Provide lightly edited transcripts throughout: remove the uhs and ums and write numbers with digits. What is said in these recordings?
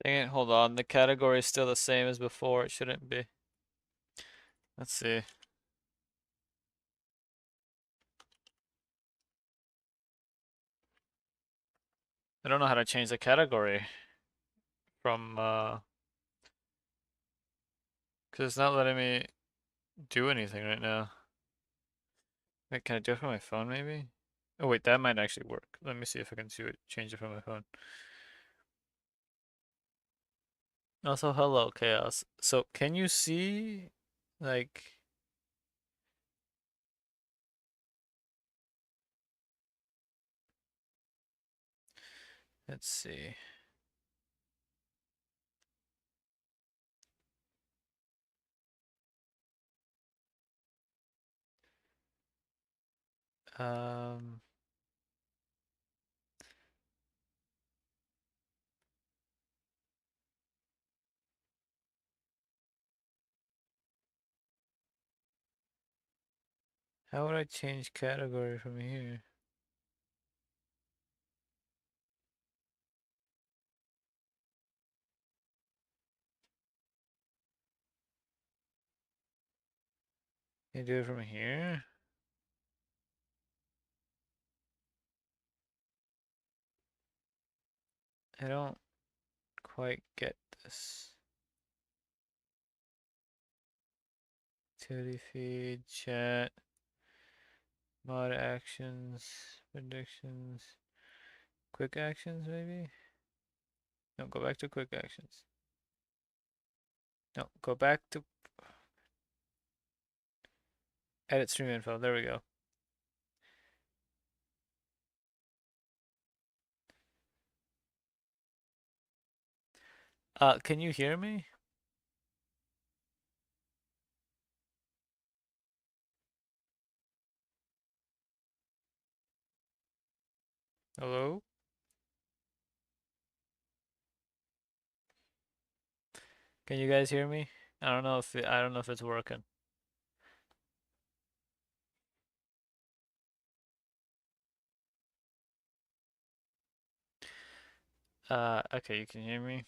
Dang it, hold on. The category is still the same as before. It shouldn't be. Let's see. I don't know how to change the category from because it's not letting me do anything right now. Wait, can I do it from my phone maybe? Oh wait, that might actually work. Let me see if I can do it, change it from my phone. Also, hello, Chaos. So, can you see, like, let's see. Um, how would I change category from here? Can I do it from here? I don't quite get this. Activity feed, chat, mod actions, predictions, quick actions maybe? No, go back to quick actions. No, go back to edit stream info. There we go. Can you hear me? Hello? Can you guys hear me? I don't know if it's working. Okay, you can hear me.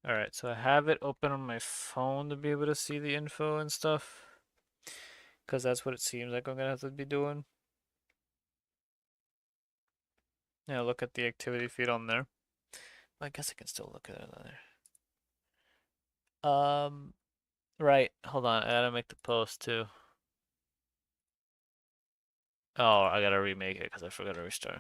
All right, so I have it open on my phone to be able to see the info and stuff, because that's what it seems like I'm gonna have to be doing. Yeah, look at the activity feed on there. I guess I can still look at it on there. Right, hold on, I gotta make the post too. Oh, I gotta remake it because I forgot to restart.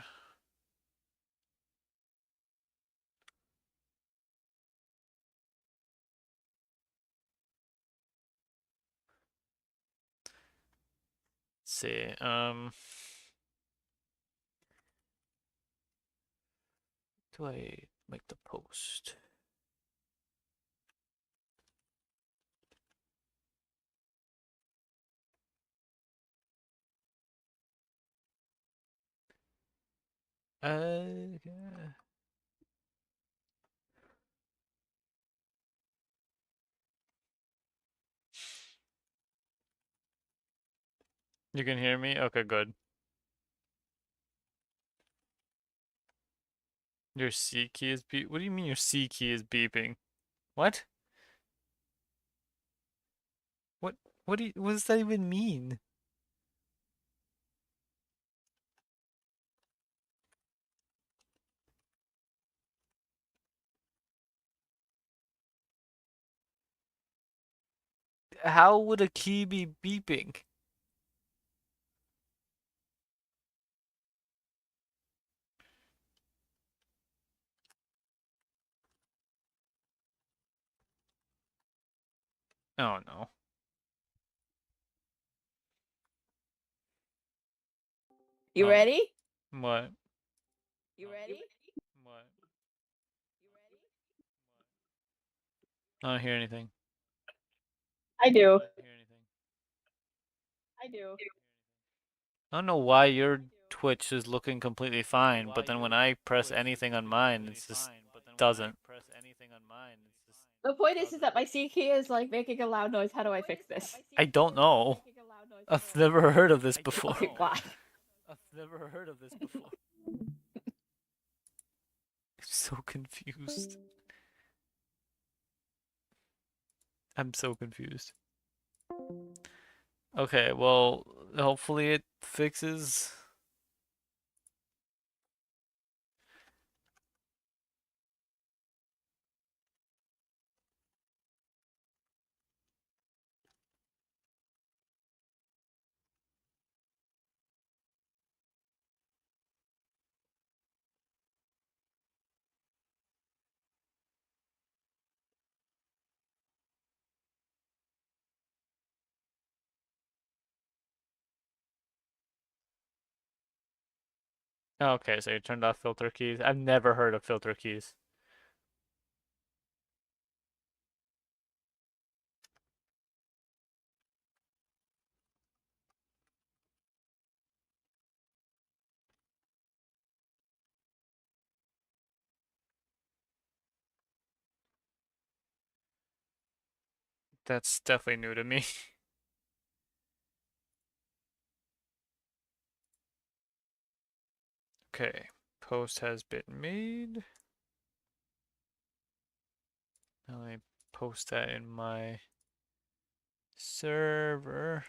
Let's see, do I make the post? Yeah. You can hear me? Okay, good. Your C key is beep. What do you mean your C key is beeping? What? What? What does that even mean? How would a key be beeping? Oh no. You ready? What? You ready? What? I don't hear anything. I do. Hear anything. I do. I don't know why your Twitch is looking completely fine, but then when I press anything on mine, it just doesn't. The point is that my C key is like making a loud noise. How do I fix this? I don't know. I've never heard of this before. Okay, glad. so confused. I'm so confused. Okay, well, hopefully it fixes. Okay, so you turned off filter keys. I've never heard of filter keys. That's definitely new to me. Okay, post has been made. Now let me post that in my server.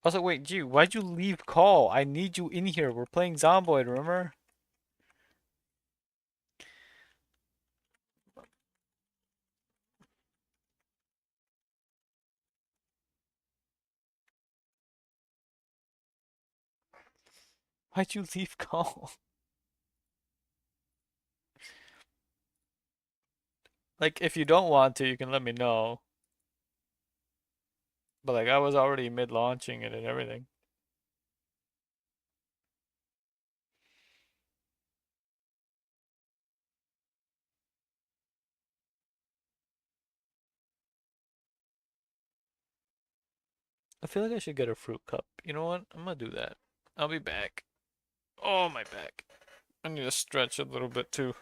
Also, wait, G, why'd you leave call? I need you in here. We're playing Zomboid, remember? Why'd you leave call? Like, if you don't want to, you can let me know. But like, I was already mid-launching it and everything. I feel like I should get a fruit cup. You know what? I'm gonna do that. I'll be back. Oh, my back. I need to stretch a little bit too.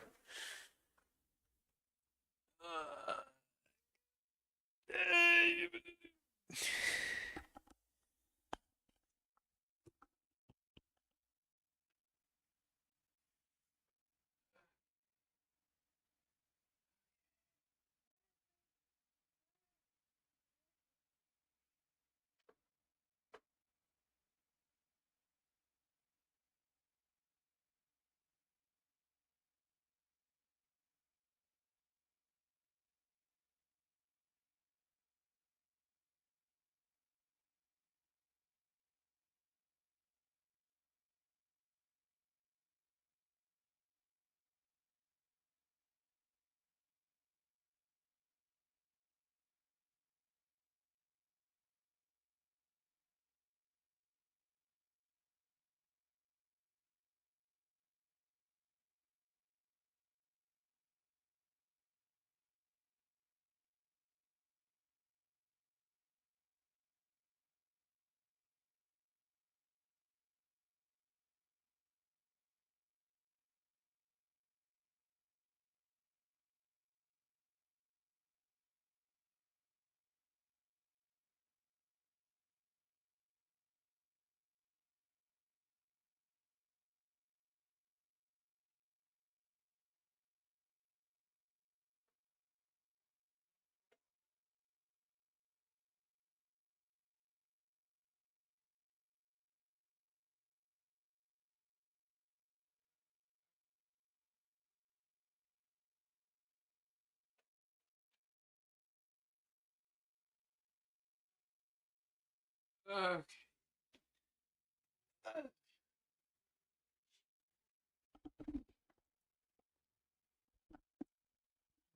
Okay.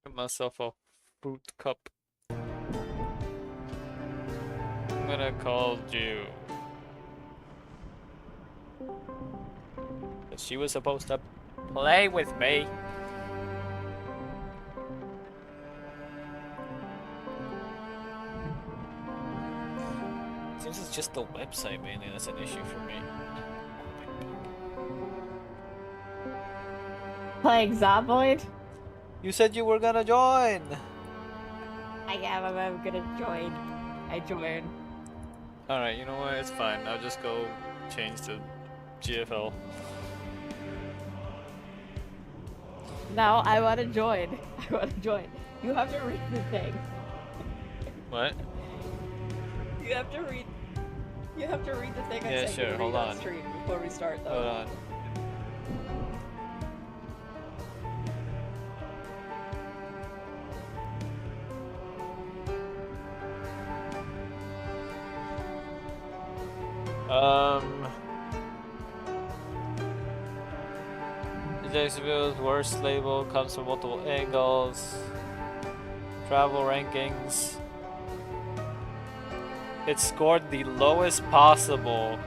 Get myself a fruit cup. I'm gonna call you. She was supposed to play with me. Seems it's just the website mainly that's an issue for me. Playing Zomboid? You said you were gonna join. I am. I'm gonna join. I join. Alright, you know what? It's fine. I'll just go change to GFL. Now I want to join. I want to join. You have to read the thing. What? You have to read. You have to read the thing. Yeah, I sent you sure. to Hold read on. Stream before we start, though. Hold on. Jacksonville's worst label comes from multiple angles. Travel rankings. It scored the lowest possible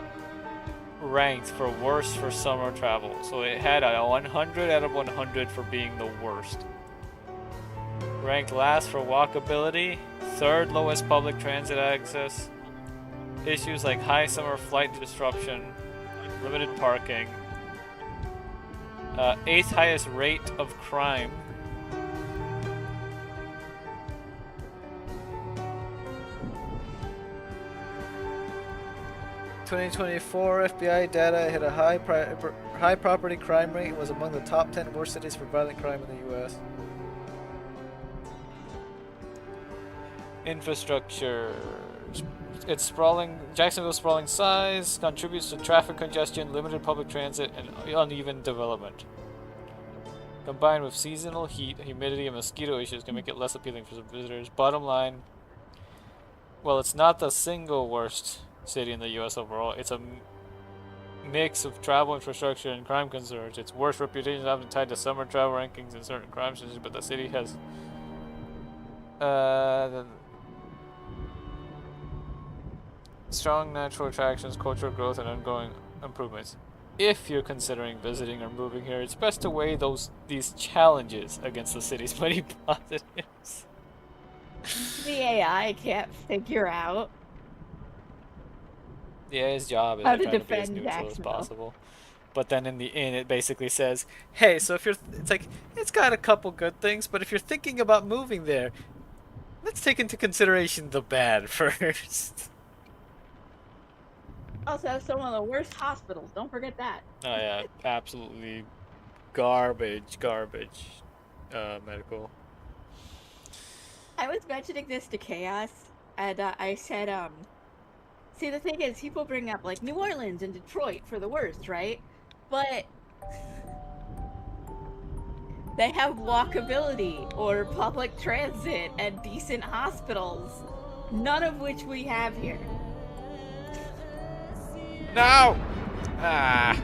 ranked for worst for summer travel. So it had a 100 out of 100 for being the worst. Ranked last for walkability. Third lowest public transit access. Issues like high summer flight disruption. Limited parking. 8th highest rate of crime. (2024) FBI data hit a high property crime rate and was among the top 10 worst cities for violent crime in the U.S. Infrastructure. Its sprawling, Jacksonville's sprawling size contributes to traffic congestion, limited public transit, and uneven development. Combined with seasonal heat, humidity, and mosquito issues can make it less appealing for some visitors. Bottom line, well, it's not the single worst city in the U.S. overall. It's a mix of travel infrastructure and crime concerns. Its worst reputation is often tied to summer travel rankings and certain crime statistics, but the city has strong natural attractions, cultural growth, and ongoing improvements. If you're considering visiting or moving here, it's best to weigh these challenges against the city's many positives. The AI can't figure out Yeah, his job is how like, to trying to be as defend neutral as Jacksonville. possible. But then in the end, it basically says, hey, so if you're, it's like, it's got a couple good things, but if you're thinking about moving there, let's take into consideration the bad first. Also has some of the worst hospitals. Don't forget that. Oh yeah, absolutely garbage medical. I was mentioning this to Chaos, and I said, see, the thing is, people bring up, like, New Orleans and Detroit for the worst, right? But they have walkability or public transit and decent hospitals, none of which we have here. No! Ah.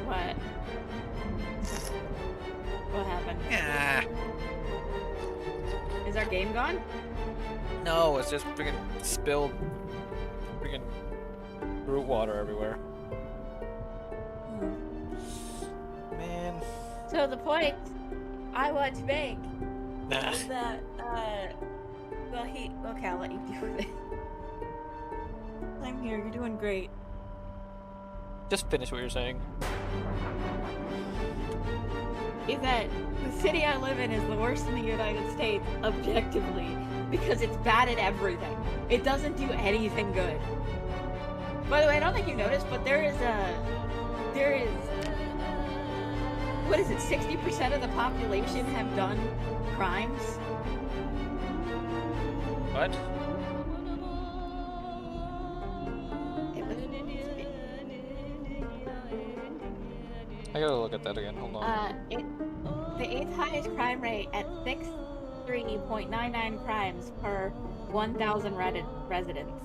What? What happened? Ah. Is our game gone? No, it's just freaking spilled freaking root water everywhere. Man. So the point I want to make Nah. is that, well, okay, I'll let you deal with it. I'm here, you're doing great. Just finish what you're saying. Is that the city I live in is the worst in the United States, objectively, because it's bad at everything. It doesn't do anything good. By the way, I don't think you noticed, but there is, what is it, 60% of the population have done crimes? What? I gotta look at that again, hold on. The 8th highest crime rate at 63.99 crimes per 1,000 residents.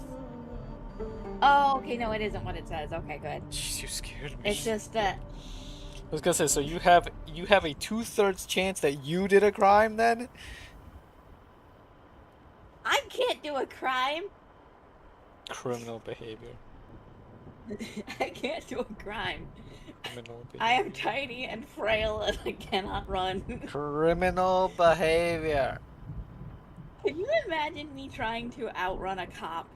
Oh, okay, no, it isn't what it says. Okay, good. Jeez, you scared me. It's just that. I was gonna say, so you have a 2/3 chance that you did a crime then? I can't do a crime. Criminal behavior. I can't do a crime. Criminal behavior. I am tiny and frail and I cannot run. Criminal behavior. Can you imagine me trying to outrun a cop?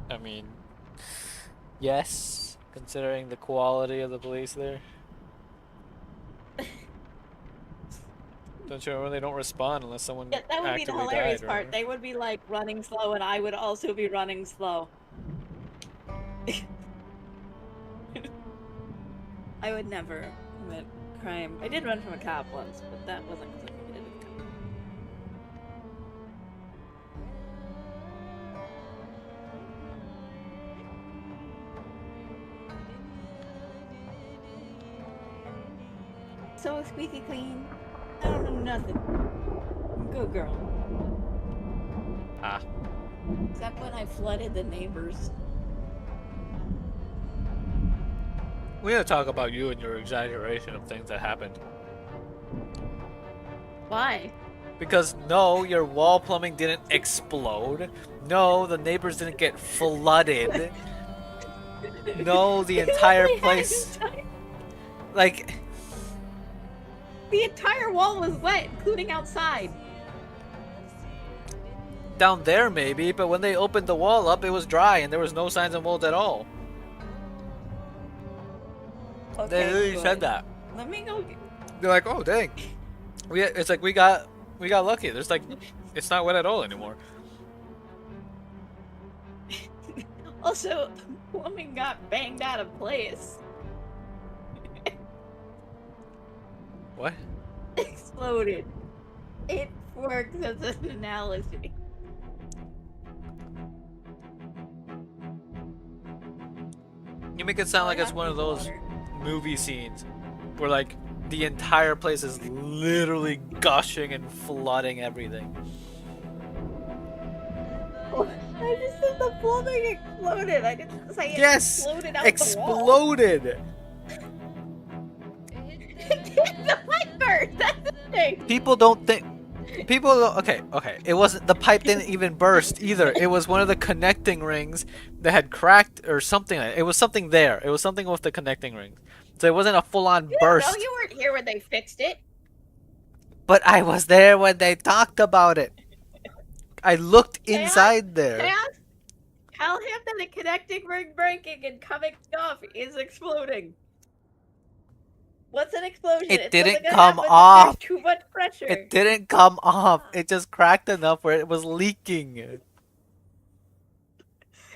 I mean, yes, considering the quality of the police there. Don't you remember they don't respond unless someone Yeah, that would be the actively hilarious died, part. remember? They would be like running slow and I would also be running slow. I would never commit crime. I did run from a cop once, but that wasn't because I committed a crime. So squeaky clean. I don't know nothing. Good girl. Ah. Except when I flooded the neighbors. We gotta talk about you and your exaggeration of things that happened. Why? Because no, your wall plumbing didn't explode. No, the neighbors didn't get flooded. No, the entire place. Like, The entire wall was wet, including outside. down there maybe, but when they opened the wall up, it was dry and there was no signs of mold at all. Okay, They literally good. said that. Let me go. They're like, oh dang, it's like we got lucky. There's like, it's not wet at all anymore. Also, the woman got banged out of place. What? Exploded. It works as an analogy. You make it sound like I it's got one of me those water. movie scenes where like the entire place is literally gushing and flooding everything. I just said the plumbing exploded. I didn't say it Yes, exploded out the exploded. wall. The pipe burst. That's the thing. People don't think. People don't, okay. It wasn't, the pipe didn't even burst either. It was one of the connecting rings that had cracked or something. It was something there. It was something with the connecting rings. So it wasn't a full-on burst. No, you weren't here when they fixed it. But I was there when they talked about it. I looked inside there. Tell him that the connecting ring breaking and coming off is exploding. What's an explosion? It It's didn't something that come happens if off. there's too much pressure. It didn't come off. It just cracked enough where it was leaking. It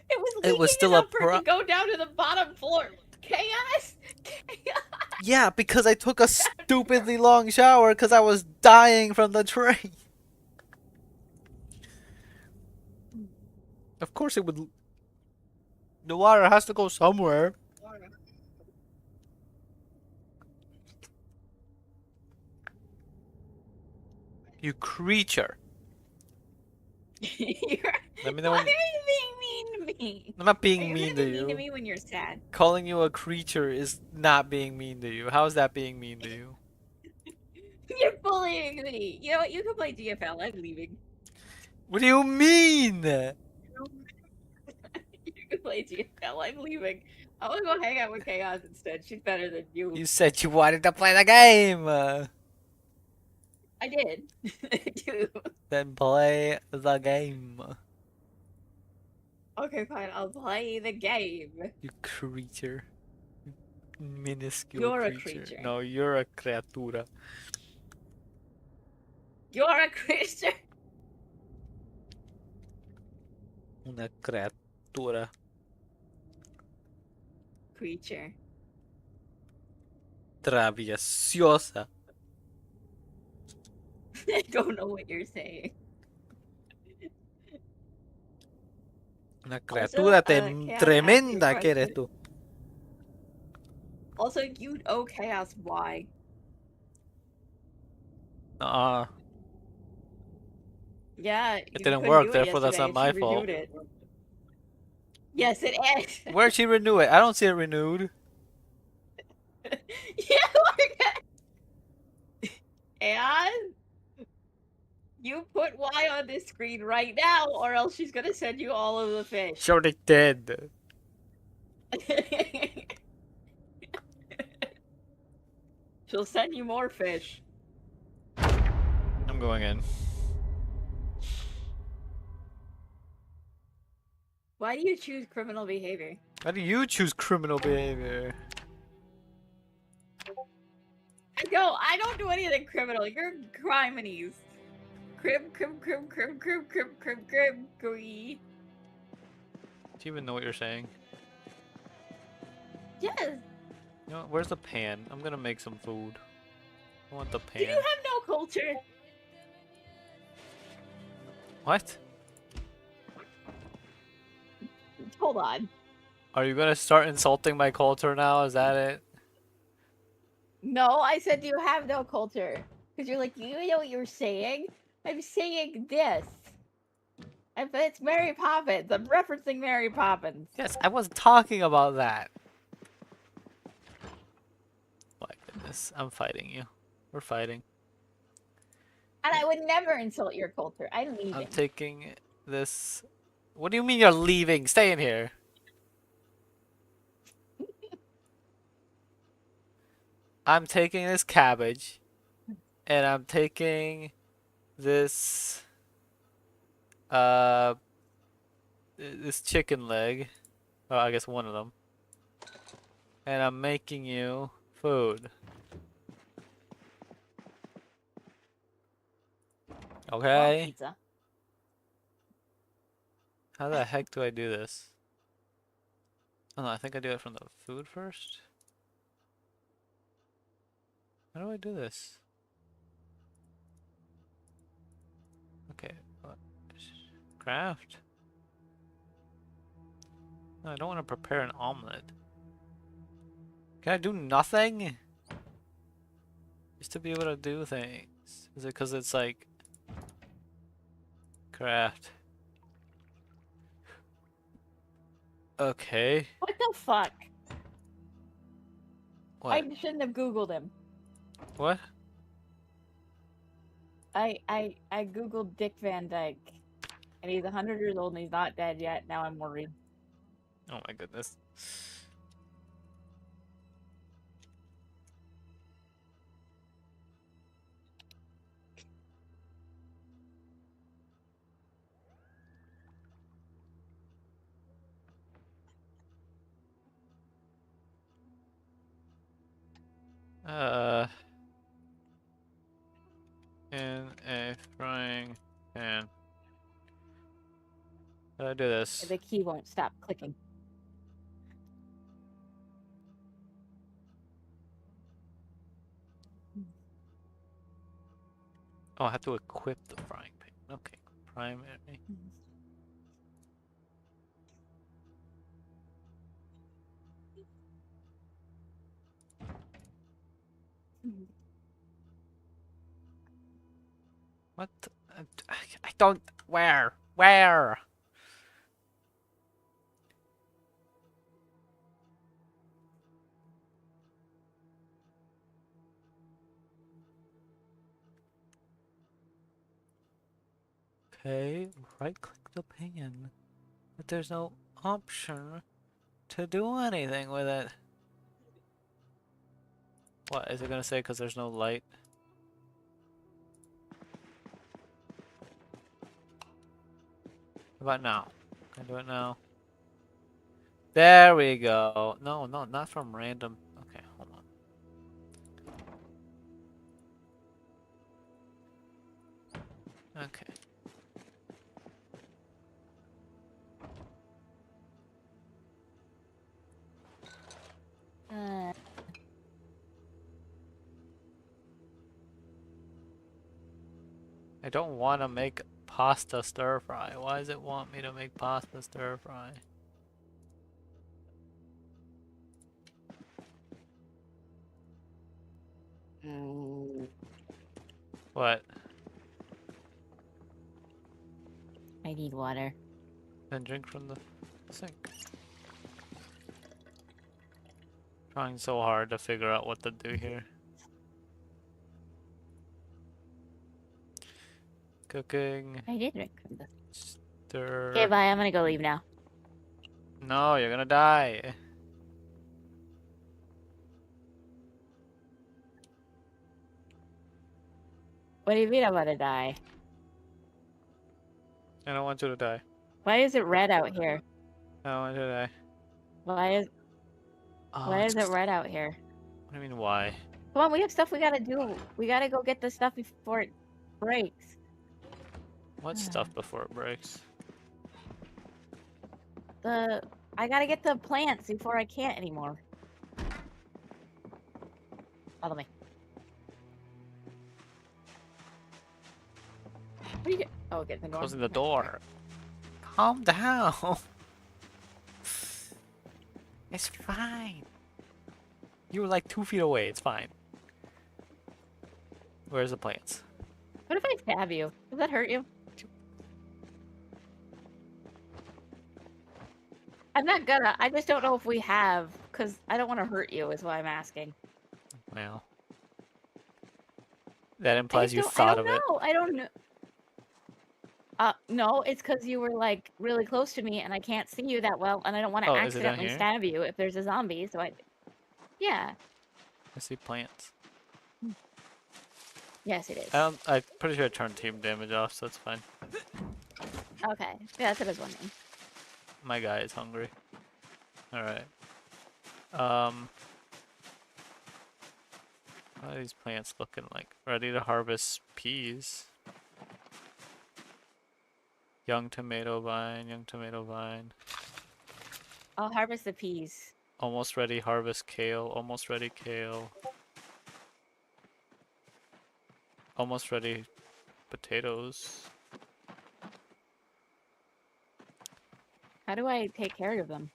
was leaking It was still a enough for it to go down to the bottom floor. Chaos? Chaos. Yeah, because I took a stupidly long shower because I was dying from the train. Of course it would. The water has to go somewhere. You creature. Let me know Why when- are you being mean to me? I'm not Are being you mean gonna to be mean to you. me when you're sad? Calling you a creature is not being mean to you. How is that being mean to you? You're bullying me. You know what? You can play GFL. I'm leaving. What do you mean? You can play GFL. I'm leaving. I want to go hang out with Chaos instead. She's better than you. You said you wanted to play the game. I did. I do. Then play the game. Okay, fine. I'll play the game. You creature. Minuscule You're a creature. creature. No, you're a criatura. You're a creature. Una criatura. Creature. Traviesiosa. I don't know what you're saying. Una criatura Chaos, tremenda ask que your eres question. tú. Also, you owe Chaos why? Yeah, you didn't couldn't work, do it therefore that's yesterday, not my she fault. renewed it. Yes, it is. Where'd she renew it? I don't see it renewed. And you put Y on this screen right now, or else she's gonna send you all of the fish. Sure they did. She'll send you more fish. I'm going in. Why do you choose criminal behavior? How do you choose criminal behavior? I don't do anything criminal. You're criminals. Crib. Do you even know what you're saying? Yes. You know what, where's the pan? I'm gonna make some food. I want the Do you pan. have no culture? What? Hold on. Are you gonna start insulting my culture now? Is that it? No, I said you have no culture. Because you're like, you know what you're saying? I'm saying this. But it's Mary Poppins. I'm referencing Mary Poppins. Yes, I was talking about that. My goodness, I'm fighting you. We're fighting. And I would never insult your culture. I'm I'm leaving. taking this. What do you mean you're leaving? Stay in here. I'm taking this cabbage, and I'm taking this uh this chicken leg. Oh, I guess one of them. And I'm making you food. I want Okay? pizza. How the heck do I do this? Oh no, I think I do it from the food first. How do I do this? Okay, what? Craft? No, I don't want to prepare an omelet. Can I do nothing? Just to be able to do things. Is it because it's like craft? Okay. What the fuck? What? I shouldn't have Googled him. What? I Googled Dick Van Dyke. And he's 100 years old and he's not dead yet. Now I'm worried. Oh my goodness. In a frying pan. How do I do this? The key won't stop clicking. Oh, I have to equip the frying pan. Okay, primary. What? I don't. Where? Where? Okay, right click the pan. But there's no option to do anything with it. What is it gonna say because there's no light? How about now? Can I do it now? There we go. No, no, not from random. Okay, hold on. Okay. I don't want to make pasta stir fry. Why does it want me to make pasta stir fry? What? I need water. Then drink from the sink. Trying so hard to figure out what to do here. Cooking. I did drink from the. Stir. Okay, bye. I'm gonna go leave now. No, you're gonna die. What do you mean I'm gonna die? I don't want you to die. Why is it red out here? I don't want you to die. Why is Oh, why is it red out here? What do you mean why? Come on, we have stuff we gotta do. We gotta go get the stuff before it breaks. What stuff before it breaks? I gotta get the plants before I can't anymore. Follow me. What are you doing? Oh, get the door. Closing the Okay, door. Calm down. It's fine. You were like 2 feet away. It's fine. Where's the plants? what if I stab you? Does that hurt you? I'm not gonna. I just don't know if we have, because I don't want to hurt you, is why I'm asking. Well, that I implies just you don't. thought of it. I don't know. No, it's because you were like really close to me, and I can't see you that well, and I don't want to Oh, is it down accidentally here? stab you if there's a zombie. So yeah, I see plants. yes, it is. I'm pretty sure I turned team damage off, so it's fine. Okay, yeah, that's what I was wondering. My guy is hungry. Alright. What are these plants looking like? Ready to harvest peas. Young tomato vine, young tomato vine. I'll harvest the peas. Almost ready harvest kale, almost ready kale. Almost ready potatoes. How do I take care of them?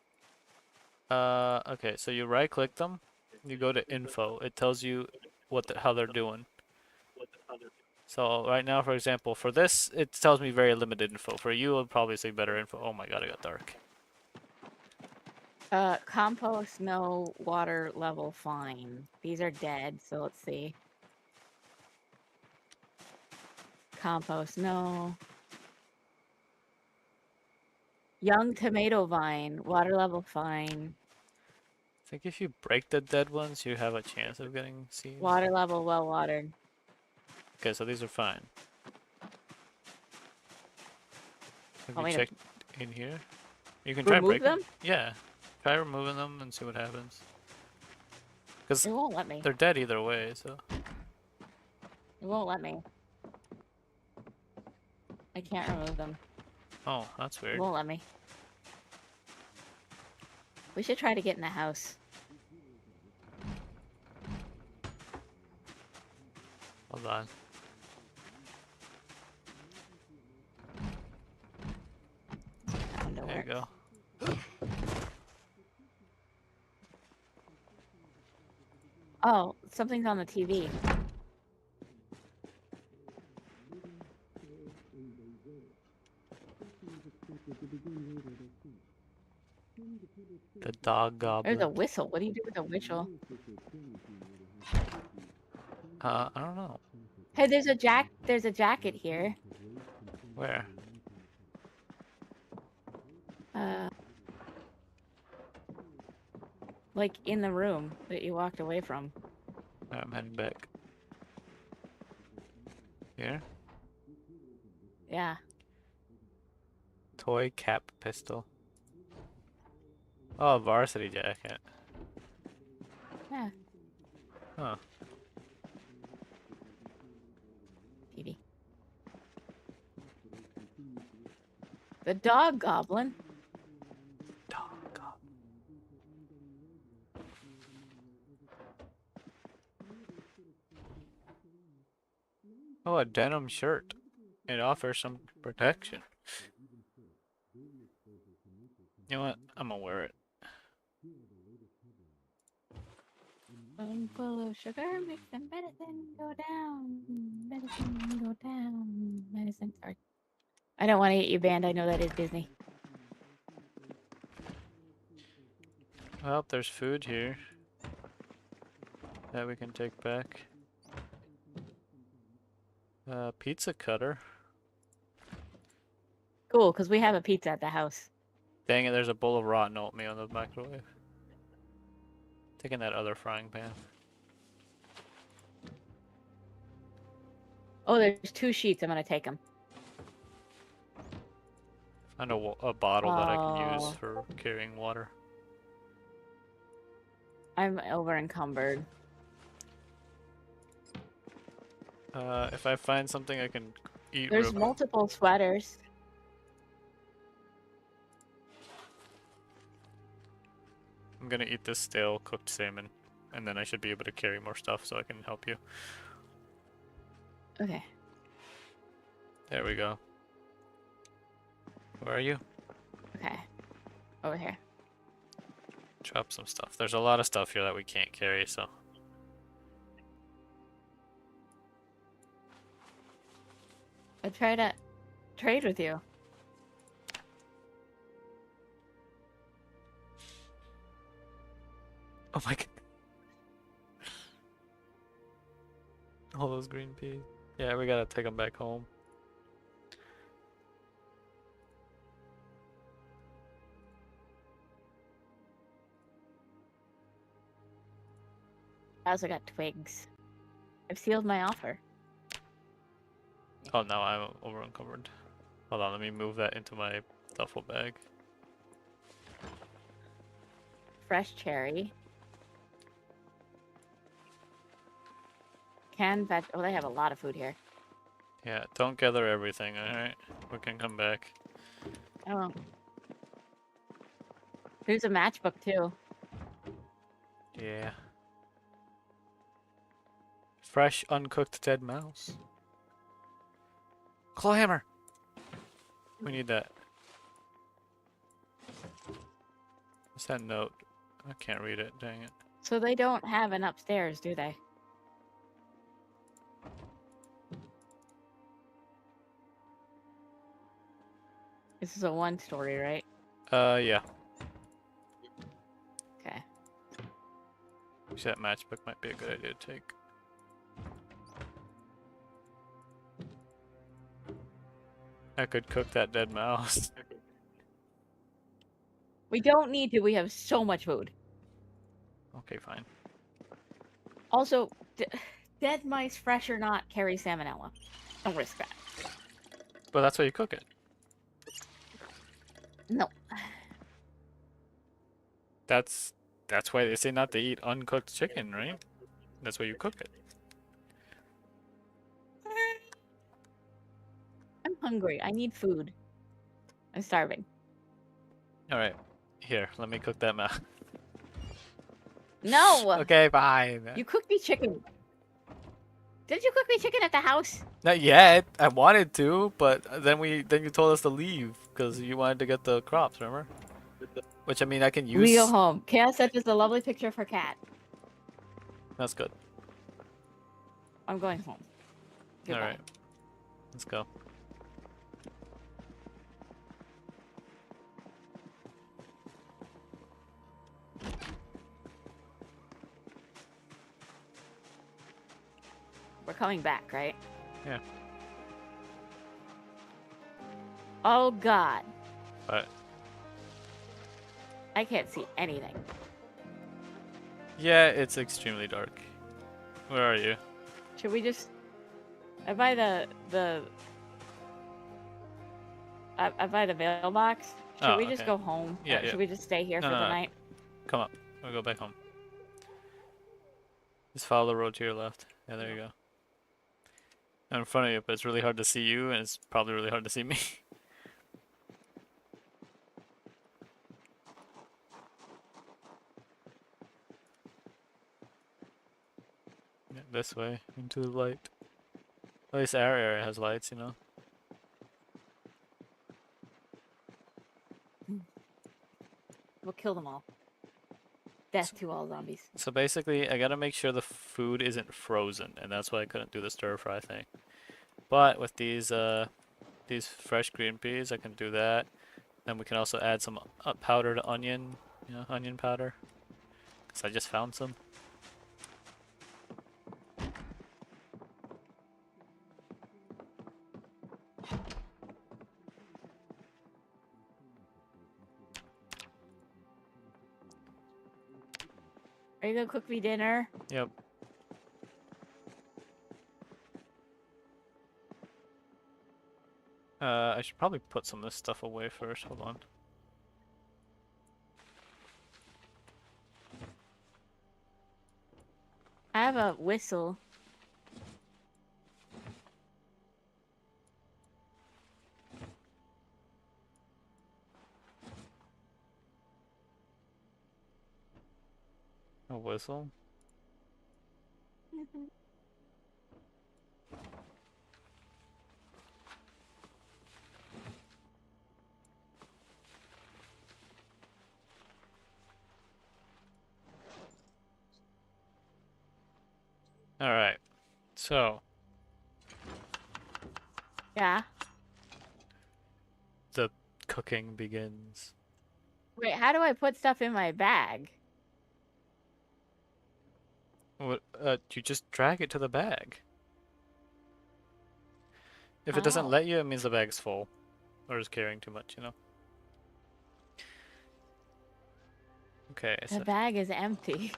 Okay, so you right click them, you go to info. It tells you how they're doing. So right now, for example, for this, it tells me very limited info. For you, it'll probably say better info. Oh my god, it got dark. Compost, no. Water level, fine. These are dead, so let's see. Compost, no. Young tomato vine, water level, fine. I think if you break the dead ones, you have a chance of getting seeds. Water level, well watered. Okay, so these are fine. Have Want you me to checked in here? You can try remove breaking them? Yeah. Try removing them and see what happens. Because It won't let me. they're dead either way, so. It won't let me. I can't remove them. Oh, that's It weird. won't let me. We should try to get in the house. Hold on. That window There you works. go. Oh, something's on the TV. The dog There's a goblin. whistle. What do you do with a whistle? I don't know. Hey, there's a jacket here. Where? Like in the room that you walked away from. I'm heading back. Here? Yeah. Toy cap pistol. Oh, varsity jacket. Yeah. Huh. TV. The dog goblin. Dog goblin. Oh, a denim shirt. It offers some protection. You know what? I'm gonna wear it. Full of sugar makes the medicine go down. Medicine go down. Medicine. Sorry. I don't want to get you banned. I know that is Disney. Well, there's food here that we can take back. Pizza cutter. Cool, because we have a pizza at the house. Dang it, there's a bowl of rotten oatmeal in the microwave. Taking that other frying pan. Oh, there's 2 sheets. I'm going to take them. Find a bottle that I can use Oh. for carrying water. I'm over encumbered. If I find something I can eat There's real quick. multiple sweaters. I'm gonna eat this stale cooked salmon. and then I should be able to carry more stuff so I can help you. Okay. There we go. Where are you? Okay. Over here. Drop some stuff. There's a lot of stuff here that we can't carry, so. I try to trade with you. Oh my god. All those green peas. Yeah, we gotta take them back home. I also got twigs. I've sealed my offer. Oh, now I'm over encumbered. Hold on, let me move that into my duffel bag. Fresh cherry. Canned veg. Oh, they have a lot of food here. Yeah, don't gather everything, alright? We can come back. Oh. There's a matchbook too. Yeah. Fresh, uncooked dead mouse. Clawhammer! We need that. What's that note? I can't read it, dang it. So they don't have an upstairs, do they? This is a one-story, right? Yeah. Okay. Actually, that matchbook might be a good idea to take. I could cook that dead mouse. We don't need to. We have so much food. Okay, fine. Also, dead mice, fresh or not, carry salmonella. Don't risk that. But that's why you cook it. No. That's why they say not to eat uncooked chicken, right? That's why you cook it. I'm hungry. I need food. I'm starving. Alright. Here, let me cook that mouse. No! Okay, fine. You cooked me chicken. Did you cook me chicken at the house? Not yet. I wanted to, but then you told us to leave because you wanted to get the crops, remember? Which I mean, I can use. We go home. Chaos said there's a lovely picture of her cat. That's good. I'm going home. Goodbye. All right, let's go. We're coming back, right? Yeah. Oh God. But I can't see anything. yeah, it's extremely dark. Where are you? Should we just? I buy the I buy the mailbox. Should Oh, we just okay. go home? Yeah, Or yeah. Should we just stay here No, for no, the no. night? Come up. We'll go back home. Just follow the road to your left. Yeah, there you go. I'm in front of you, but it's really hard to see you, and it's probably really hard to see me. Yeah, this way, into the light. At least our area has lights, you know? We'll kill them all. Death to all zombies. So basically, I gotta make sure the food isn't frozen, and that's why I couldn't do the stir fry thing. But with these fresh green peas, I can do that. Then we can also add some powdered onion, onion powder. Cause I just found some. Are you gonna cook me dinner? Yep. I should probably put some of this stuff away first. Hold on. I have a whistle. A whistle? All right. So Yeah. the cooking begins. Wait, how do I put stuff in my bag? What? You just drag it to the bag. If it doesn't Oh, let you, it means the bag's full, or is carrying too much. You know. Okay. the bag is empty.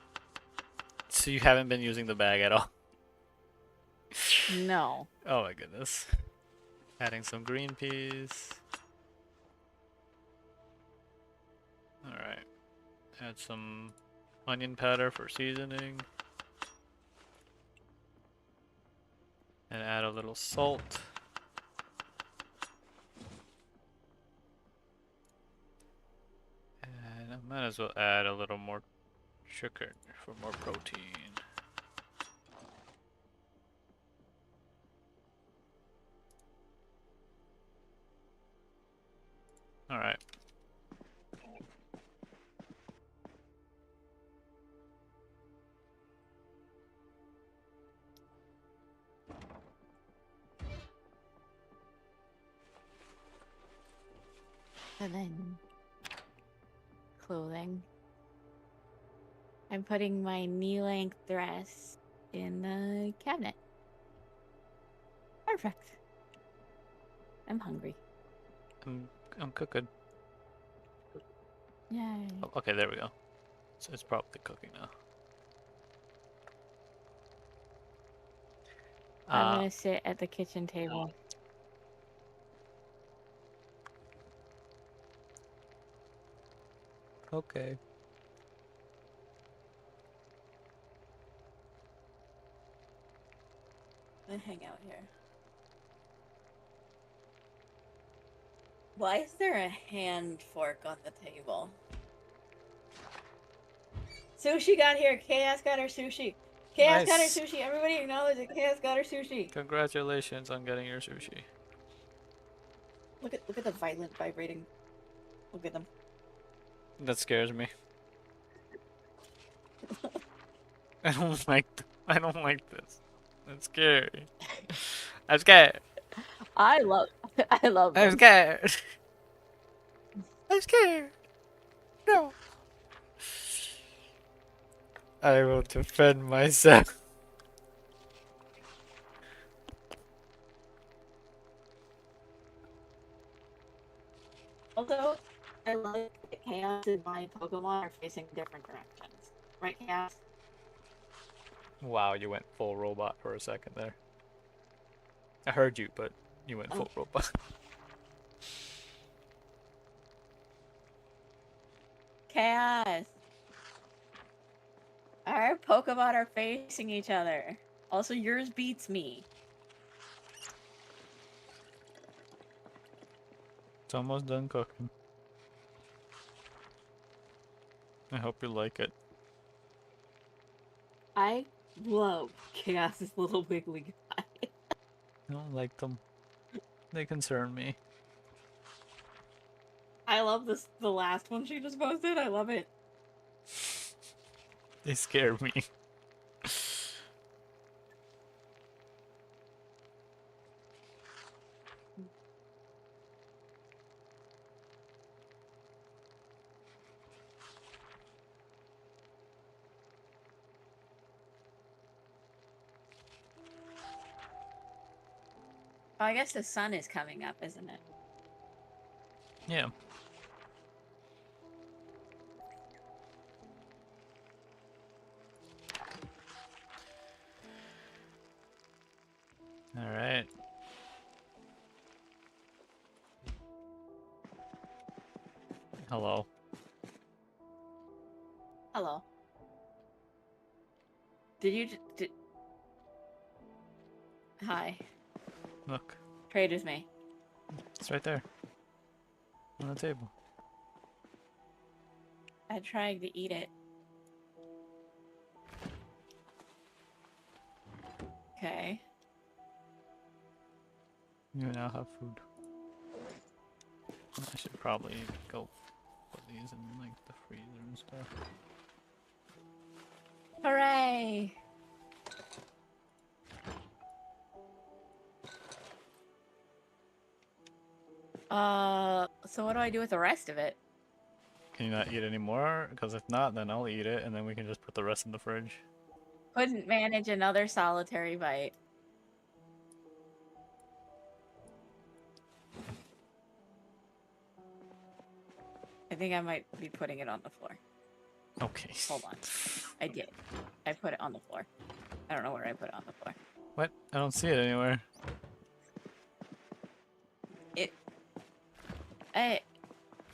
So you haven't been using the bag at all. No. Oh my goodness. Adding some green peas. Alright. Add some onion powder for seasoning. And add a little salt. And I might as well add a little more sugar for more protein. Alright. And then clothing. I'm putting my knee-length dress in the cabinet. Perfect. I'm hungry. I'm cooking. Yay. Oh, okay, there we go. So it's probably cooking now. I'm gonna sit at the kitchen table. Okay. And hang out here. Why is there a hand fork on the table? Sushi got here. Chaos got her sushi. Chaos got her Nice. sushi. Everybody acknowledge it. Chaos got her sushi. Congratulations on getting your sushi. Look at the violent vibrating. Look at them. That scares me. I don't like this. It's scary. I'm scared. I love I'm them. scared. I'm scared. No. I will defend myself. Also, I like that Chaos and my Pokemon are facing different directions. Right, Chaos? Wow, you went full robot for a second there. I heard you, but you went Oh. full robot. Chaos! Our Pokemon are facing each other. Also, yours beats me. It's almost done cooking. I hope you like it. I love Chaos's little wiggly guy. I don't like them. They concern me. I love the last one she just posted. I love it. They scare me. Oh, I guess the sun is coming up, isn't it? Yeah. All right. Hello. Hello. Did you did... Hi. Look. Trade with me. It's right there. On the table. I tried to eat it. Okay. You now have food. I should probably go put these in like the freezer and stuff. Hooray! So what do I do with the rest of it? Can you not eat any more? Because if not, then I'll eat it and then we can just put the rest in the fridge. Couldn't manage another solitary bite. I think I might be putting it on the floor. Okay. Hold on. I did. I put it on the floor. I don't know where I put it on the floor. What? I don't see it anywhere.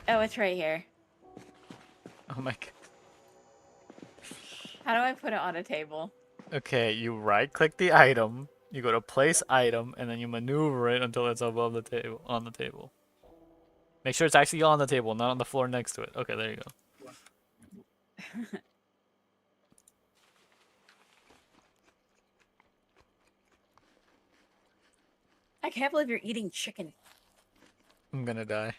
Oh, it's right here. Oh my god. How do I put it on a table? Okay, you right click the item, you go to place item, and then you maneuver it until it's above the table, on the table. Make sure it's actually on the table, not on the floor next to it. Okay, there you go. I can't believe you're eating chicken. I'm gonna die.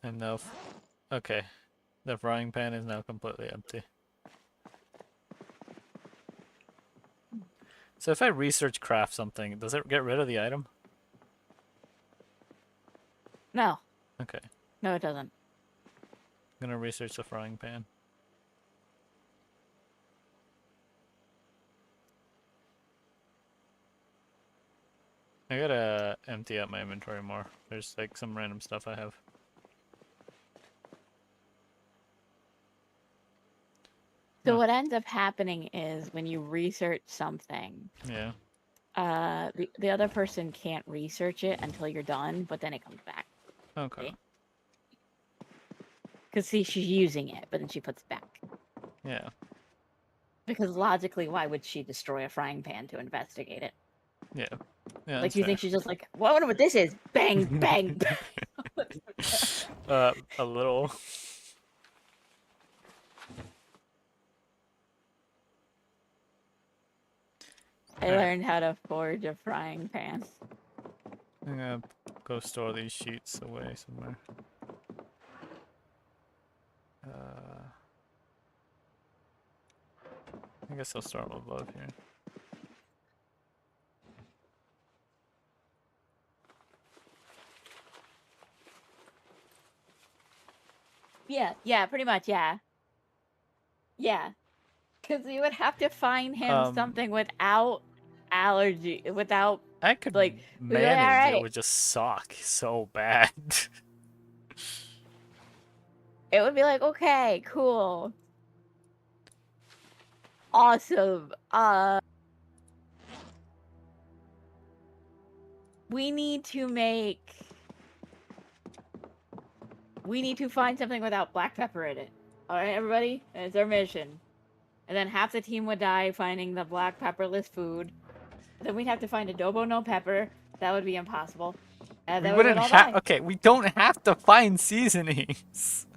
Enough. Okay. The frying pan is now completely empty. So if I research craft something, does it get rid of the item? No. Okay. No, it doesn't. I'm gonna research the frying pan. I gotta empty out my inventory more. There's like some random stuff I have. So Huh. what ends up happening is when you research something, Yeah. the other person can't research it until you're done, but then it comes back. Okay. Because see, she's using it, but then she puts it back. Yeah. Because logically, why would she destroy a frying pan to investigate it? Yeah. Yeah. Like, you think she's just like, well, I wonder what this is? Bang, bang, bang. A little. I learned how to forge a frying pan. I'm gonna go store these sheets away somewhere. I guess I'll start them above here. Yeah, pretty much, yeah. Yeah. Because you would have to find him something without allergy, without, I could like, manage it alright. would just suck so bad. It would be like, okay, cool. Awesome. We need to find something without black pepper in it. Alright, everybody? It's our mission. And then half the team would die finding the black pepperless food. Then we'd have to find adobo no pepper. That would be impossible. And We then wouldn't we would all die. okay, we don't have to find seasonings.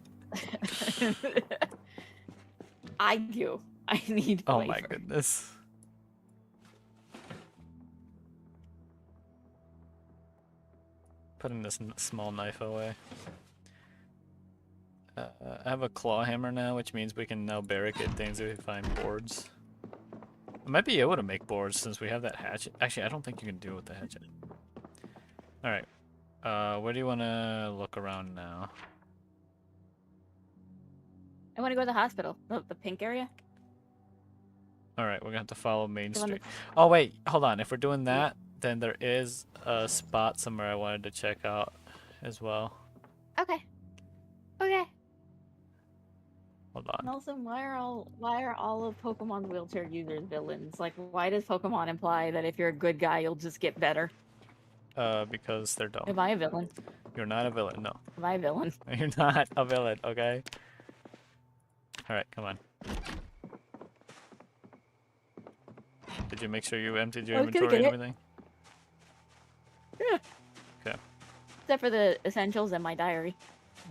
I do. I need flavor. Oh my goodness. Putting this small knife away. I have a claw hammer now, which means we can now barricade things if we find boards. I might be able to make boards since we have that hatchet. Actually, I don't think you can do it with the hatchet. Alright. Where do you want to look around now? I want to go to the hospital. The pink area? Alright, we're gonna have to follow Main Street. Oh wait, hold on. If we're doing that, then there is a spot somewhere I wanted to check out as well. Okay. Okay. Hold on. Nelson, why are all of Pokemon's wheelchair users villains? Like, why does Pokemon imply that if you're a good guy, you'll just get better? Because they're dumb. Am I a villain? You're not a villain, no. Am I a villain? You're not a villain, okay? Alright, come on. Did you make sure you emptied your inventory and everything? Yeah. Okay. Except for the essentials and my diary.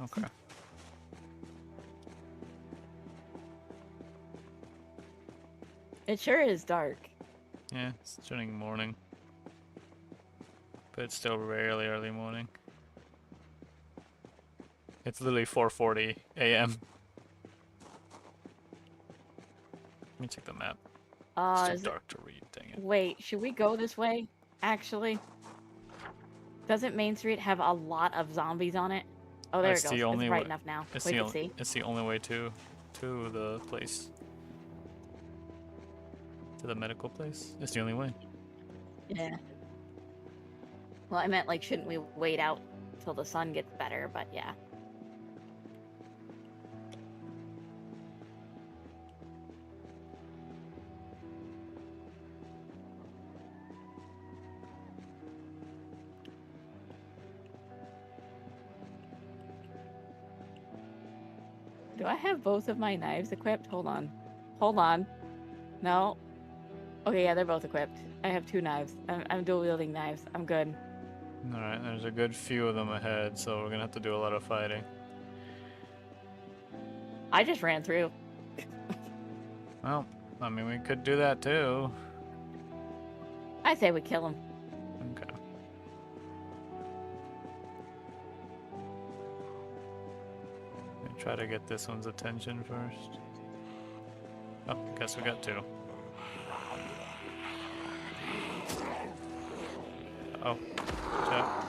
Okay. It sure is dark. Yeah, it's turning morning. But it's still rarely early morning. It's literally 4:40 a.m. Let me check the map. It's too Is it... dark to read, dang it. Wait, should we go this way? Actually, doesn't Main Street have a lot of zombies on it? Oh, there it goes. It's bright enough now. We can see. It's the only way to the place. To the medical place. It's the only way. Yeah. Well, I meant like, shouldn't we wait out till the sun gets better? But yeah. Do I have both of my knives equipped? Hold on. Hold on. No. Okay, yeah, they're both equipped. I have 2 knives. I'm dual wielding knives. I'm good. Alright, there's a good few of them ahead, so we're gonna have to do a lot of fighting. I just ran through. Well, I mean, we could do that too. I say we kill them. Okay. Try to get this one's attention first. Oh, guess we got 2. Oh, yeah.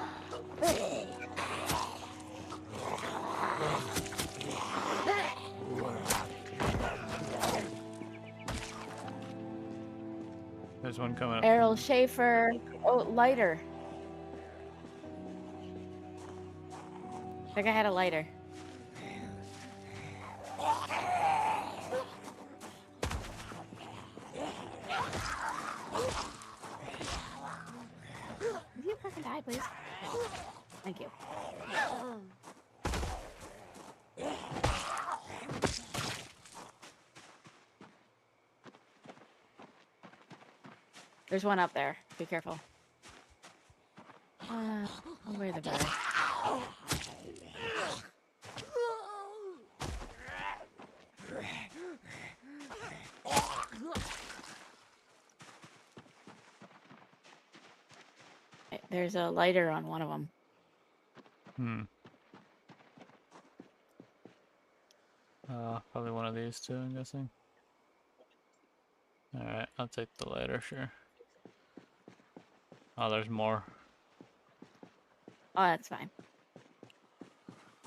There's one coming up. Errol Schaefer. Oh, lighter. I think I had a lighter. Will you fucking die, please? Thank you. There's one up there. Be careful. Where the better. There's a lighter on one of them. Probably one of these 2, I'm guessing. Alright, I'll take the lighter, sure. Oh, there's more. Oh, that's fine.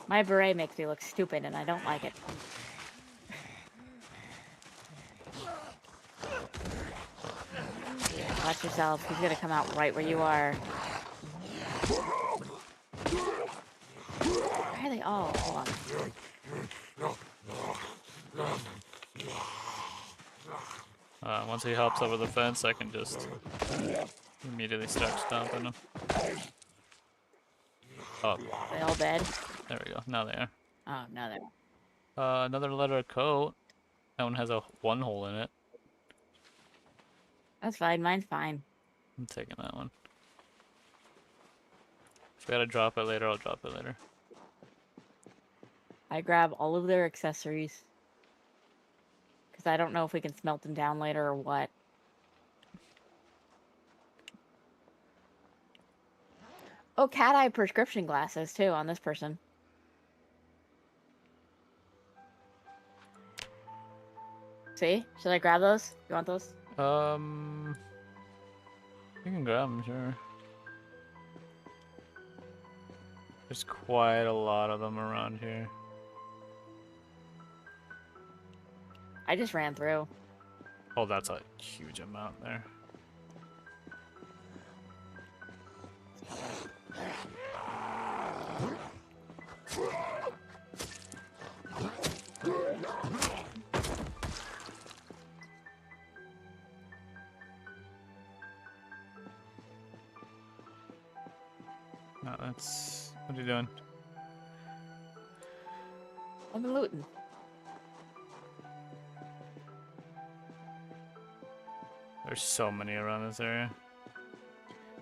My beret makes me look stupid, and I don't like it. Watch yourself. He's gonna come out right where you are. Where are they all? Hold on. Once he hops over the fence, I can just immediately start stomping him. Oh. They all dead? There we go. Now they are. Oh, now they're... Another leather coat. That one has a 1 hole in it. That's fine. Mine's fine. I'm taking that one. If we gotta drop it later, I'll drop it later. I grab all of their accessories. Because I don't know if we can smelt them down later or what. Oh, cat eye prescription glasses, too, on this person. See? Should I grab those? You want those? You can grab them, sure. There's quite a lot of them around here. I just ran through. Oh, that's a huge amount there. No, that's... What are you doing? I'm looting. There's so many around this area.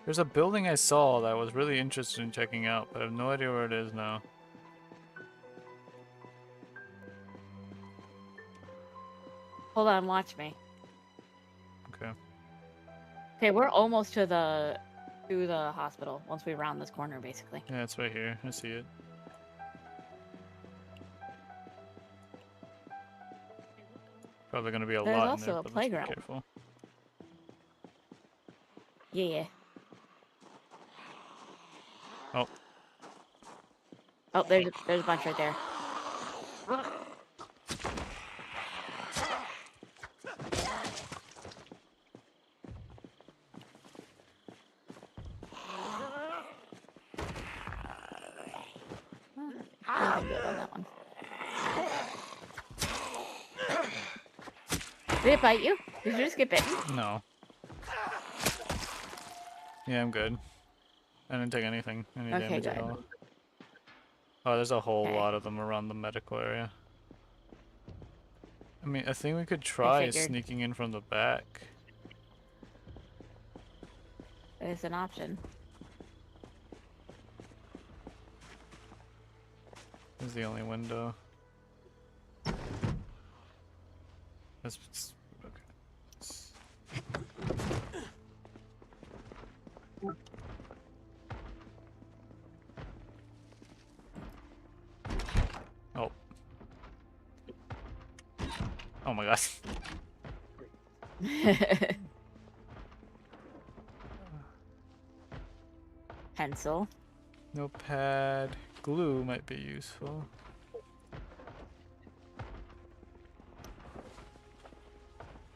There's a building I saw that I was really interested in checking out, but I have no idea where it is now. Hold on, watch me. Okay, we're almost to the hospital once we round this corner, basically. Yeah, it's right here. I see it. Probably gonna be a There's lot in also there, a but let's be playground. careful. Yeah. Oh, Oh, there's a bunch right there. I'm good on that one. Did it bite you? Did you just get bitten? no. Yeah, I'm good. I didn't take anything, any Okay, damage at good. all. Oh, there's a whole Okay. lot of them around the medical area. I mean, I think we could I try figured. sneaking in from the back. It's an option. This is the only window. Okay. Oh. Oh my god. Pencil. Notepad. Glue might be useful.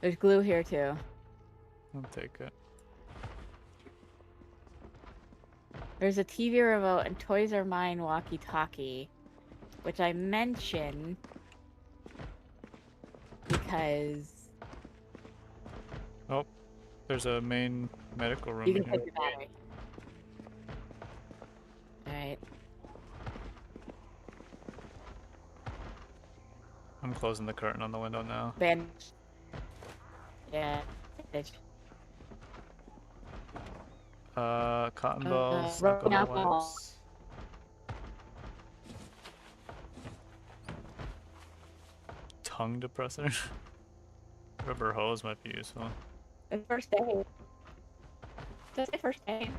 There's glue here too. I'll take it. There's a TV remote and Toys Are Mine walkie-talkie, which I mention because Oh, there's a main medical room you in can here. take your battery. Alright. I'm closing the curtain on the window now. Bandage. Yeah. Bandage. Cotton balls, rubbing alcohol alcohol. wipes. Tongue depressor. Rubber hose might be useful. The first aid. Does it first aid?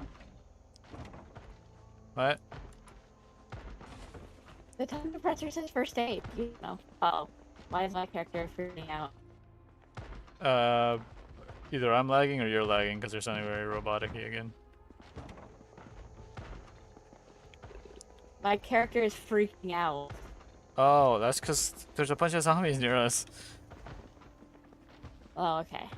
What? The tongue depressor says first aid. You know. Uh-oh. Why is my character freaking out? Either I'm lagging or you're lagging because they're sounding very robotic-y again. My character is freaking out. Oh, that's because there's a bunch of zombies near us. Oh, okay.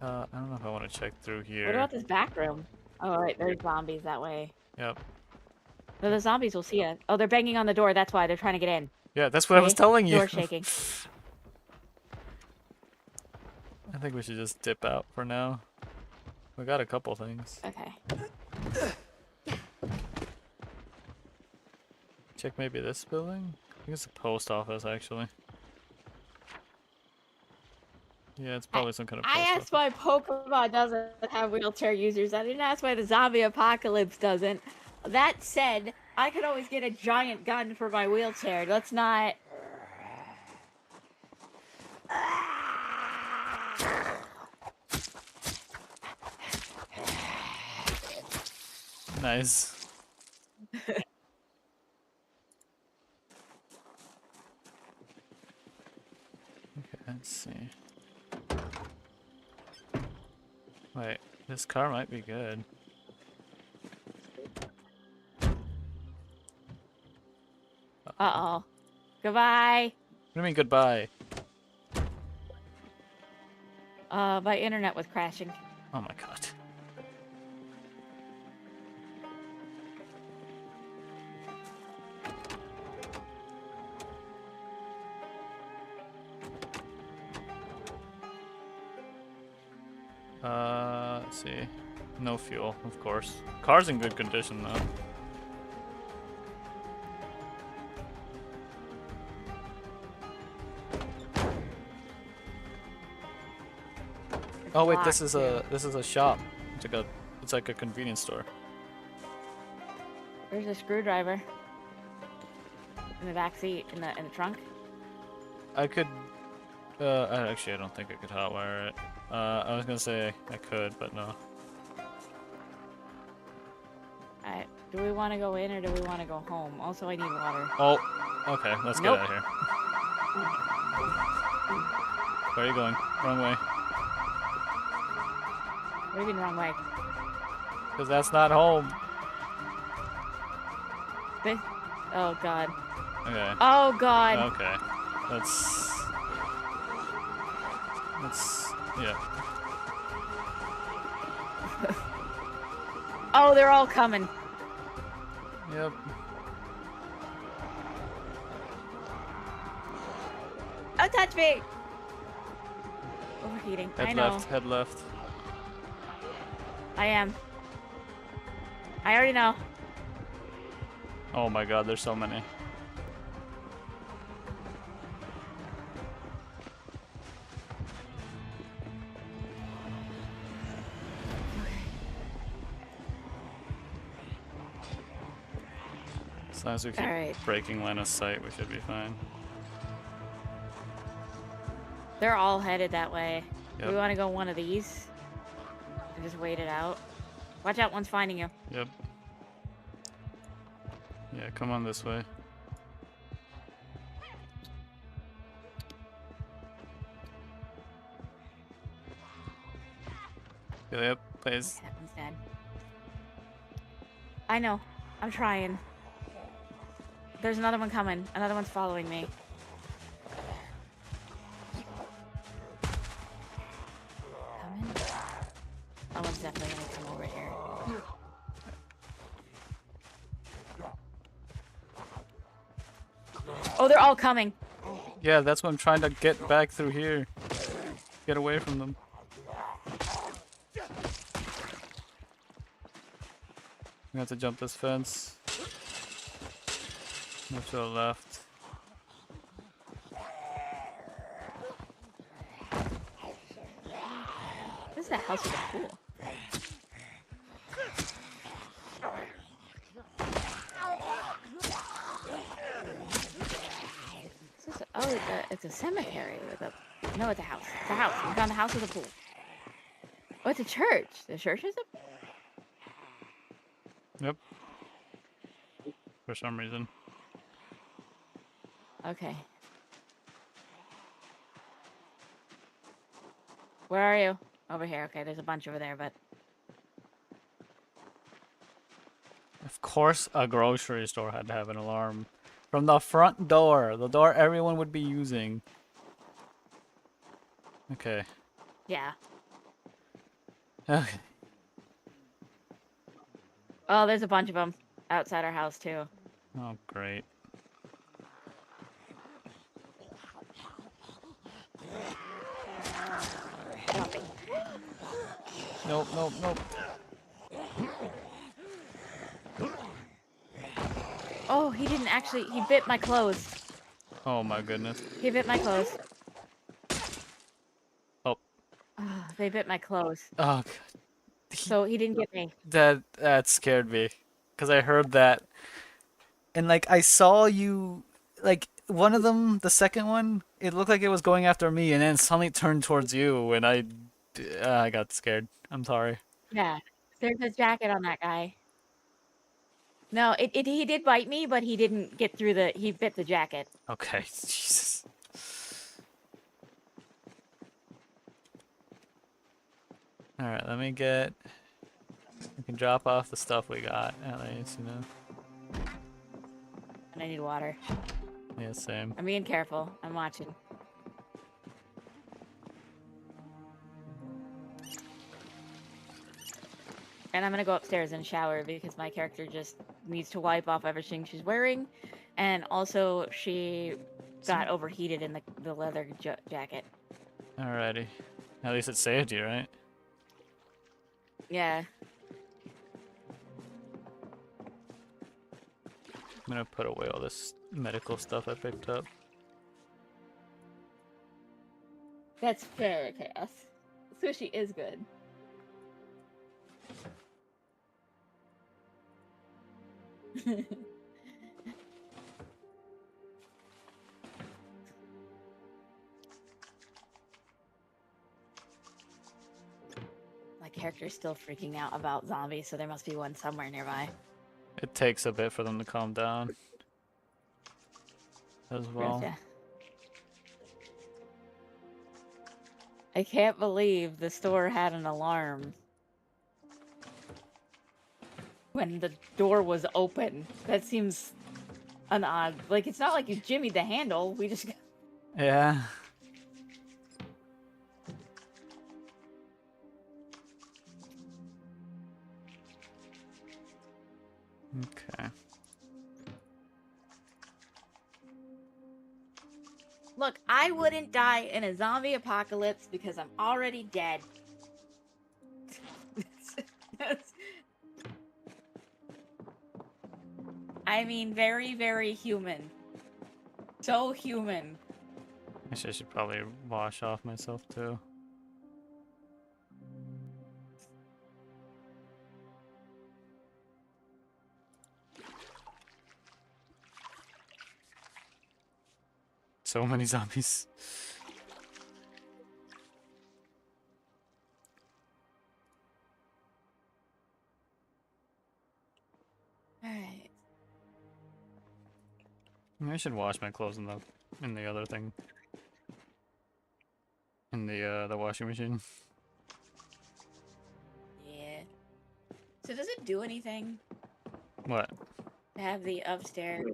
I don't know if I want to check through here. What about this back room? Oh, right, there's zombies that way. Yep. No, the zombies will see us. Oh, they're banging on the door. That's why they're trying to get in. Yeah, that's what I was See? telling you. Door shaking. I think we should just dip out for now. We got a couple things. Okay. Check maybe this building? I think it's a post office, actually. Yeah, it's probably some kind of post I asked why Pokemon doesn't have wheelchair users. I didn't ask why the zombie apocalypse doesn't. That said, I could always get a giant gun for my wheelchair. Let's not... Nice. Okay, let's see. Wait, this car might be good. Uh-oh. Goodbye. What do you mean goodbye? My internet was crashing. Oh my god. Let's see. No fuel, of course. Car's in good condition though. Oh wait, this is a shop. It's like a convenience store. There's a screwdriver. In the back seat, in the trunk. I could actually I don't think I could hotwire it. I was gonna say I could, but no. Alright, do we want to go in or do we want to go home? Also, I need water. Oh, okay, let's Nope. get out of here. Where are you going? Wrong way. What do you mean wrong way? Because that's not home. This? Oh god. Okay. Oh god. Okay. Let's, yeah. Oh, they're all coming. Yep. Don't touch me! Overheating. I Head know. left, head left. I am. I already know. Oh my god, there's so many. As long as we keep Alright. breaking line of sight, we should be fine. They're all headed that way. Yep. We want to go one of these. And just wait it out. Watch out, one's finding you. Yep. Yeah, come on this way. Yep, please. That one's dead. I know. I'm trying. There's another one coming. Another one's following me. Coming? That one's definitely gonna come over here. Oh, they're all coming. Yeah, that's what I'm trying to get back through here. Get away from them. We have to jump this fence. Move to the left. This is a house with a pool. Oh, it's a cemetery with a... No, it's a house. It's a house. We found a house with a pool. Oh, it's a church. The church is a... Yep. For some reason. Okay. Where are you? Over here. Okay, there's a bunch over there, but... Of course a grocery store had to have an alarm. From the front door. The door everyone would be using. Okay. Yeah. Okay. Oh, there's a bunch of them outside our house, too. Oh, great. Jumping. Nope, nope, nope. Oh, he didn't actually... He bit my clothes. Oh my goodness. He bit my clothes. Oh. Oh, they bit my clothes. Oh, God. So he didn't get me. That scared me. Because I heard that. And, like, I saw you... Like, one of them, the second one, it looked like it was going after me, and then suddenly turned towards you, and I got scared. I'm sorry. Yeah. There's a jacket on that guy. No, he did bite me, but he didn't get through the... He bit the jacket. Okay, Jesus. Alright, let me get... We can drop off the stuff we got, at least, you know? And I need water. Yeah, same. I'm being careful. I'm watching. And I'm gonna go upstairs and shower because my character just needs to wipe off everything she's wearing. And also, she got overheated in the leather jacket. Alrighty. At least it saved you, right? Yeah. I'm gonna put away all this medical stuff I picked up. That's fair, Chaos. Sushi is good. character's still freaking out about zombies, so there must be one somewhere nearby. It takes a bit for them to calm down as well. Gotcha. I can't believe the store had an alarm when the door was open. That seems an odd... Like, it's not like you jimmied the handle. We just... Yeah. Okay. Look, I wouldn't die in a zombie apocalypse because I'm already dead. I mean, very, very human. So human. Actually, I should probably wash off myself too. So many zombies. Alright. I should wash my clothes in the other thing. In the washing machine. Yeah. So does it do anything What? to have the upstairs?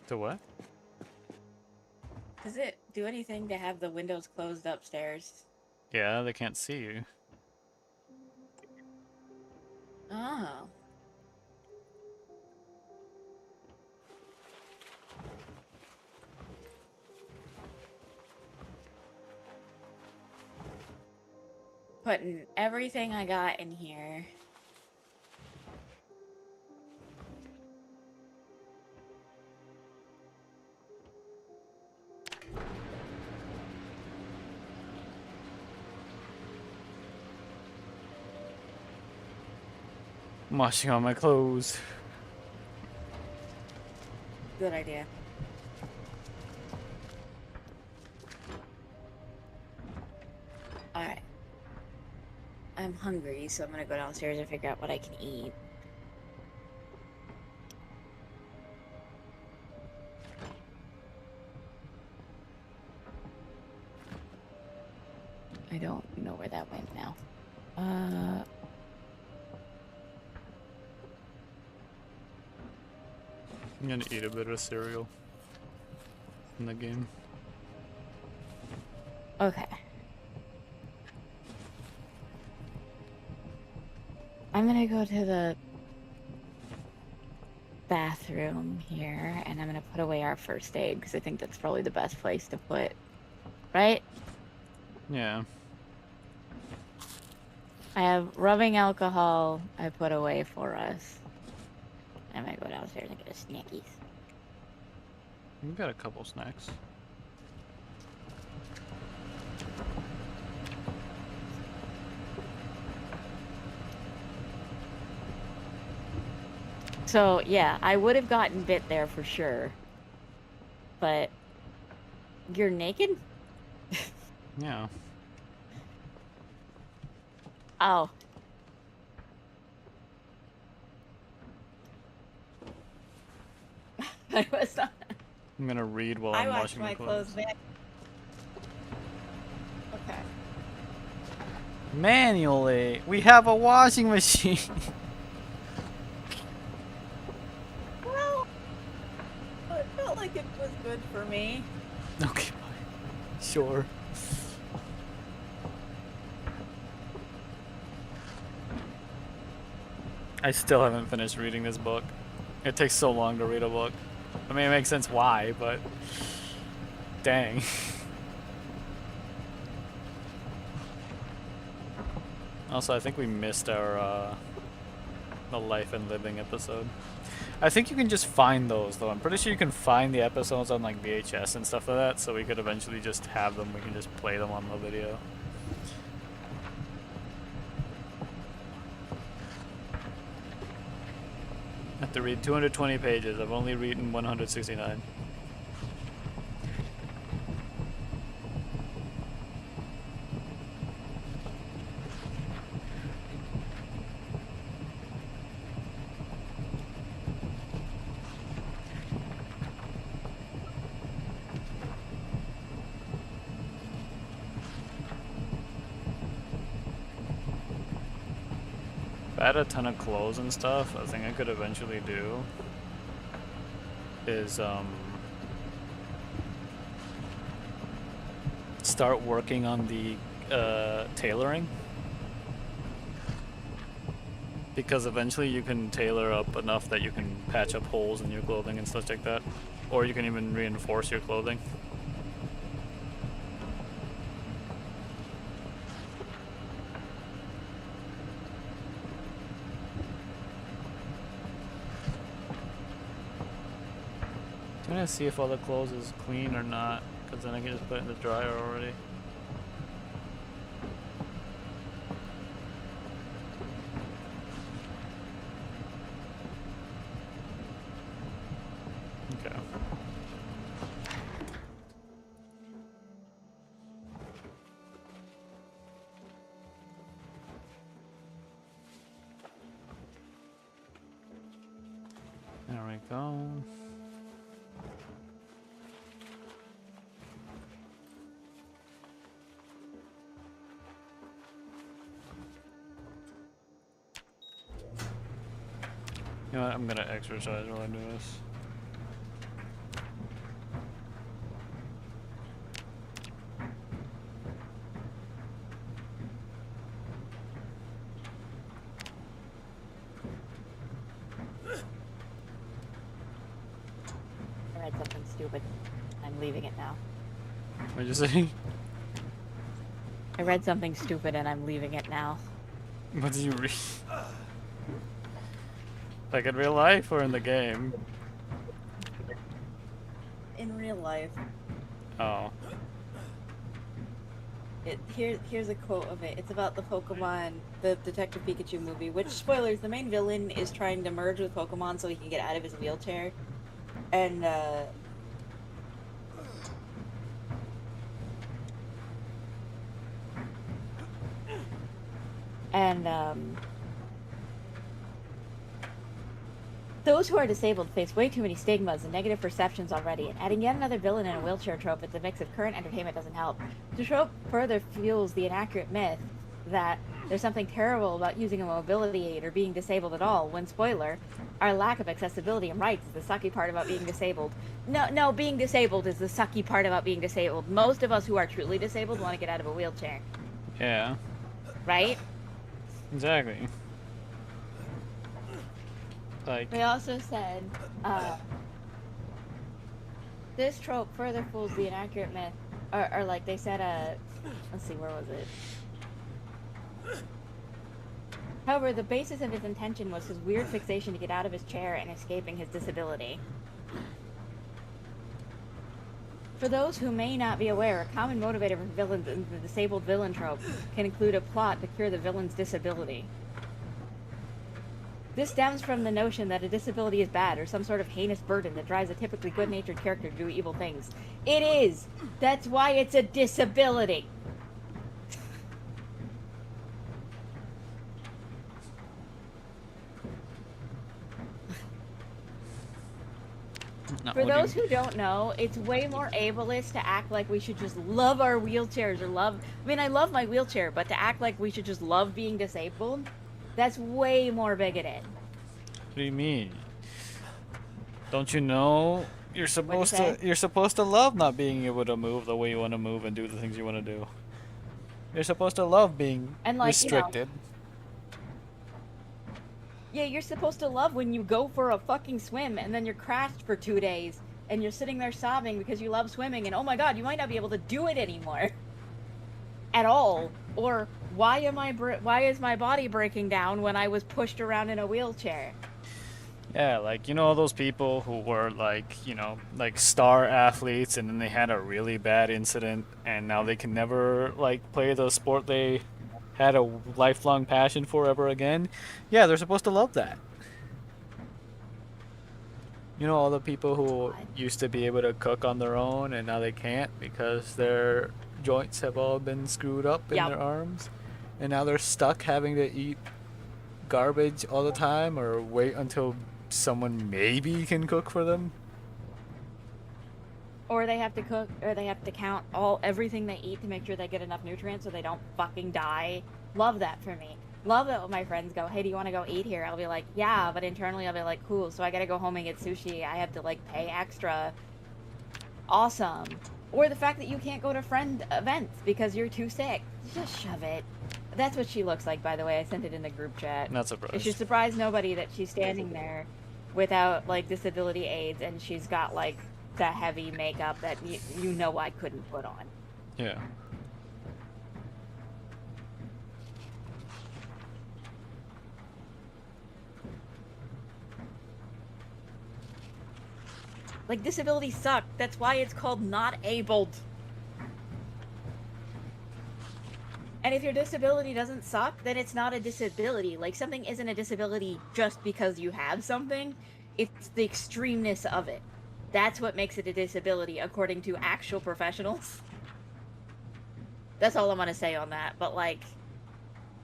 To what? Does it do anything to have the windows closed upstairs? Yeah, they can't see you. Oh. Putting everything I got in here. I'm washing all my clothes. Good idea. Alright. I'm hungry, so I'm gonna go downstairs and figure out what I can eat. I don't know where that went now. I'm gonna eat a bit of cereal in the game. Okay. I'm gonna go to the bathroom here, and I'm gonna put away our first aid, because I think that's probably the best place to put, right? Yeah. I have rubbing alcohol I put away for us. I'm gonna go downstairs and get a snackies. We've got a couple snacks. So, yeah, I would have gotten bit there for sure. But... You're naked? Yeah. Oh. I was not... I'm gonna read while I I'm washed washing my my clothes. back. Okay. Manually, we have a washing machine. Well, it felt like it was good for me. Okay, fine. Sure. I still haven't finished reading this book. It takes so long to read a book. I mean, it makes sense why, but dang. Also, I think we missed our the life and living episode. I think you can just find those though. I'm pretty sure you can find the episodes on like VHS and stuff like that, so we could eventually just have them. We can just play them on the video. I have to read 220 pages. I've only read 169. If I had a ton of clothes and stuff, a thing I could eventually do is start working on the tailoring, because eventually you can tailor up enough that you can patch up holes in your clothing and stuff like that, or you can even reinforce your clothing. I'm gonna see if all the clothes is clean or not, because then I can just put it in the dryer already. Okay. There we go. You know what, I'm gonna exercise while I do this. I read something stupid. I'm leaving it now. What'd you say? I read something stupid and I'm leaving it now. What did you read? Like in real life or in the game? In real life. Oh. Here's a quote of it. It's about the Pokemon, the Detective Pikachu movie, which, spoilers, the main villain is trying to merge with Pokemon so he can get out of his wheelchair. And, those who are disabled face way too many stigmas and negative perceptions already, and adding yet another villain in a wheelchair trope with a mix of current entertainment doesn't help. The trope further fuels the inaccurate myth that there's something terrible about using a mobility aid or being disabled at all, when, spoiler, our lack of accessibility and rights is the sucky part about being disabled. No, being disabled is the sucky part about being disabled. Most of us who are truly disabled want to get out of a wheelchair. Yeah. Right? Exactly. Like, They also said, this trope further fools the inaccurate myth, or like they said, let's see, where was it? However, the basis of his intention was his weird fixation to get out of his chair and escaping his disability. For those who may not be aware, a common motivator for villains in the disabled villain trope can include a plot to cure the villain's disability. This stems from the notion that a disability is bad or some sort of heinous burden that drives a typically good-natured character to do evil things. It is! That's why it's a disability! For those who don't know, it's way more ableist to act like we should just love our wheelchairs or love... I mean, I love my wheelchair, but to act like we should just love being disabled, that's way more bigoted. What do you mean? Don't you know you're supposed to love not being able to move the way you want to move and do the things you want to do. You're supposed to love being restricted. Yeah, you're supposed to love when you go for a fucking swim and then you're crashed for 2 days and you're sitting there sobbing because you love swimming and oh my god, you might not be able to do it anymore. At all. Or why is my body breaking down when I was pushed around in a wheelchair? Yeah, like, you know, all those people who were like, you know, like star athletes and then they had a really bad incident and now they can never like play the sport they had a lifelong passion for ever again. Yeah, they're supposed to love that. You know, all the people who used to be able to cook on their own and now they can't because their joints have all been screwed up in their arms, and now they're stuck having to eat garbage all the time or wait until someone maybe can cook for them. Or they have to cook, or they have to count everything they eat to make sure they get enough nutrients so they don't fucking die. Love that for me. love it when my friends go, hey, do you want to go eat here? I'll be like, yeah, but internally I'll be like, cool, so I gotta go home and get sushi. I have to, like, pay extra. Awesome. Or the fact that you can't go to friend events because you're too sick. Just shove it. That's what she looks like, by the way. I sent it in the group chat. Not It surprised. should surprise nobody that she's standing there without, like, disability aids, and she's got, like, the heavy makeup that you know I couldn't put on. Yeah. Like, disabilities suck. That's why it's called not abled. And if your disability doesn't suck, then it's not a disability. Like, something isn't a disability just because you have something. It's the extremeness of it. That's what makes it a disability, according to actual professionals. That's all I'm gonna say on that. But, like,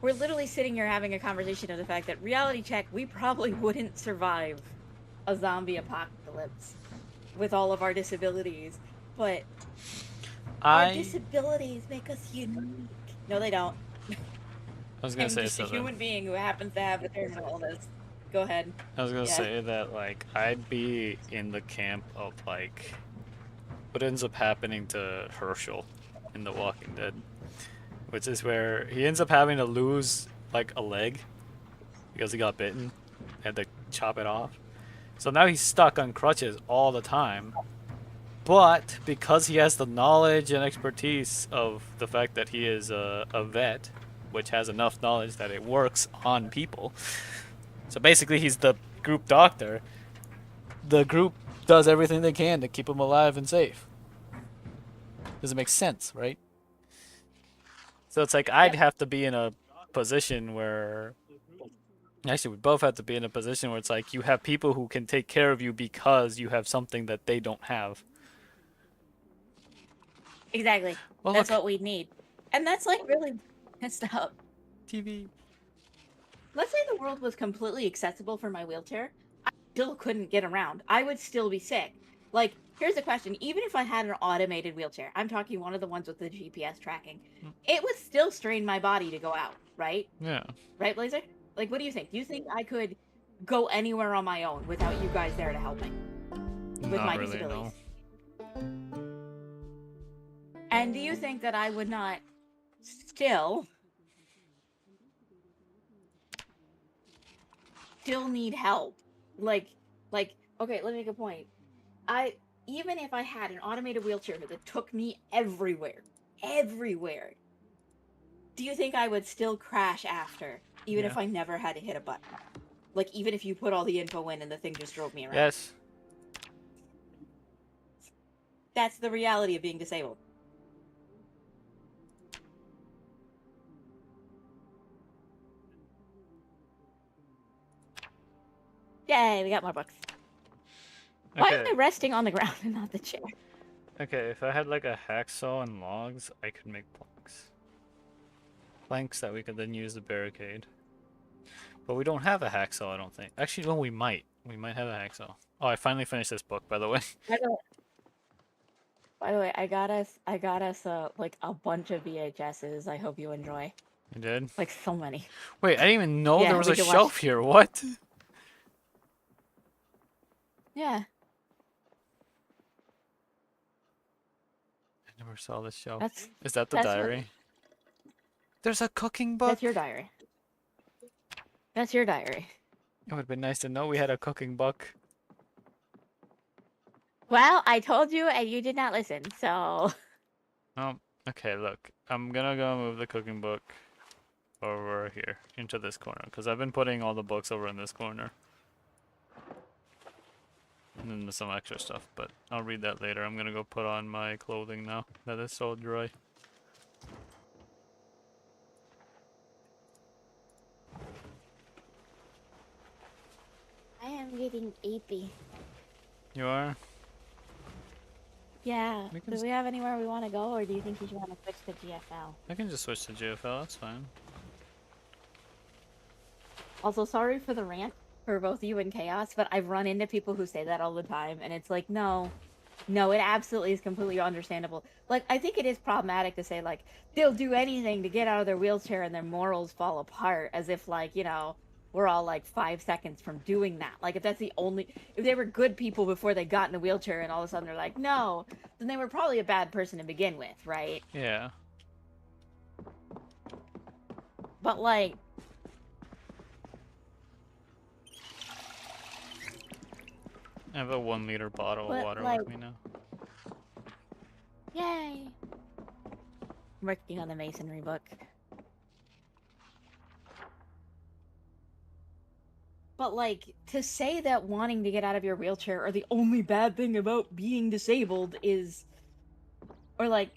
we're literally sitting here having a conversation of the fact that reality check, we probably wouldn't survive a zombie apocalypse with all of our disabilities. But our disabilities make us unique. No, they don't. I was gonna I'm say just a something. human being who happens to have a terminal illness. Go ahead. I was gonna Yeah. say that, like, I'd be in the camp of, like, what ends up happening to Herschel in The Walking Dead, which is where he ends up having to lose, like, a leg because he got bitten, had to chop it off. So now he's stuck on crutches all the time. But because he has the knowledge and expertise of the fact that he is a vet, which has enough knowledge that it works on people. So basically he's the group doctor. The group does everything they can to keep him alive and safe. Does it make sense, right? So it's like I'd have to be in a position where actually we both have to be in a position where it's like you have people who can take care of you because you have something that they don't have. Exactly. Well, That's look, what we need. And that's, like, really messed up. TV. Let's say the world was completely accessible for my wheelchair. I still couldn't get around. I would still be sick. Like, here's the question. Even if I had an automated wheelchair, I'm talking one of the ones with the GPS tracking, it would still strain my body to go out, right? Yeah. Right, Blazer? Like, what do you think? Do you think I could go anywhere on my own without you guys there to help me? With Not my really, disabilities? no. And do you think that I would not still need help? Like, okay, let me make a point. Even if I had an automated wheelchair that took me everywhere, do you think I would still crash after, even if Yeah. I never had to hit a button? Like, even if you put all the info in and the thing just drove me around? Yes. That's the reality of being disabled. Yay, we got more books. Why am I Okay. resting on the ground and not the chair? Okay, if I had like a hacksaw and logs, I could make planks. Planks that we could then use to barricade. But we don't have a hacksaw, I don't think. Actually, no, we might. We might have a hacksaw. Oh, I finally finished this book, by the way. By the way, I got us like a bunch of VHSs. I hope you enjoy. You did? Like, so many. Wait, I didn't even know Yeah, there was we a can watch- shelf here. What? Yeah. I never saw this shelf. That's Is that the that's what- diary? There's a cooking book. That's your diary. That's your diary. It would have been nice to know we had a cooking book. Well, I told you and you did not listen, so... Oh, okay, look. I'm gonna go move the cooking book over here into this corner because I've been putting all the books over in this corner. And then there's some extra stuff, but I'll read that later. I'm gonna go put on my clothing now that is so dry. I am getting apey. You are? Yeah. We can Do s- we have anywhere we want to go, or do you think you should want to switch to GFL? I can just switch to GFL, that's fine. Also, sorry for the rant for both you and Chaos, but I've run into people who say that all the time, and it's like, no, No, it absolutely is completely understandable. Like, I think it is problematic to say, like, they'll do anything to get out of their wheelchair and their morals fall apart, as if, like, we're all like 5 seconds from doing that. Like, if that's the only, if they were good people before they got in a wheelchair and all of a sudden they're like, no, then they were probably a bad person to begin with, right? Yeah. But, like, I have a 1 liter bottle of water like, with me now. yay! I'm working on the masonry book. But, like, to say that wanting to get out of your wheelchair or the only bad thing about being disabled is, or, like,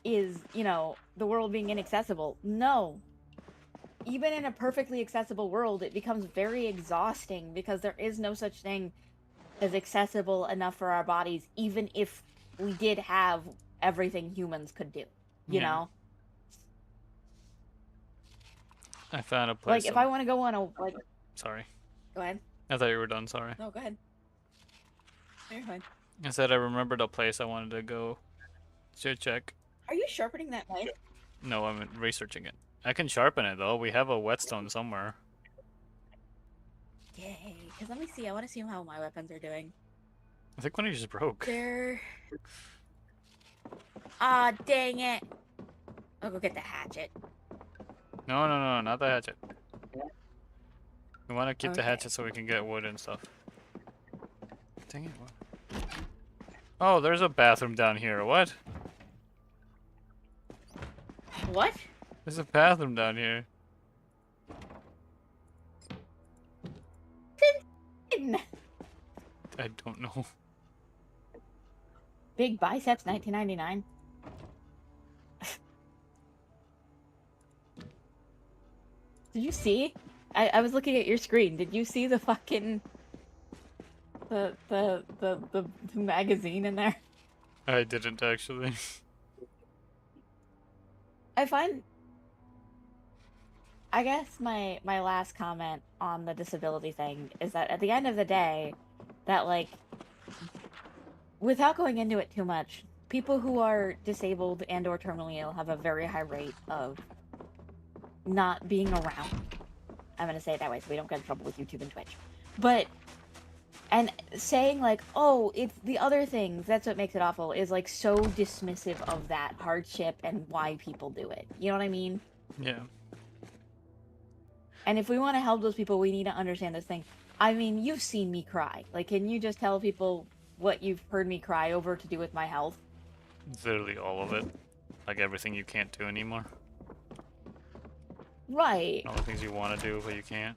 is, the world being inaccessible. No. Even in a perfectly accessible world, it becomes very exhausting because there is no such thing as accessible enough for our bodies, even if we did have everything humans could do, you Yeah. know? I found a place. Like, if I want to go on a, like... Sorry. Go ahead. I thought you were done, sorry. No, go ahead. You're fine. I said I remembered a place I wanted to go to check. Are you sharpening that knife? No, I'm researching it. I can sharpen it, though. We have a whetstone somewhere. Yay. Because let me see. I want to see how my weapons are doing. I think one of you just broke. They're... Ah, dang it. I'll go get the hatchet. No, not the hatchet. We want to keep the Okay. hatchet so we can get wood and stuff. Dang it. What? Oh, there's a bathroom down here. What? What? There's a bathroom down here. I don't know. Big biceps, 1999. Did you see? I was looking at your screen. Did you see the fucking the magazine in there? I didn't actually. I guess my last comment on the disability thing is that at the end of the day, that, like, without going into it too much, people who are disabled and or terminally ill have a very high rate of not being around. I'm gonna say it that way so we don't get in trouble with YouTube and Twitch. But, and saying, like, oh, it's the other things, that's what makes it awful, is, like, so dismissive of that hardship and why people do it. You know what I mean? Yeah. And if we want to help those people, we need to understand this thing. I mean, you've seen me cry. Like, can you just tell people what you've heard me cry over to do with my health? Literally all of it. Like everything you can't do anymore. Right. All the things you want to do, but you can't.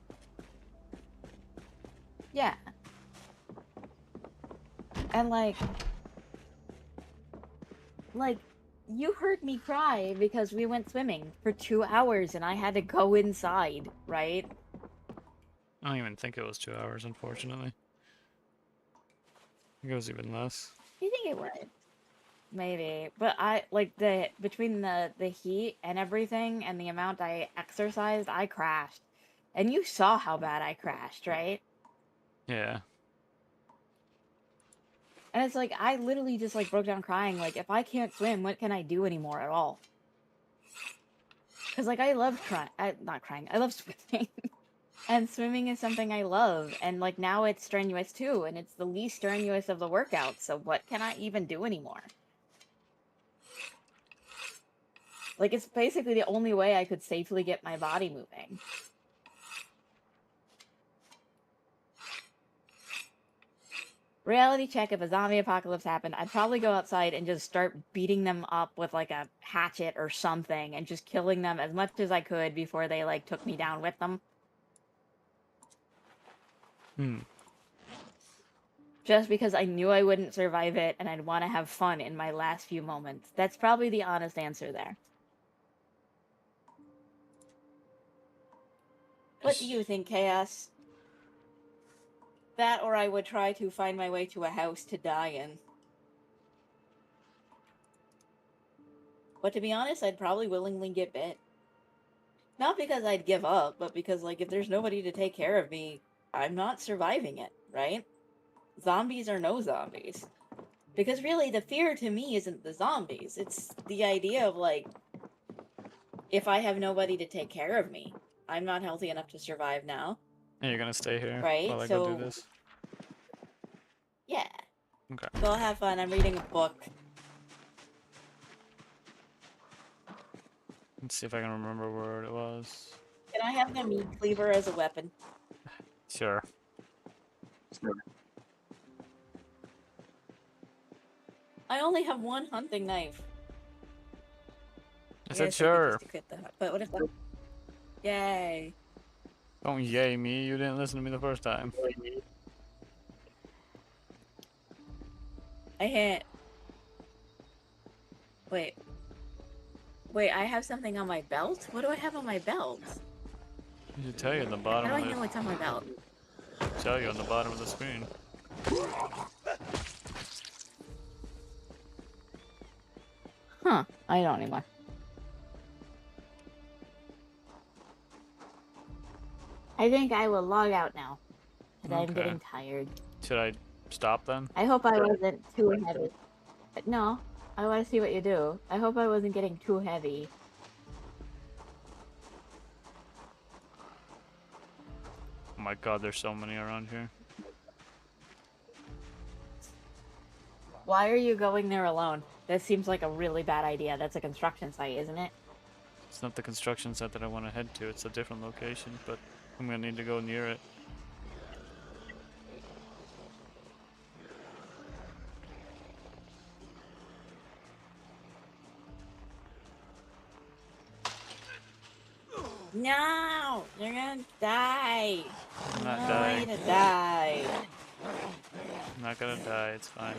Yeah. And, like, you heard me cry because we went swimming for 2 hours and I had to go inside, right? I don't even think it was 2 hours, unfortunately. I think it was even less. You think it would? Maybe. But between the heat and everything and the amount I exercised, I crashed. And you saw how bad I crashed, right? Yeah. And it's like, I literally just, like, broke down crying. Like, if I can't swim, what can I do anymore at all? Because, like, I love not crying. I love swimming. And swimming is something I love. And, like, now it's strenuous, too. And it's the least strenuous of the workouts. So what can I even do anymore? Like, it's basically the only way I could safely get my body moving. Reality check, if a zombie apocalypse happened, I'd probably go outside and just start beating them up with, like, a hatchet or something and just killing them as much as I could before they, like, took me down with them. Just because I knew I wouldn't survive it and I'd want to have fun in my last few moments. That's probably the honest answer there. What do you think, Chaos? That or I would try to find my way to a house to die in. But to be honest, I'd probably willingly get bit. Not because I'd give up, but because, like, if there's nobody to take care of me, I'm not surviving it, right? zombies or no zombies. Because really, the fear to me isn't the zombies. It's the idea of, like, if I have nobody to take care of me, I'm not healthy enough to survive now, And you're gonna stay here right? while I go do So, this? yeah. Okay. Go have fun. I'm reading a book. Let's see if I can remember where it was. Can I have the meat cleaver as a weapon? Sure. I only have one hunting knife. I guess said could sure. just equip but what if that... Yay. Don't yay me, you didn't listen to me the first time. I hit... Wait. Wait, I have something on my belt? What do I have on my belt? I should tell you on the How bottom do I of know the it's on my belt? tell you on the bottom of the screen. Huh. I don't anymore. I think I will log out now. Because I'm Okay. getting tired. Should I stop then? I hope I wasn't too heavy. No. I want to see what you do. I hope I wasn't getting too heavy. Oh my god, there's so many around here. Why are you going there alone? That seems like a really bad idea. That's a construction site, isn't it? It's not the construction site that I want to head to, it's a different location, but I'm gonna need to go near it. No! You're gonna die! I'm not No way dying. to die. I'm not gonna die, it's fine.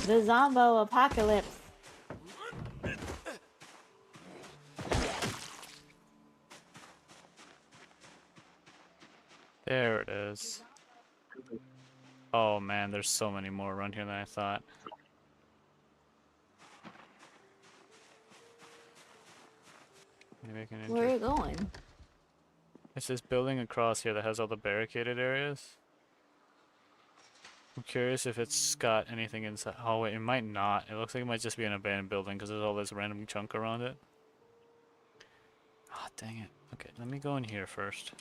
The Zombo apocalypse. There it is. Oh man, there's so many more around here than I thought. Maybe I can enter. Where are you going? It's this building across here that has all the barricaded areas. I'm curious if it's got anything inside. Oh wait, it might not. It looks like it might just be an abandoned building because there's all this random chunk around it. Oh, dang it. Okay, let me go in here first.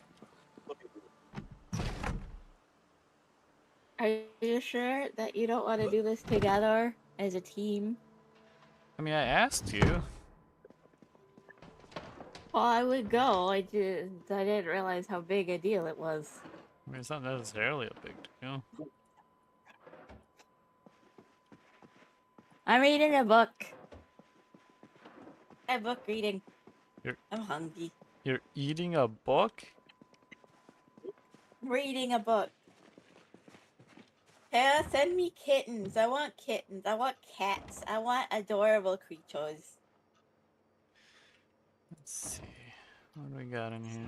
Are you sure that you don't want to do this together as a team? I mean, I asked you. Well, I would go. I didn't realize how big a deal it was. I mean, it's not necessarily a big deal. I'm reading a book. I'm book reading. I'm hungry. You're eating a book? I'm reading a book. Yeah, send me kittens. I want kittens. I want cats. I want adorable creatures. Let's see. What do we got in here?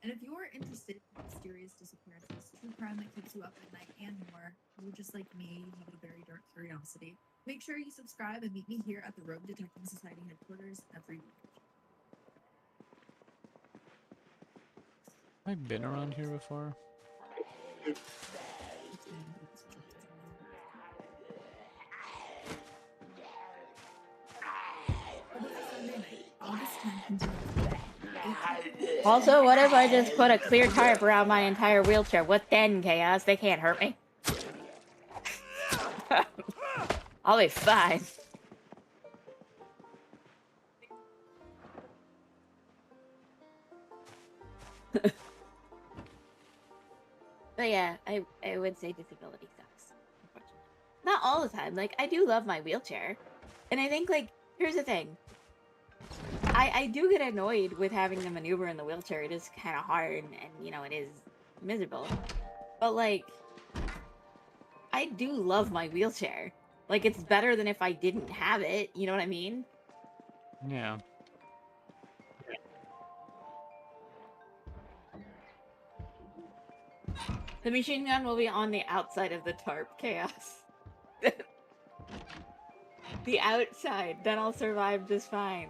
And if you're interested in mysterious disappearances, true crime that keeps you up at night, and more, you're just like me, you have a very dark curiosity, make sure you subscribe and meet me here at the Rogue Detective Society headquarters every week. Have I been around here before? Also, what if I just put a clear tarp around my entire wheelchair? What then, Chaos? They can't hurt me. I'll be fine. But yeah, I would say disability sucks. Unfortunately. Not all the time. Like, I do love my wheelchair. And I think, like, here's the thing. I do get annoyed with having to maneuver in the wheelchair. It is kind of hard, and, you know, it is miserable. But, like, I do love my wheelchair. Like, it's better than if I didn't have it. You know what I mean? Yeah. The machine gun will be on the outside of the tarp, Chaos. The outside, then I'll survive just fine.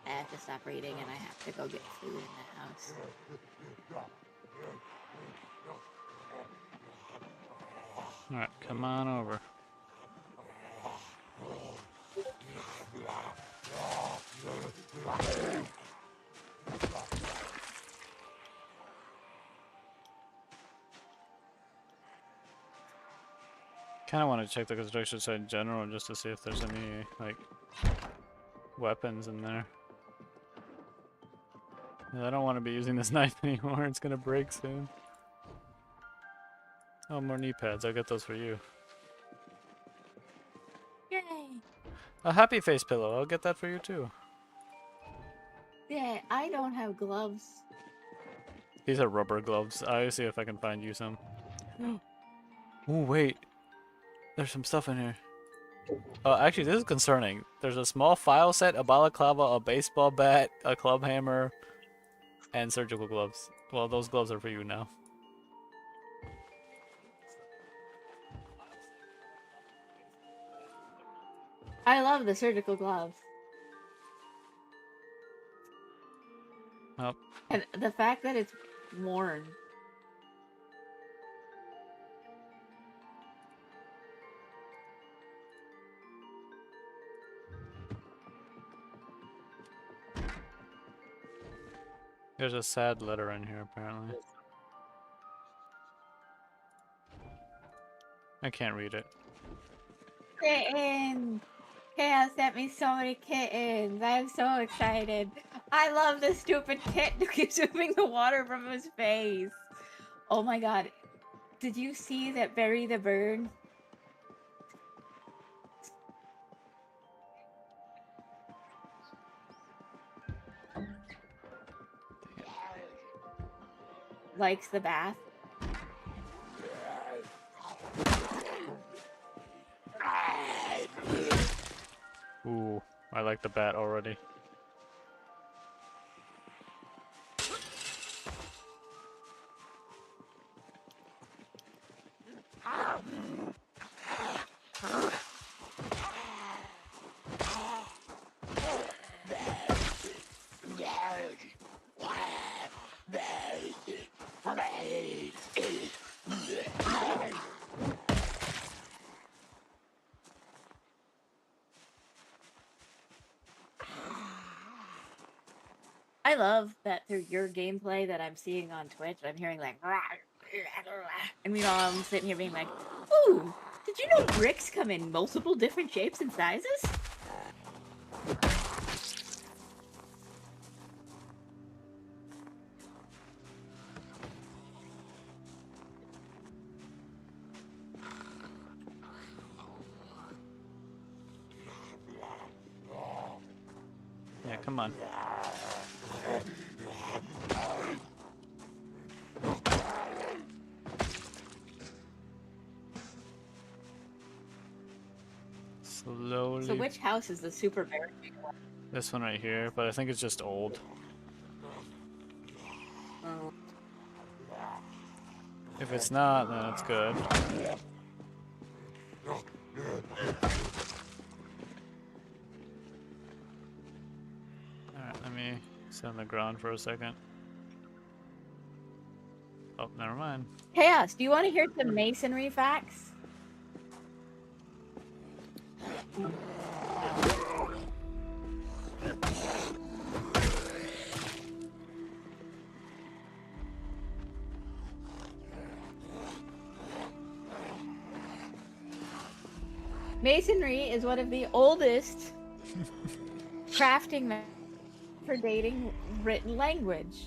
I have to stop reading and I have to go get food in the house. Alright, come on over. Kinda want to check the construction site in general just to see if there's any, like, weapons in there. Yeah, I don't want to be using this knife anymore, it's gonna break soon. Oh, more knee pads, I'll get those for you. Yay! A happy face pillow, I'll get that for you too. Yeah, I don't have gloves. These are rubber gloves, I'll see if I can find you some. Oh, wait. There's some stuff in here. Actually, this is concerning. There's a small file set, a balaclava, a baseball bat, a club hammer, and surgical gloves. Well, those gloves are for you now. I love the surgical gloves. Oh. And the fact that it's worn. There's a sad letter in here, apparently. I can't read it. Kitten! Chaos sent me so many kittens. I'm so excited. I love this stupid kitten who keeps moving the water from his face. Oh my god. Did you see that Barry the bird? Likes the bath. Ooh, I like the bat already. I love that through your gameplay that I'm seeing on Twitch, I'm hearing like, and meanwhile I'm sitting here being like, ooh, did you know bricks come in multiple different shapes and sizes? Yeah, come on. Slowly. So which house is the super barricade one? This one right here, but I think it's just old. Oh. If it's not, then it's good. Alright, let me sit on the ground for a second. Oh, never mind. Chaos, do you want to hear some masonry facts? Masonry is one of the oldest crafting methods predating written language.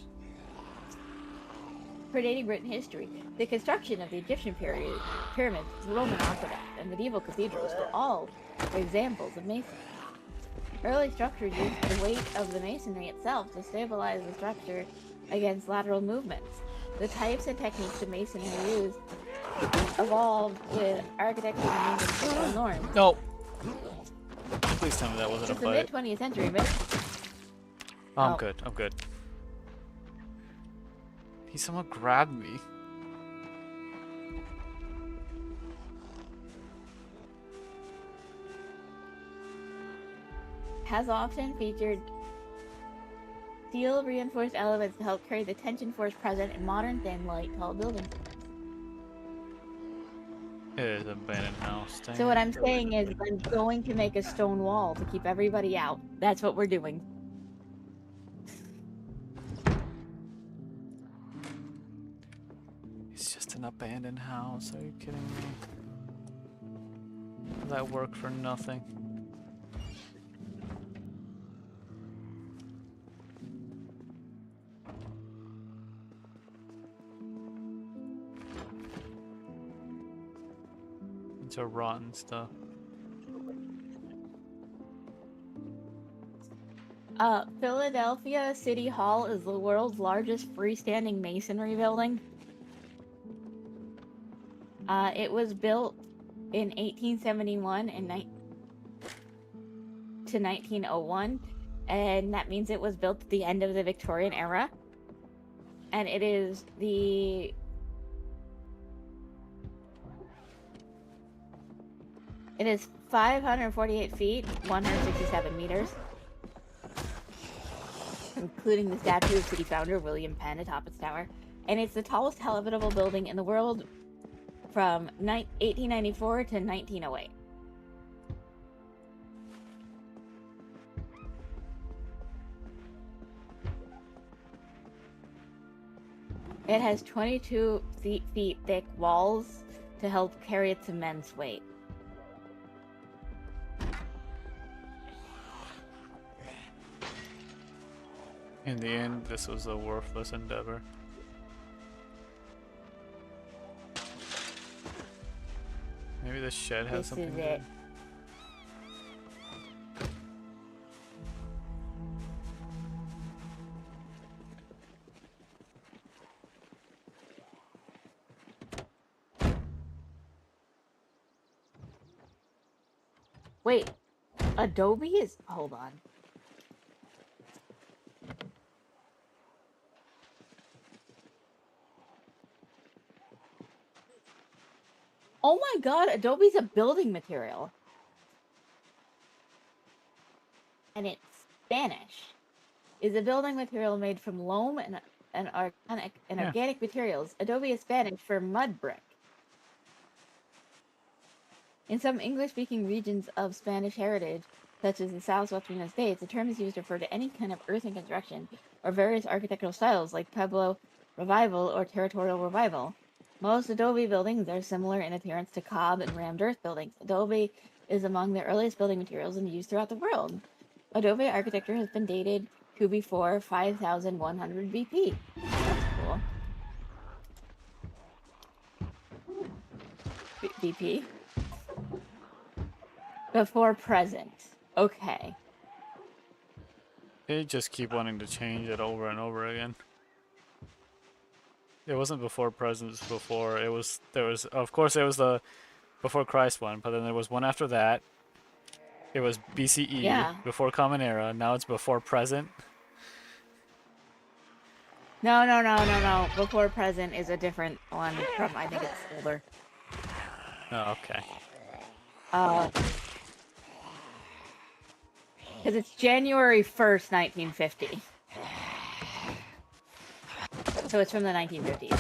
Predating written history. The construction of the Egyptian pyramids, the Roman aqueduct, and medieval cathedrals were all examples of masonry. Early structures used the weight of the masonry itself to stabilize the structure against lateral movements. The types and techniques of masonry used evolved with architecture and cultural norms. No. Please tell me that wasn't It's a the bite. mid-20th century, but Oh, I'm Oh. good. I'm good. He someone grabbed me. has often featured steel reinforced elements to help carry the tension force present in modern thin, light, tall buildings. It is an abandoned house. Dang So what it. I'm saying is I'm going to make a stone wall to keep everybody out. That's what we're doing. It's just an abandoned house. Are you kidding me? That worked for nothing. It's a rotten stuff. Philadelphia City Hall is the world's largest freestanding masonry building. It was built in 1871 to 1901, and that means it was built at the end of the Victorian era. And it is the It is 548 feet, 167 meters, including the statue of city founder William Penn atop its tower. And it's the tallest habitable building in the world from 1894 to 1908. It has 22 feet thick walls to help carry its immense weight. In the end, this was a worthless endeavor. Maybe the shed has This something is to it. Wait, Adobe is... Hold on. Oh my god, Adobe's a building material. And it's Spanish. Is a building material made from loam and organic materials. Adobe is Spanish for mud brick. In some English-speaking regions of Spanish heritage, such as the southwestern United States, the term is used to refer to any kind of earthen construction or various architectural styles like Pueblo Revival or Territorial Revival. Most adobe buildings are similar in appearance to cob and rammed earth buildings. Adobe is among the earliest building materials in use throughout the world. Adobe architecture has been dated to before 5100 BP. That's cool. BP? Before present. Okay. They just keep wanting to change it over and over again. It wasn't before present, it's before. Of course there was the before Christ one, but then there was one after that. It was BCE, Yeah. before Common Era. Now it's before present. No. Before present is a different one from, I think it's older. Oh, okay. Because it's January 1st, 1950. So it's from the 1950s.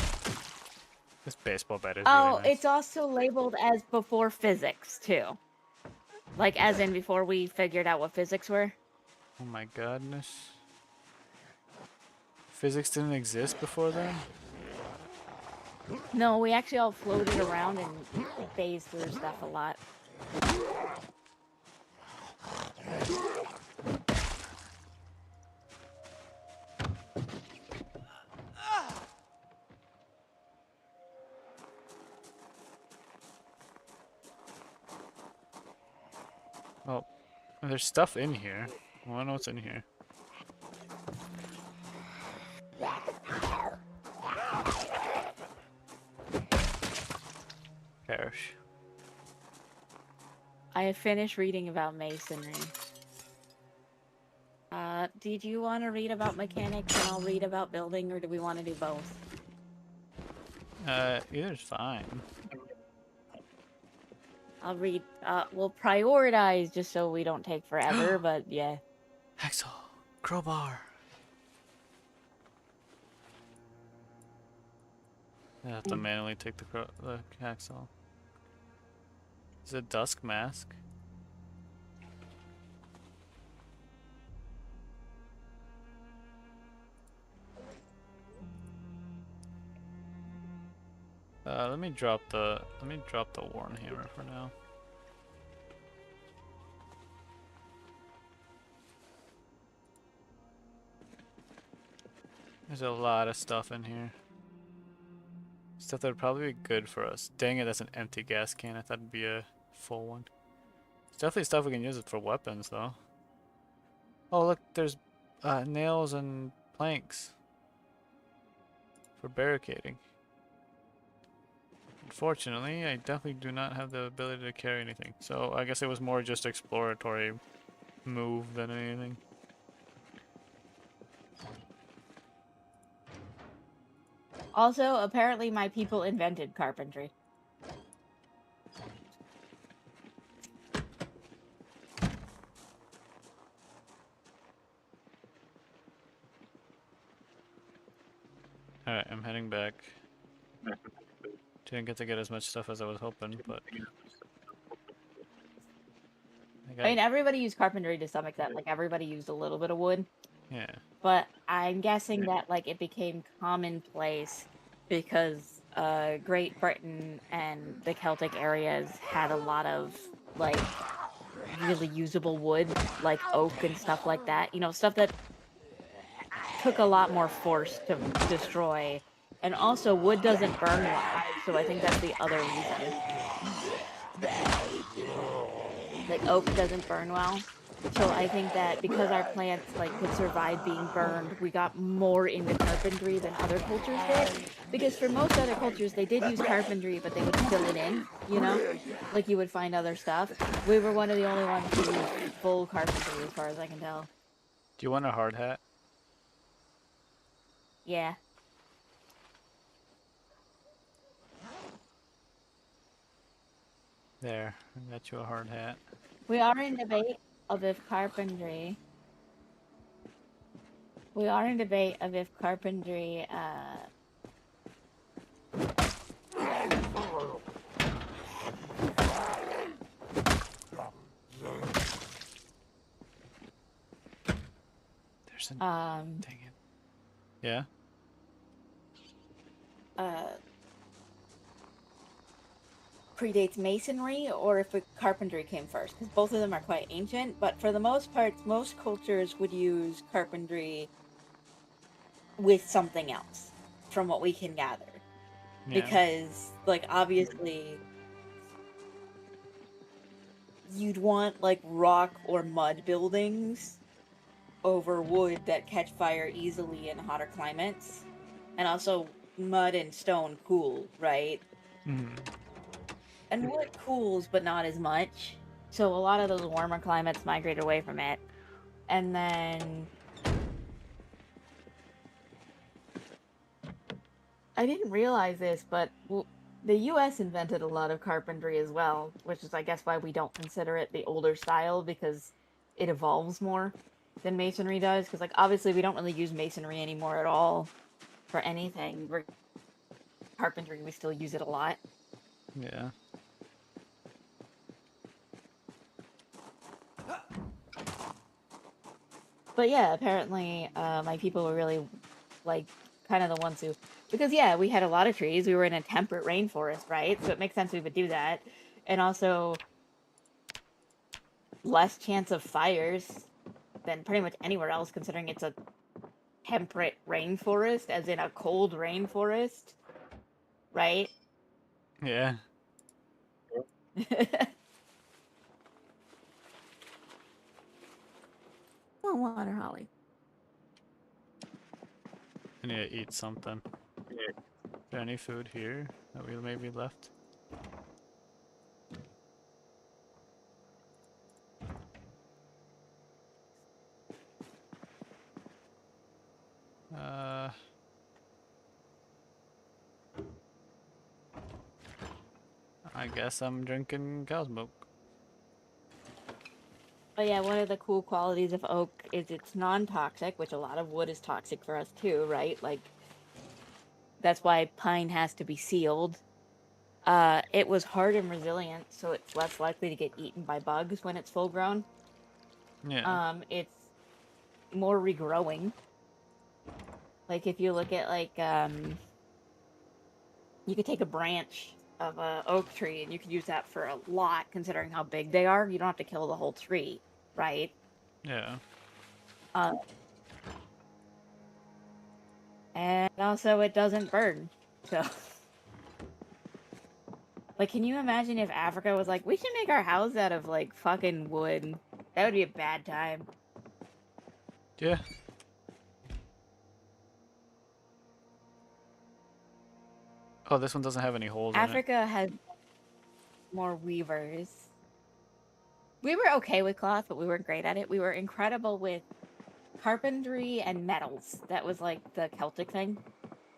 This baseball bat is Oh, really nice. it's also labeled as before physics, too. Like, as in before we figured out what physics were. Oh my goodness. Physics didn't exist before then? No, we actually all floated around and phased through stuff a lot. Oh, there's stuff in here. I wanna know what's in here. perish. I have finished reading about masonry. Did you want to read about mechanics and I'll read about building, or do we want to do both? Either's fine. I'll read, we'll prioritize just so we don't take forever, but yeah. Hacksaw, crowbar. I have to manually take the hacksaw. Is it dusk mask? Let me drop the Warren hammer for now. There's a lot of stuff in here. Stuff that would probably be good for us. Dang it, that's an empty gas can. I thought it'd be a full one. It's definitely stuff we can use it for weapons, though. Oh, look, there's nails and planks for barricading. Unfortunately, I definitely do not have the ability to carry anything. So I guess it was more just exploratory move than anything. Also, apparently my people invented carpentry. Alright, I'm heading back. Didn't get to get as much stuff as I was hoping, but... I mean, everybody used carpentry to some extent. Like, everybody used a little bit of wood. Yeah. But I'm guessing that, like, it became commonplace because Great Britain and the Celtic areas had a lot of, like, really usable wood, like oak and stuff like that. You know, stuff that took a lot more force to destroy. And also, wood doesn't burn well, so I think that's the other reason. Like, oak doesn't burn well. So I think that because our plants, like, could survive being burned, we got more into carpentry than other cultures did. Because for most other cultures, they did use carpentry, but they would fill it in, you know? Like, you would find other stuff. We were one of the only ones who used full carpentry, as far as I can tell. Do you want a hard hat? Yeah. There, I got you a hard hat. We are in debate of if carpentry... We are in debate of if carpentry, There's an... Dang it. Yeah? predates masonry or if carpentry came first, because both of them are quite ancient, but for the most part, most cultures would use carpentry with something else, from what we can gather. Yeah. Because, like, obviously, you'd want, like, rock or mud buildings over wood that catch fire easily in hotter climates. And also, mud and stone cool, right? Mm. And wood cools, but not as much. So a lot of those warmer climates migrate away from it. And then... I didn't realize this, but the US invented a lot of carpentry as well, which is, I guess, why we don't consider it the older style, because it evolves more than masonry does. Because, like, obviously we don't really use masonry anymore at all for anything. Carpentry, we still use it a lot. Yeah. But yeah, apparently my people were really, like, kind of the ones who... Because, yeah, we had a lot of trees. We were in a temperate rainforest, right? So it makes sense we would do that. And also, less chance of fires than pretty much anywhere else, considering it's a temperate rainforest, as in a cold rainforest. Right? Yeah. More water, Holly. I need to eat something. Is there any food here that we maybe left? I guess I'm drinking cow's milk. But yeah, one of the cool qualities of oak is it's non-toxic, which a lot of wood is toxic for us too, right? Like that's why pine has to be sealed. It was hard and resilient, so it's less likely to get eaten by bugs when it's full grown. Yeah. It's more regrowing. Like if you look at you could take a branch of a oak tree and you could use that for a lot considering how big they are. You don't have to kill the whole tree, right? Yeah. Uh, and also it doesn't burn. So like can you imagine if Africa was like, we should make our house out of like fucking wood? That would be a bad time. Yeah. Oh, this one doesn't have any holes in it. Africa has more weavers. We were okay with cloth, but we weren't great at it. We were incredible with carpentry and metals. That was like the Celtic thing.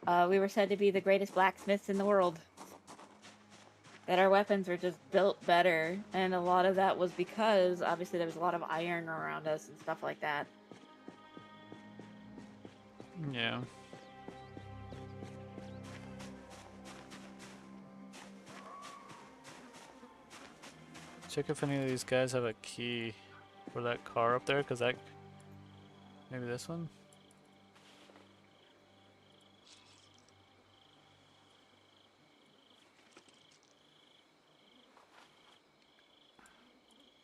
We were said to be the greatest blacksmiths in the world. That our weapons were just built better, and a lot of that was because obviously there was a lot of iron around us and stuff like that. Yeah. Check if any of these guys have a key for that car up there, because that... Maybe this one?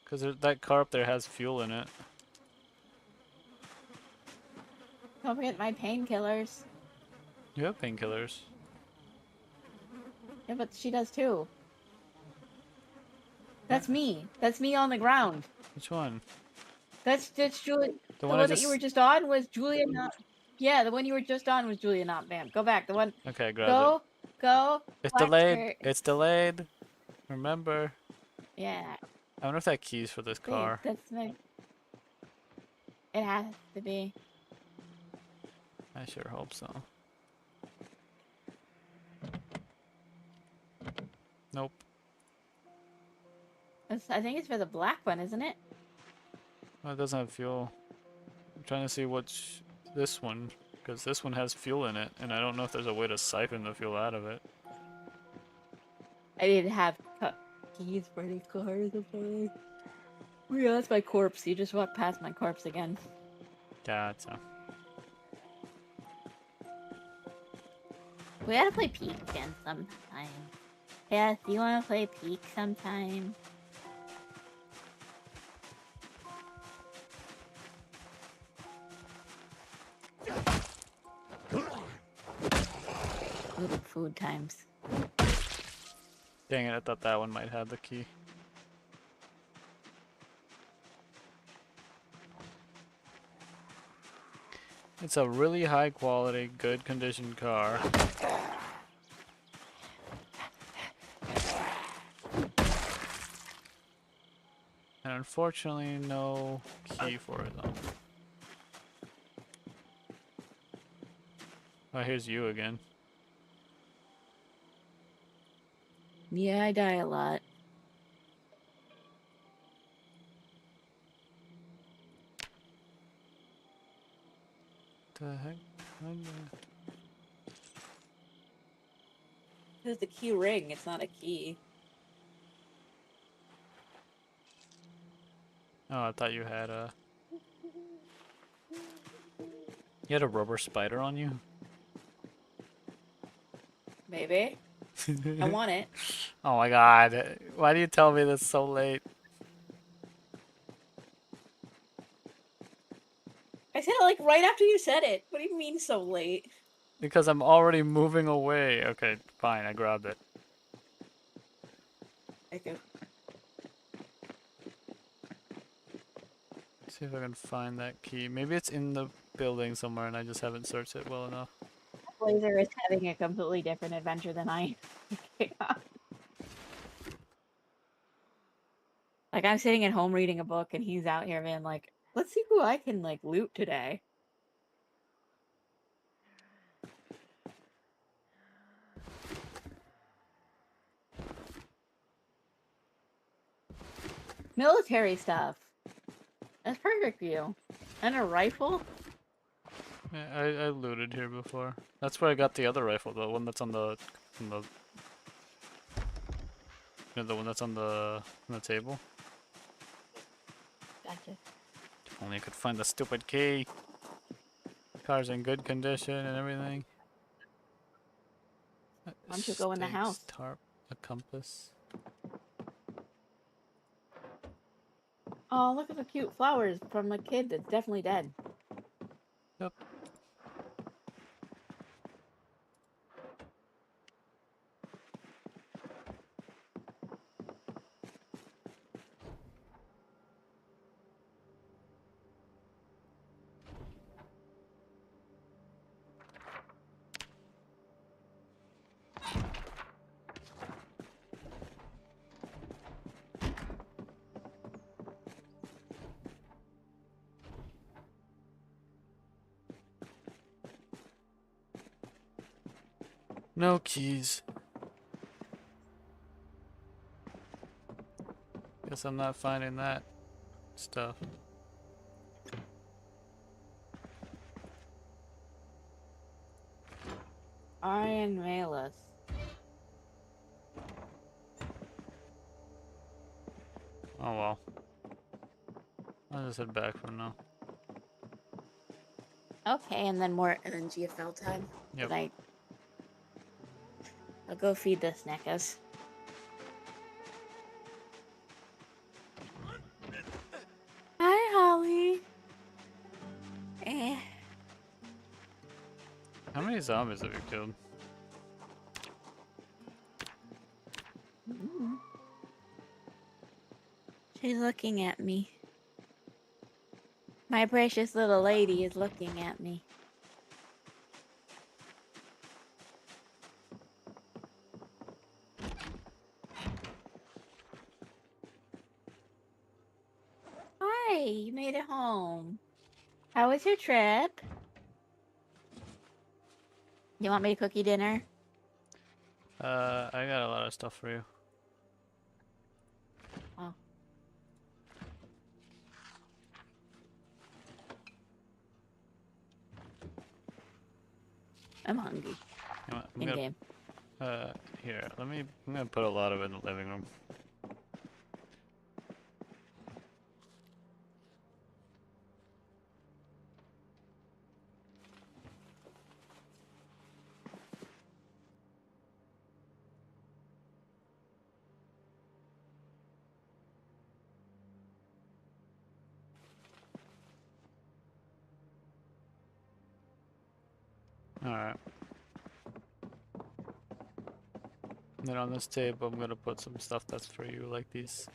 Because that car up there has fuel in it. Don't forget my painkillers. You have painkillers. Yeah, but she does too. That's me. That's me on the ground. Which one? That's Julie. The The one one I that just... you were just on was Julia. Not... Yeah, the one you were just on was Julia, not Bam. Go back. The one. Okay, grab Go, it. go. It's black delayed. skirt. It's delayed. Remember. Yeah. I wonder if that key's for this Wait, car. that's my. It has to be. I sure hope so. Nope. I think it's for the black one, isn't it? Well, it doesn't have fuel. I'm trying to see what's this one, because this one has fuel in it, and I don't know if there's a way to siphon the fuel out of it. I didn't have keys for any cars. Okay. Oh yeah, that's my corpse. You just walked past my corpse again. Gotcha. We gotta play Peak again sometime. Yeah, do you wanna play Peak sometime? Little food times. Dang it, I thought that one might have the key. It's a really high quality, good condition car. And unfortunately, no key for it though. Oh, here's you again. Yeah, I die a lot. The heck? It's the key ring, it's not a key. Oh, I thought you had a... You had a rubber spider on you? Maybe. I want it. Oh my god. Why do you tell me this so late? I said it like right after you said it. What do you mean so late? Because I'm already moving away. Okay, fine, I grabbed it. Thank you. See if I can find that key. Maybe it's in the building somewhere and I just haven't searched it well enough. Blazer is having a completely different adventure than I. Like I'm sitting at home reading a book and he's out here being like, let's see who I can like loot today. Military stuff. That's perfect for you. And a rifle? Yeah, I looted here before. That's where I got the other rifle, the one that's on the the one that's on the table. Gotcha. If only I could find the stupid key. Car's in good condition and everything. Why don't you go in the Stakes, house? tarp, a compass. Oh, look at the cute flowers from a kid that's definitely dead. Yep. No keys. Guess I'm not finding that stuff. Iron Malus. Oh well. I'll just head back for now. Okay, and then more NGFL time. Yep. I'll go feed the Snickers. Hi, Holly. Eh. How many zombies have you killed? Mm. She's looking at me. My precious little lady is looking at me. Hi, you made it home. How was your trip? You want me to cook you dinner? I got a lot of stuff for you. Oh. I'm hungry. I'm In gonna, game. here, I'm gonna put a lot of it in the living room. Alright. Then on this table, I'm gonna put some stuff that's for you, like these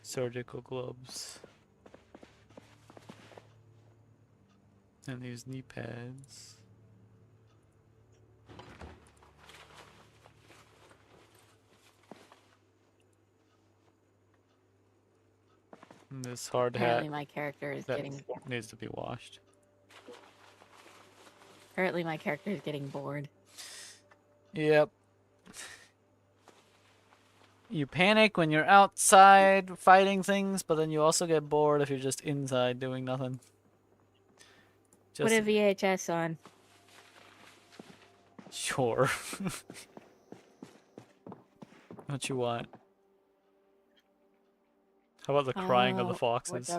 surgical gloves. And these knee pads. And this hard Apparently hat my character is that getting needs to be washed. apparently my character is getting bored. Yep. You panic when you're outside fighting things, but then you also get bored if you're just inside doing nothing. Put a VHS on. Sure. What you want? How about the crying of the foxes?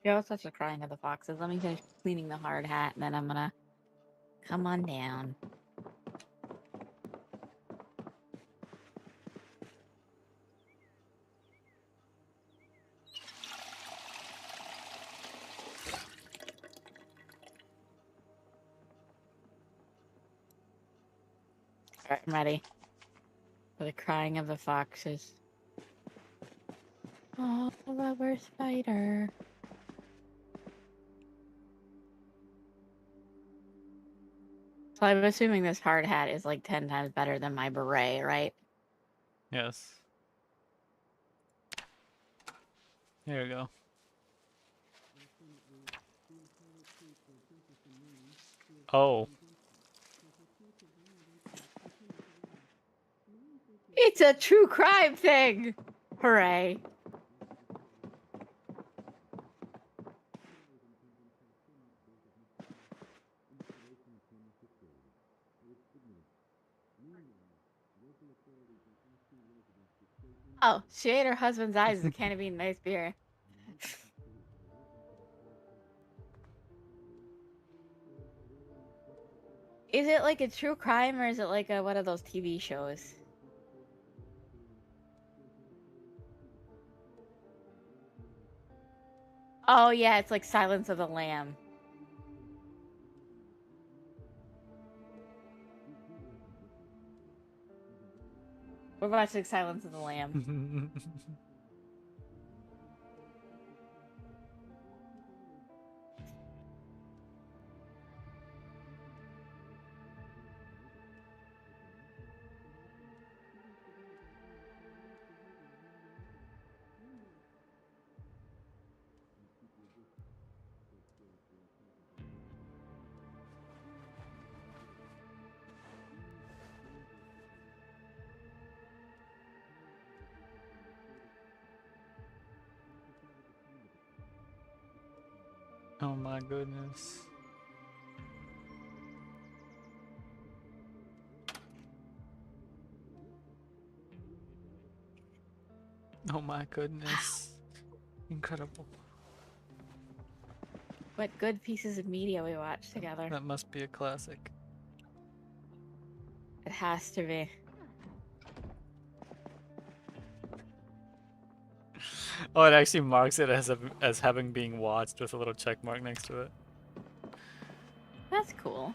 Yeah, it's such a crying of the foxes. Let me finish cleaning the hard hat, and then I'm gonna come on down. Alright, I'm ready. For the crying of the foxes. Oh, rubber spider. So I'm assuming this hard hat is like 10 times better than my beret, right? Yes. Here we go. Oh. It's a true crime thing! Hooray. Oh, she ate her husband's eyes as a can of being nice beer. Is it like a true crime or is it like one of those TV shows? Oh yeah, it's like Silence of the Lamb. We're watching Silence of the Lamb. Oh my goodness. Oh my goodness. Incredible. What good pieces of media we watch together. That must be a classic. It has to be. Oh, it actually marks it as having been watched with a little check mark next to it. That's cool.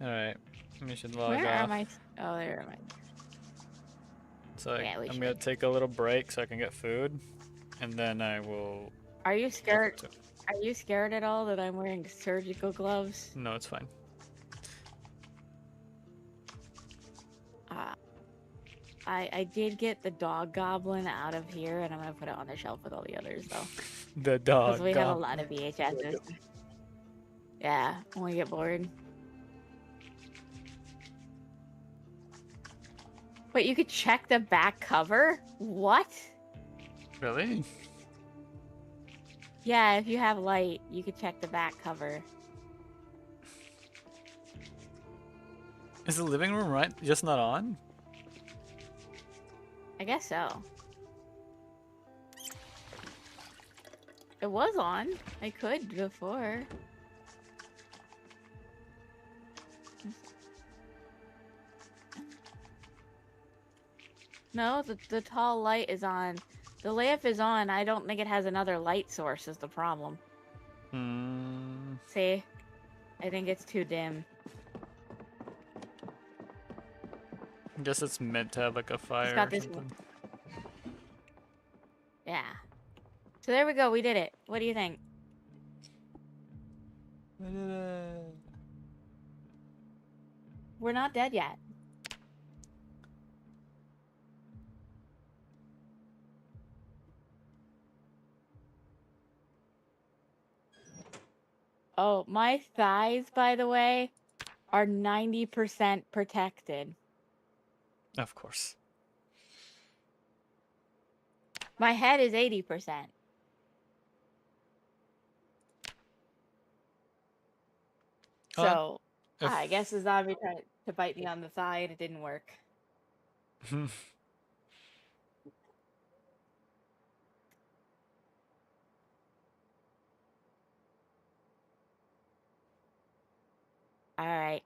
Alright, we should log Where off. am I? Oh, there am I. So Yeah, we I'm gonna should. take a little break so I can get food, and then I will. Are you scared? Are you scared at all that I'm wearing surgical gloves? No, it's fine. I did get the dog goblin out of here, and I'm gonna put it on the shelf with all the others, though. The dog. Because we have a lot of VHSs. Yeah, when we get bored. Wait, you could check the back cover? What? Really? Yeah, if you have light, you could check the back cover. Is the living room right? Just not on? I guess so. It was on. I could before. No, the tall light is on. The lamp is on. I don't think it has another light source is the problem. Hmm. See? I think it's too dim. I guess it's meant to have like a fire got or this something. Yeah. So there we go. We did it. What do you think? We're not dead yet. Oh, my thighs, by the way, are 90% protected. Of course. My head is 80%. So, if- I guess the zombie tried to bite me on the thigh and it didn't work. Alright.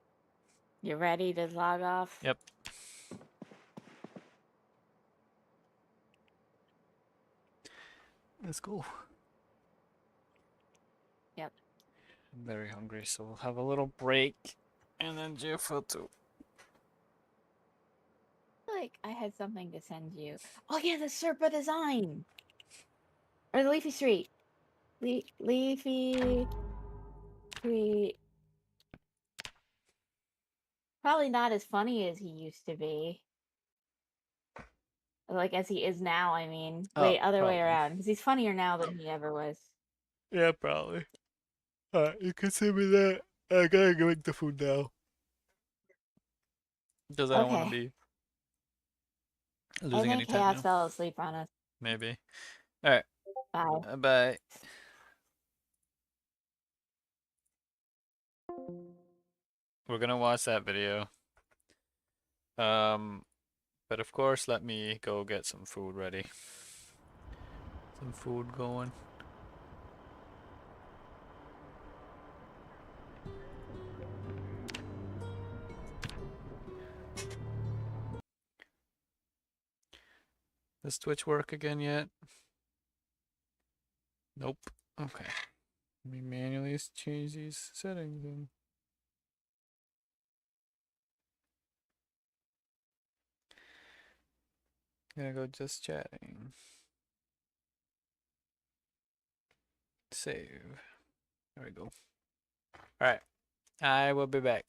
You ready to log off? Yep. Let's go. Yep. I'm very hungry, so we'll have a little break, and then Jeff will too. Like I had something to send you. Oh yeah, the Serpa design. Or the Leafy Street. Leafy Street. Probably not as funny as he used to be. Like as he is now, I mean. Oh, Wait, other way probably. around. Because he's funnier now than he ever was. Yeah, probably. Alright, you can send me that. I gotta go make the food now. Because I don't want to Okay. be I losing any think time Chaos now. fell asleep on us. Maybe. Alright, Bye. bye. We're gonna watch that video. But of course, let me go get some food ready. Some food going. Does Twitch work again yet? Nope. Okay. Let me manually change these settings then. Gonna go just chatting. Save. There we go. Alright. I will be back.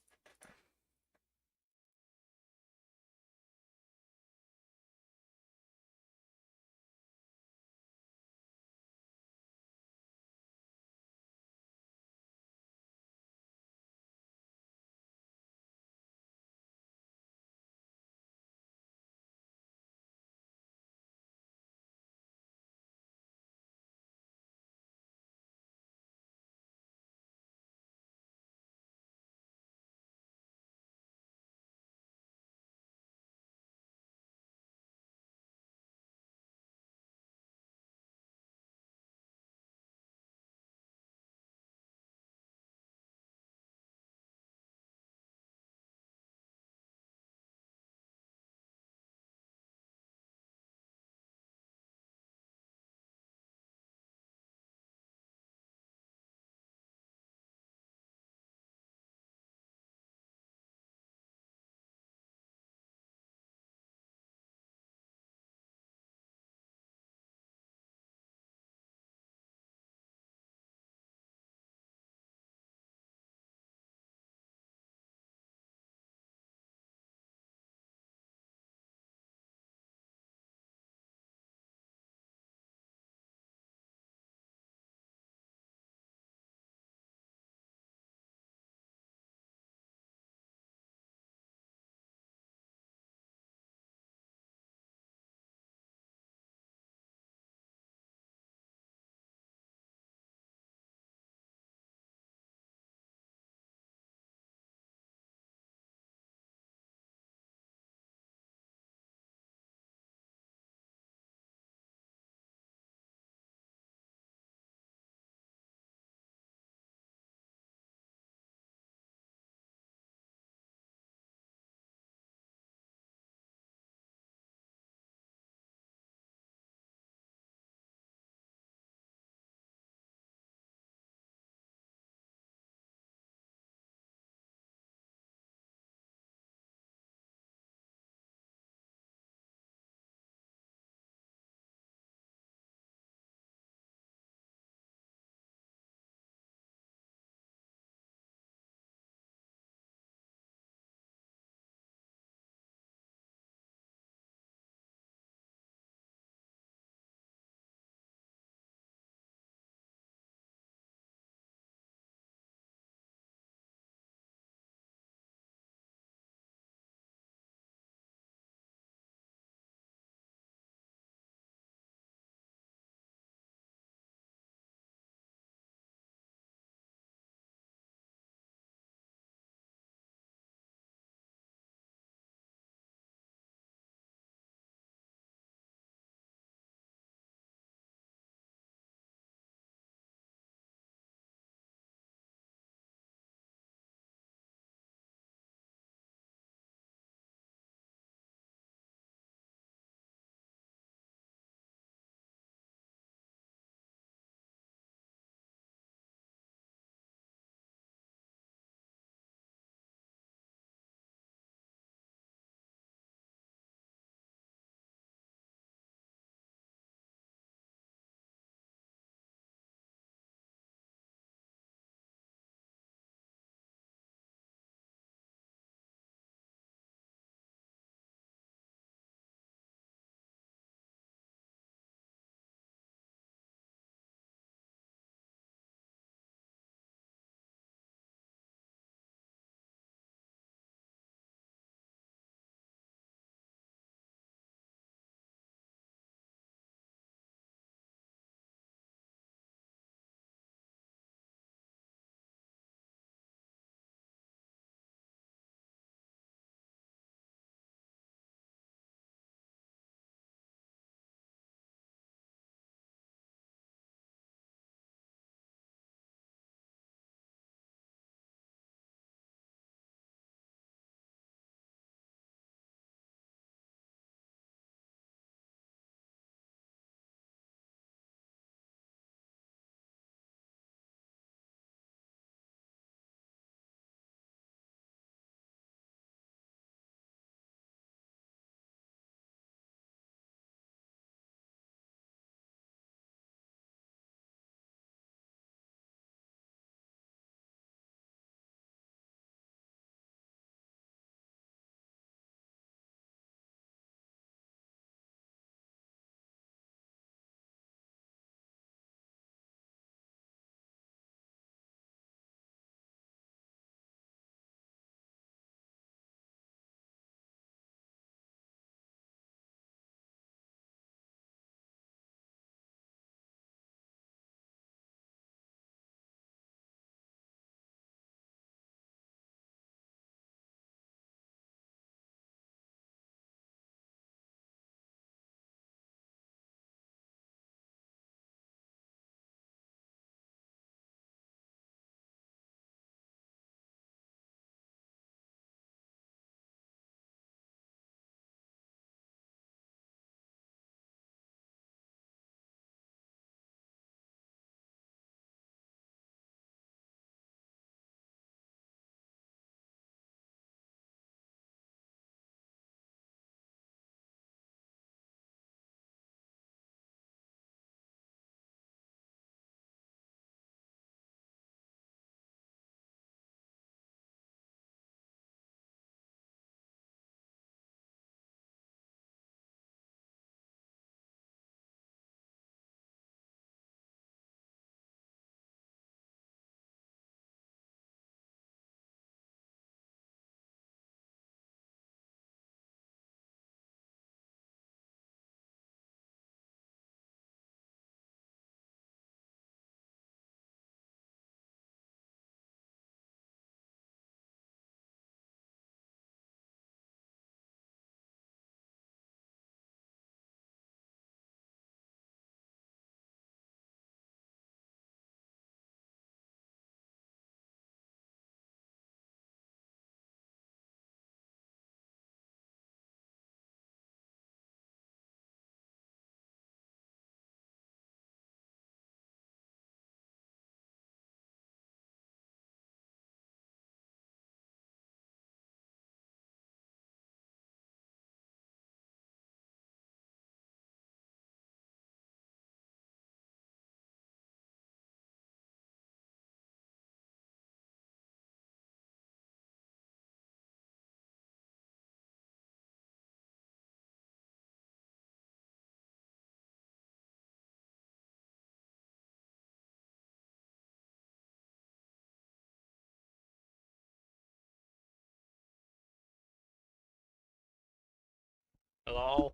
Hello?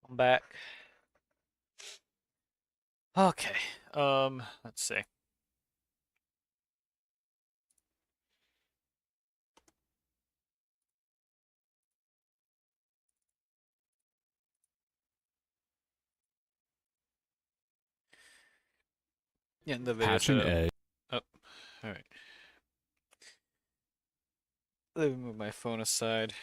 I'm back. Okay. Let's see. Yeah, the video Hatch an setup. egg. Oh, all right. Let me move my phone aside.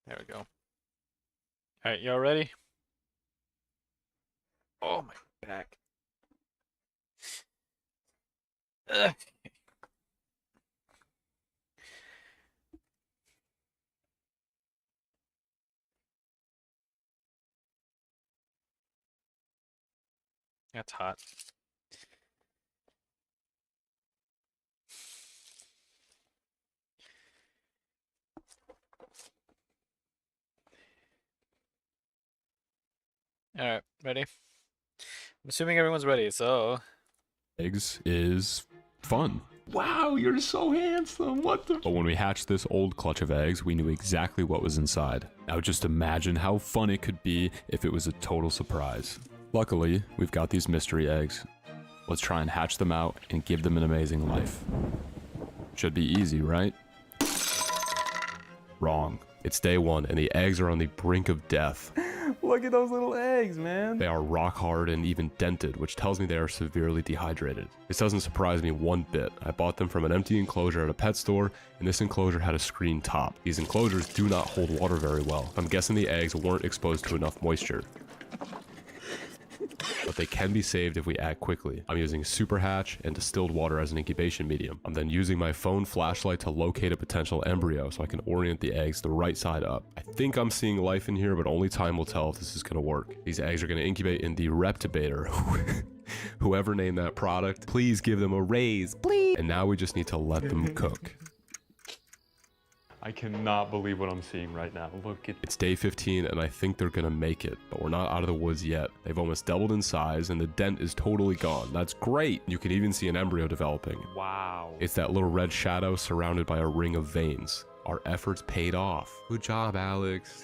There we go. All right, y'all ready? Oh, my back. Ugh. That's hot. All right, ready? I'm assuming everyone's ready, so Eggs is fun. Wow, you're so handsome. What the? But when we hatched this old clutch of eggs, we knew exactly what was inside. Now just imagine how fun it could be if it was a total surprise. Luckily, we've got these mystery eggs. Let's try and hatch them out and give them an amazing life. Should be easy, right? Wrong. It's day one and the eggs are on the brink of death. Look at those little eggs, man. They are rock hard and even dented, which tells me they are severely dehydrated. This doesn't surprise me one bit. I bought them from an empty enclosure at a pet store, and this enclosure had a screen top. These enclosures do not hold water very well. I'm guessing the eggs weren't exposed to enough moisture. But they can be saved if we act quickly. I'm using Super Hatch and distilled water as an incubation medium. I'm then using my phone flashlight to locate a potential embryo so I can orient the eggs the right side up. I think I'm seeing life in here, but only time will tell if this is gonna work. These eggs are gonna incubate in the Reptibator. Whoever named that product, please give them a raise, please. And now we just need to let them cook. I cannot believe what I'm seeing right now. Look at It's day 15 and I think they're gonna make it, but we're not out of the woods yet. They've almost doubled in size and the dent is totally gone. That's great. You can even see an embryo developing. wow. It's that little red shadow surrounded by a ring of veins. Our efforts paid off. Good job, Alex.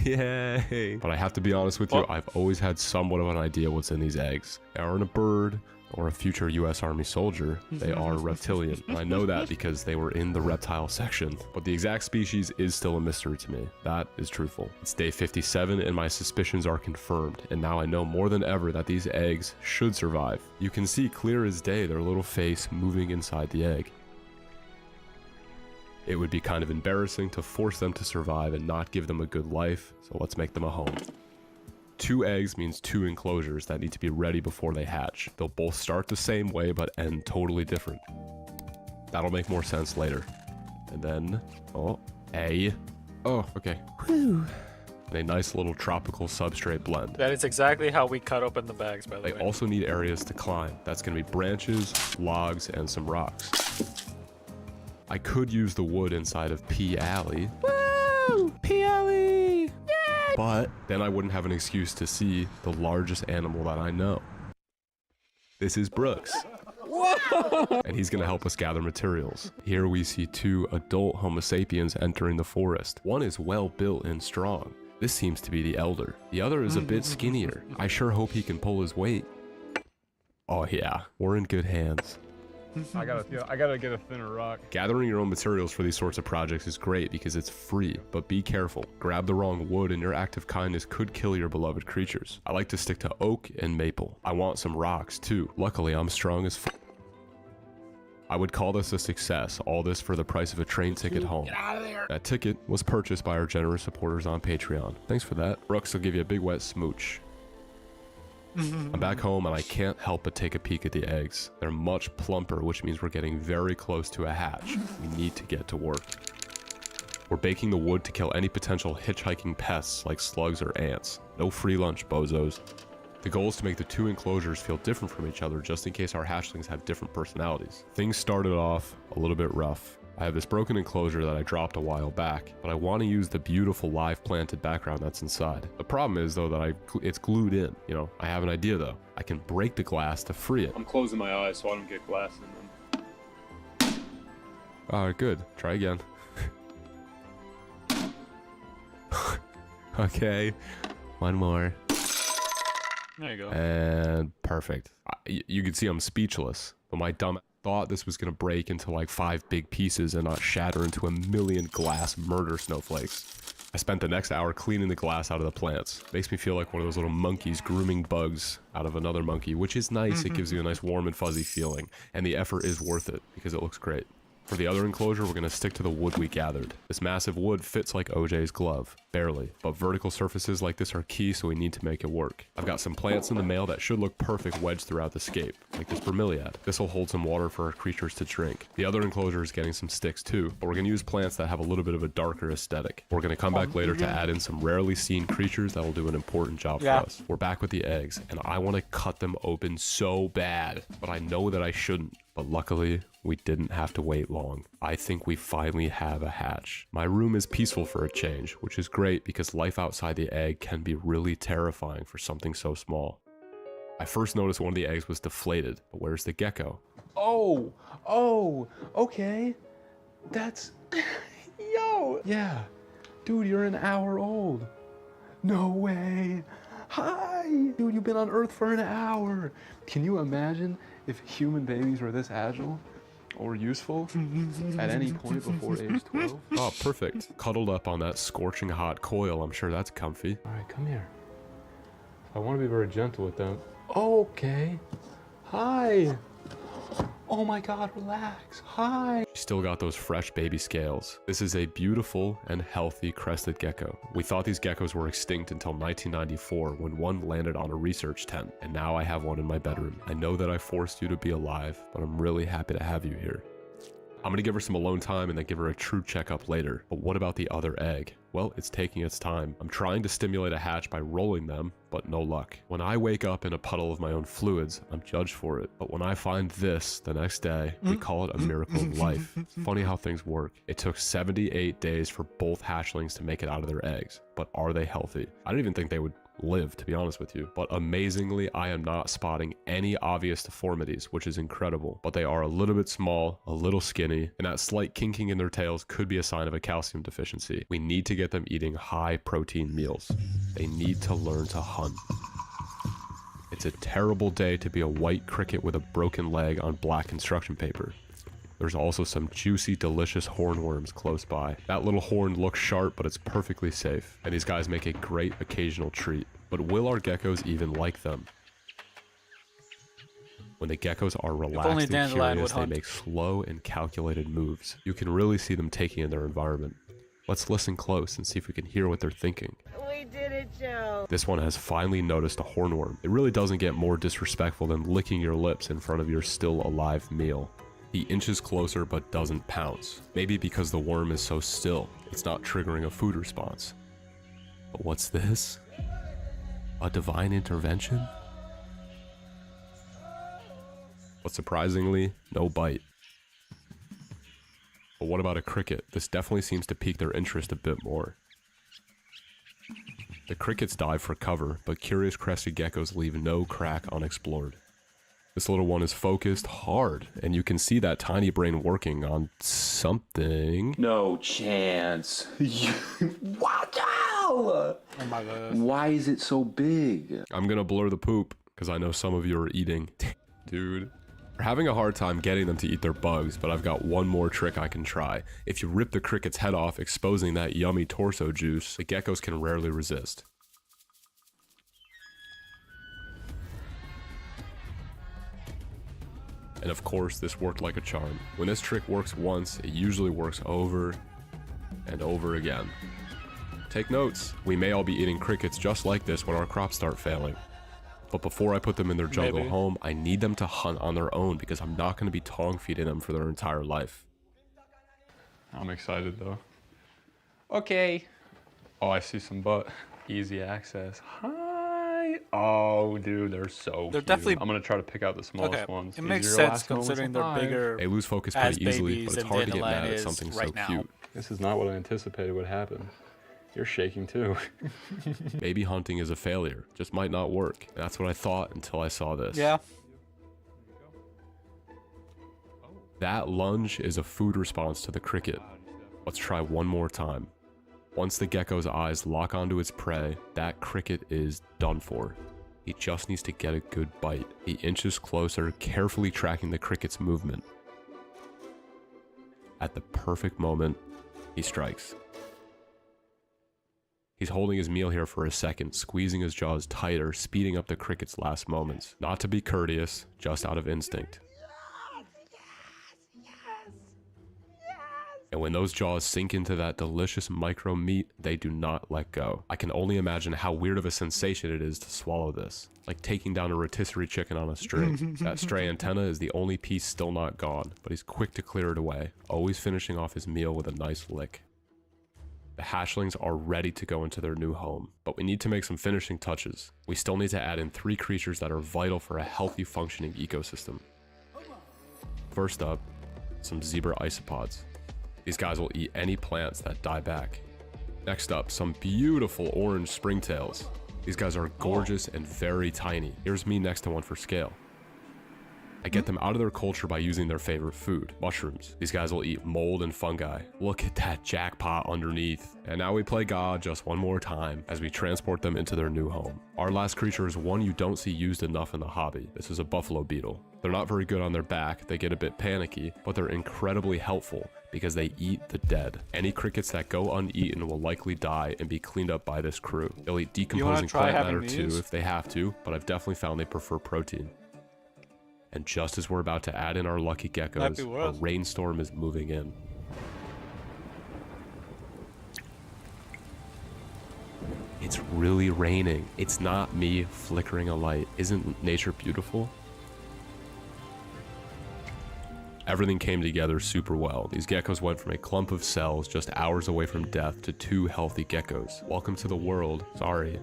Yay. But I have to be honest with you, What? I've always had somewhat of an idea what's in these eggs. They aren't a bird or a future US Army soldier. They are reptilian. And I know that because they were in the reptile section. But the exact species is still a mystery to me. That is truthful. It's day 57 and my suspicions are confirmed. And now I know more than ever that these eggs should survive. You can see clear as day their little face moving inside the egg. It would be kind of embarrassing to force them to survive and not give them a good life, so let's make them a home. 2 eggs means 2 enclosures that need to be ready before they hatch. They'll both start the same way but end totally different. That'll make more sense later. And then, okay. And a nice little tropical substrate blend. that is exactly how we cut open the bags, by the They way. also need areas to climb. That's going to be branches, logs, and some rocks. I could use the wood inside of P Alley. Woo! P Alley! Yay! But then I wouldn't have an excuse to see the largest animal that I know. This is Brooks. Whoa! And he's going to help us gather materials. Here we see 2 adult Homo sapiens entering the forest. One is well built and strong. This seems to be the elder. The other is a bit skinnier. I sure hope he can pull his weight. Oh yeah, we're in good hands. I gotta get a thinner rock. Gathering your own materials for these sorts of projects is great because it's free, but be careful. Grab the wrong wood and your act of kindness could kill your beloved creatures. I like to stick to oak and maple. I want some rocks too. Luckily, I'm strong as I would call this a success, all this for the price of a train ticket home. That ticket was purchased by our generous supporters on Patreon. Thanks for that. Brooks will give you a big wet smooch. I'm back home and I can't help but take a peek at the eggs. They're much plumper, which means we're getting very close to a hatch. We need to get to work. We're baking the wood to kill any potential hitchhiking pests like slugs or ants. No free lunch, bozos. The goal is to make the 2 enclosures feel different from each other just in case our hatchlings have different personalities. Things started off a little bit rough. I have this broken enclosure that I dropped a while back, but I want to use the beautiful live planted background that's inside. The problem is though that it's glued in, you know. I have an idea though. I can break the glass to free it. I'm closing my eyes so I don't get glass in them. Alright, good. Try again. Okay, one more. There you go. And perfect. You can see I'm speechless, but my dumb thought this was gonna break into like 5 big pieces and not shatter into a million glass murder snowflakes. I spent the next hour cleaning the glass out of the plants. Makes me feel like one of those little monkeys grooming bugs out of another monkey, which is nice. It gives you a nice warm and fuzzy feeling, and the effort is worth it because it looks great. For the other enclosure, we're going to stick to the wood we gathered. This massive wood fits like OJ's glove. Barely. But vertical surfaces like this are key, so we need to make it work. I've got some plants in the mail that should look perfect wedged throughout the scape, like this bromeliad. This will hold some water for our creatures to drink. The other enclosure is getting some sticks too, but we're going to use plants that have a little bit of a darker aesthetic. We're going to come back later to add in some rarely seen creatures that will do an important job for us. We're back with the eggs, and I want to cut them open so bad, but I know that I shouldn't. But luckily, we didn't have to wait long. I think we finally have a hatch. My room is peaceful for a change, which is great because life outside the egg can be really terrifying for something so small. I first noticed one of the eggs was deflated, but where's the gecko? Oh, okay. That's, yo. Yeah, dude, you're an hour old. No way. Hi, dude, you've been on Earth for an hour. Can you imagine if human babies were this agile or useful at any point before age 12? Oh, perfect. Cuddled up on that scorching hot coil. I'm sure that's comfy. All right, come here. I want to be very gentle with them. Okay. Hi. Oh my God, relax. Hi. Still got those fresh baby scales. This is a beautiful and healthy crested gecko. We thought these geckos were extinct until 1994 when one landed on a research tent, and now I have one in my bedroom. I know that I forced you to be alive, but I'm really happy to have you here. I'm gonna give her some alone time and then give her a true checkup later. But what about the other egg? Well, it's taking its time. I'm trying to stimulate a hatch by rolling them, but no luck. When I wake up in a puddle of my own fluids, I'm judged for it. But when I find this the next day, we call it a miracle of life. It's funny how things work. It took 78 days for both hatchlings to make it out of their eggs. But are they healthy? I don't even think they would live, to be honest with you. But amazingly, I am not spotting any obvious deformities, which is incredible. But they are a little bit small, a little skinny, and that slight kinking in their tails could be a sign of a calcium deficiency. We need to get them eating high protein meals. They need to learn to hunt. It's a terrible day to be a white cricket with a broken leg on black construction paper. There's also some juicy, delicious hornworms close by. That little horn looks sharp, but it's perfectly safe. And these guys make a great occasional treat. But will our geckos even like them? When the geckos are relaxed and curious, they make slow and calculated moves. You can really see them taking in their environment. Let's listen close and see if we can hear what they're thinking. We did it, Joe. This one has finally noticed a hornworm. It really doesn't get more disrespectful than licking your lips in front of your still alive meal. He inches closer but doesn't pounce. Maybe because the worm is so still, it's not triggering a food response. But what's this? A divine intervention? But surprisingly, no bite. But what about a cricket? This definitely seems to pique their interest a bit more. The crickets dive for cover, but curious crested geckos leave no crack unexplored. This little one is focused hard, and you can see that tiny brain working on something. No chance. What? Oh my God. Why is it so big? I'm gonna blur the poop, because I know some of you are eating. Dude. We're having a hard time getting them to eat their bugs, but I've got one more trick I can try. If you rip the cricket's head off, exposing that yummy torso juice, the geckos can rarely resist. And of course, this worked like a charm. When this trick works once, it usually works over and over again. Take notes. We may all be eating crickets just like this when our crops start failing. But before I put them in their jungle home, I need them to hunt on their own because I'm not going to be tongue feeding them for their entire life. I'm excited though. Okay. Oh, I see some butt. Easy access. Hi. Oh, dude, they're so They're cute. definitely- I'm gonna try to pick out the smallest Okay, ones. it These makes are your sense last moments considering they're alive. bigger They lose focus as pretty easily, babies but it's than hard to get Dandelion mad at is something right so now. cute. This is not what I anticipated would happen. You're shaking too. Baby hunting is a failure. Just might not work. And that's what I thought until I saw this. Yeah. That lunge is a food response to the cricket. Let's try one more time. Once the gecko's eyes lock onto its prey, that cricket is done for. He just needs to get a good bite. He inches closer, carefully tracking the cricket's movement. At the perfect moment, he strikes. He's holding his meal here for a second, squeezing his jaws tighter, speeding up the cricket's last moments. Not to be courteous, just out of instinct. And when those jaws sink into that delicious micro meat, they do not let go. I can only imagine how weird of a sensation it is to swallow this. Like taking down a rotisserie chicken on a string. That stray antenna is the only piece still not gone, but he's quick to clear it away, always finishing off his meal with a nice lick. The hatchlings are ready to go into their new home, but we need to make some finishing touches. We still need to add in 3 creatures that are vital for a healthy functioning ecosystem. First up, some zebra isopods. These guys will eat any plants that die back. Next up, some beautiful orange springtails. These guys are gorgeous and very tiny. Here's me next to one for scale. I get them out of their culture by using their favorite food, mushrooms. These guys will eat mold and fungi. Look at that jackpot underneath. And now we play God just one more time as we transport them into their new home. Our last creature is one you don't see used enough in the hobby. This is a buffalo beetle. They're not very good on their back, they get a bit panicky, but they're incredibly helpful because they eat the dead. Any crickets that go uneaten will likely die and be cleaned up by this crew. They'll eat decomposing try plant having matter too these? if they have to, but I've definitely found they prefer protein. And just as we're about to add in our lucky geckos, a world. rainstorm is moving in. It's really raining. It's not me flickering a light. Isn't nature beautiful? Everything came together super well. These geckos went from a clump of cells just hours away from death to 2 healthy geckos. Welcome to the world. Sorry.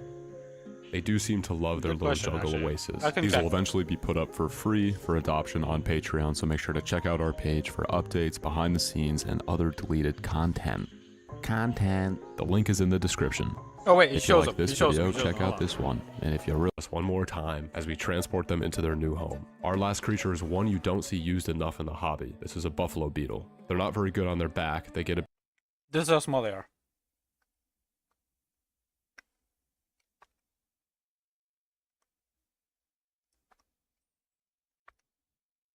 They do seem to love their Good little question, jungle actually. oasis. I think These that- will eventually be put up for free for adoption on Patreon, so make sure to check out our page for updates, behind the scenes, and other deleted content. The link is in the description. Oh wait, he If you shows like up. this He shows video, up. He shows check up. out Hold on. this one. And if you really Just one more time as we transport them into their new home. Our last creature is one you don't see used enough in the hobby. This is a buffalo beetle. They're not very good on their back. They get a This is how small they are.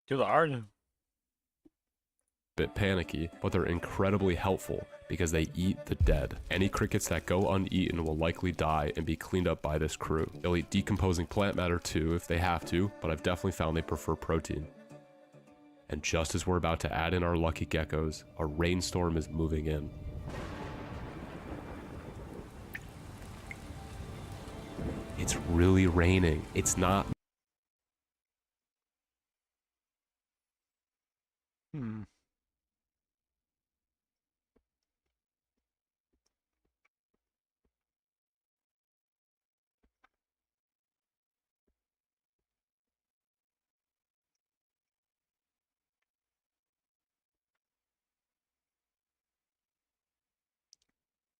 Dude, they are. bit panicky, but they're incredibly helpful because they eat the dead. Any crickets that go uneaten will likely die and be cleaned up by this crew. They'll eat decomposing plant matter too if they have to, but I've definitely found they prefer protein. And just as we're about to add in our lucky geckos, a rainstorm is moving in. It's really raining. It's not. Hmm.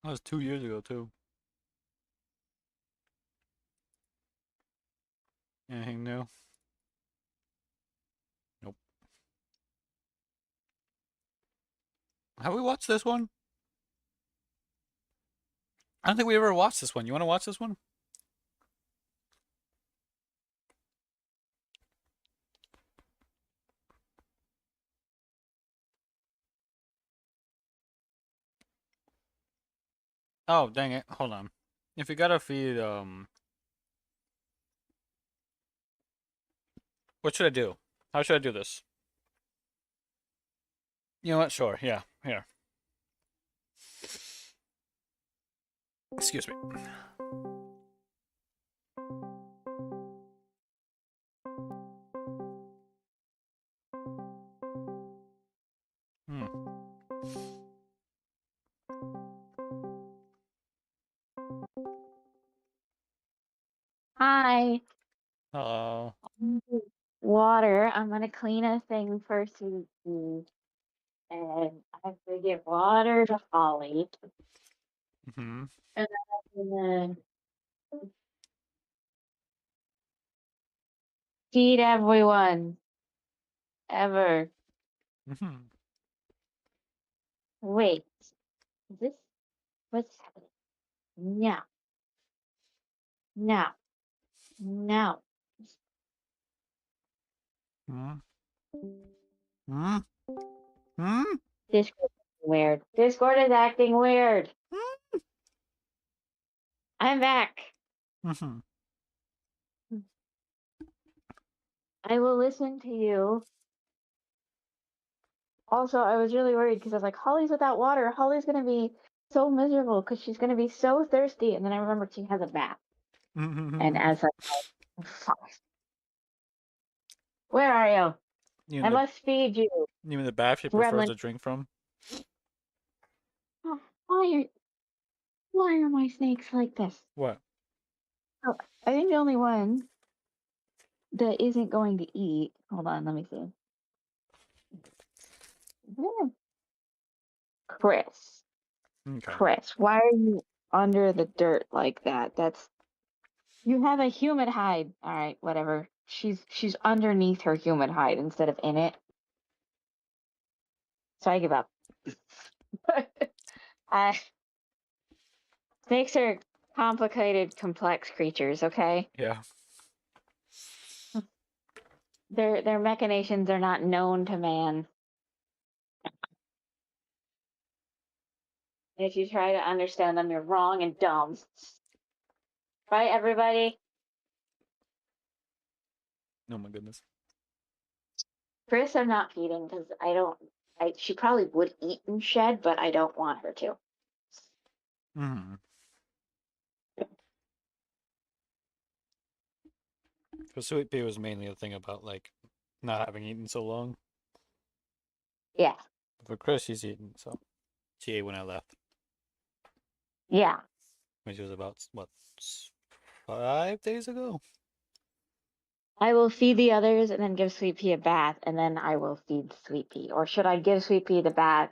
That was 2 years ago too. Anything new? Nope. Have we watched this one? I don't think we ever watched this one. You want to watch this one? Oh, dang it. Hold on. If you gotta feed, what should I do? How should I do this? You know what? Sure. Yeah. Here. Excuse me. Hmm. Hi. Hello. Water. I'm gonna clean a thing for Susie. And I have to give water to Holly. Mm-hmm. And then feed everyone. Ever. Mm-hmm. Wait. Is this what's happening? No. No. No. Hmm. Hmm. Hmm. Discord is weird. Discord is acting weird. I'm back. Mm-hmm. I will listen to you. Also, I was really worried because I was like, Holly's without water. Holly's gonna be so miserable because she's gonna be so thirsty. And then I remembered she has a bath. And as I fuck. Where are you? You I mean the must feed you. you mean the bath she prefers Gremlin. to drink from? Oh, why are my snakes like this? What? Oh, I think the only one that isn't going to eat. Hold on, let me see. Yeah. Chris. Okay. Chris, why are you under the dirt like that? That's you have a human hide. All right, whatever. She's underneath her human hide instead of in it. So I give up. I snakes are complicated, complex creatures, okay? Yeah. Their machinations are not known to man. If you try to understand them, you're wrong and dumb. Right, everybody? Oh my goodness. Chris, I'm not feeding because I don't. She probably would eat and shed, but I don't want her to. Mm-hmm. So Sweet Pea was mainly a thing about like not having eaten so long. Yeah, For Chris, she's eaten, so she ate when I left, yeah. which was about what 5 days ago. I will feed the others and then give Sweet Pea a bath, and then I will feed Sweet Pea. Or should I give Sweet Pea the bath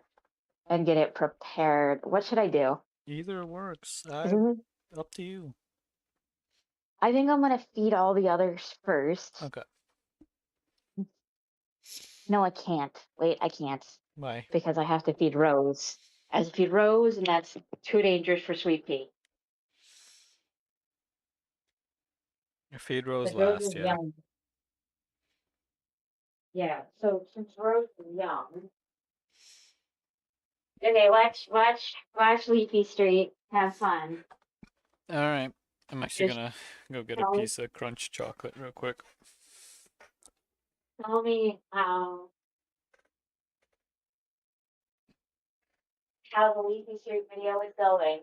and get it prepared? What should I do? Either works. 'Cause I'm- Up to you. I think I'm gonna feed all the others first. Okay. No, I can't. Wait, I can't Bye. because I have to feed Rose. I have to feed Rose, and that's too dangerous for Sweet Pea. Feed Rose Because Rose last, is yeah. young. Yeah. So since Rose is young, okay. Watch Leafy Street. Have fun. All right. I'm actually Just gonna go get a tell me, piece of crunch chocolate real quick. tell me how the Leafy Street video is going.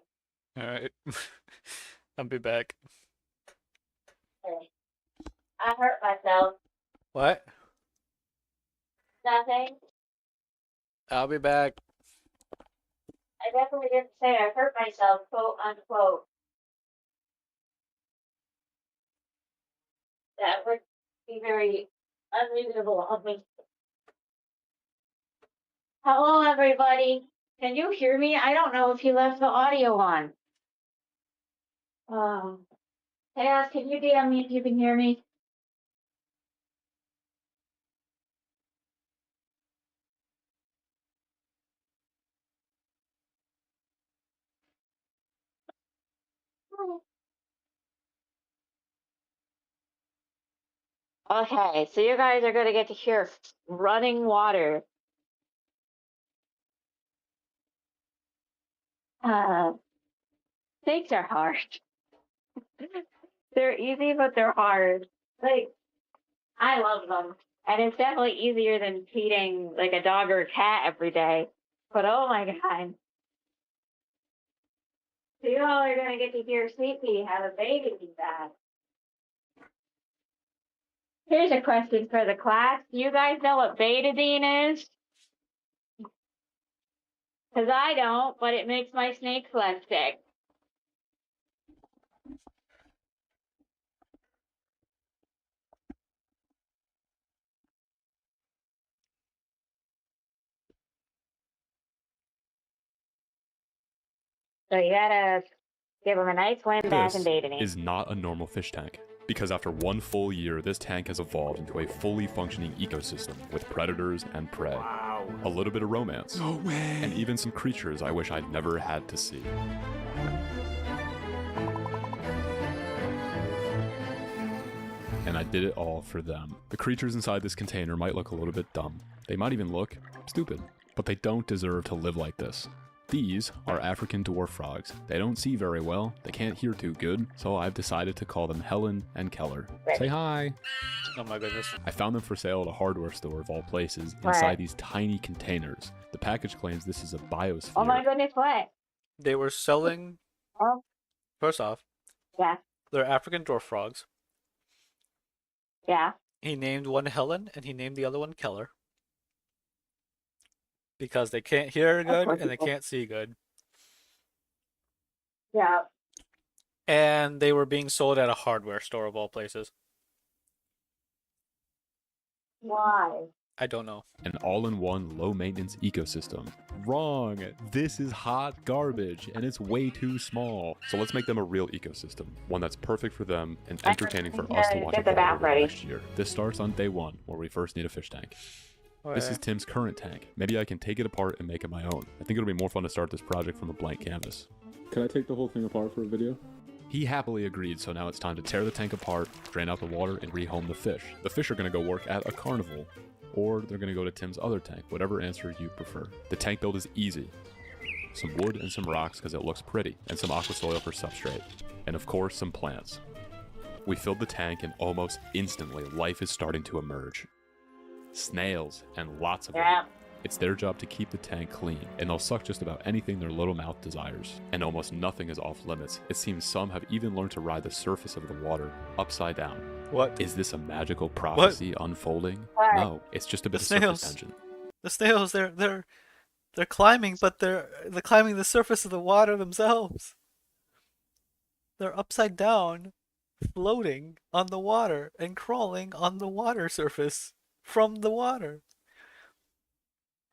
All right. I'll be back. Okay. I hurt myself. What? Nothing. I'll be back. I definitely didn't say I hurt myself, quote unquote. That would be very unreasonable of me. Hello, everybody. Can you hear me? I don't know if you left the audio on. Chaos, can you DM me if you can hear me? Okay, so you guys are gonna get to hear running water. Uh, Snakes are hard. They're easy, but they're hard. Like, I love them. And it's definitely easier than feeding like a dog or a cat every day. But oh my god. So you all are gonna get to hear Sweet Pea have a baby feedback. Here's a question for the class. Do you guys know what betadine is? Because I don't, but it makes my snakes less sick. So you gotta give him a nice swim bath and This bathe in it. is not a normal fish tank, because after one full year, this tank has evolved into a fully functioning ecosystem with predators and prey, a little bit of romance, No way. and even some creatures I wish I'd never had to see. And I did it all for them. The creatures inside this container might look a little bit dumb. They might even look stupid, but they don't deserve to live like this. These are African dwarf frogs. They don't see very well, they can't hear too good, so I've decided to call them Helen and Keller. Say hi! Oh my goodness. I found them for sale at a hardware store of all places, What? inside these tiny containers. The package claims this is a biosphere. Oh my goodness, what? They were selling. Oh, First off, yeah, they're African dwarf frogs. yeah. He named one Helen and he named the other one Keller. Because they can't hear good course and they they do. can't see good. Yeah. And they were being sold at a hardware store of all places. Why? I don't know. An all-in-one low-maintenance ecosystem. Wrong! This is hot garbage, and it's way too small. So let's make them a real ecosystem, one that's perfect for them and entertaining for us to watch Get the evolve bath over ready. next year. This starts on day 1, where we first need a fish tank. This is Tim's current tank. Maybe I can take it apart and make it my own. I think it'll be more fun to start this project from a blank canvas. Can I take the whole thing apart for a video? He happily agreed, so now it's time to tear the tank apart, drain out the water, and rehome the fish. The fish are going to go work at a carnival, or they're going to go to Tim's other tank, whatever answer you prefer. The tank build is easy. Some wood and some rocks because it looks pretty, and some aqua soil for substrate. And of course, some plants. We filled the tank and almost instantly life is starting to emerge. Snails, and lots of Yeah. them. It's their job to keep the tank clean, and they'll suck just about anything their little mouth desires. And almost nothing is off limits. It seems some have even learned to ride the surface of the water upside down. What? Is this a magical prophecy unfolding? What? No, it's just a bit The of surface snails. tension. The snails, they're climbing, but they're climbing the surface of the water themselves. They're upside down, floating on the water and crawling on the water surface from the water.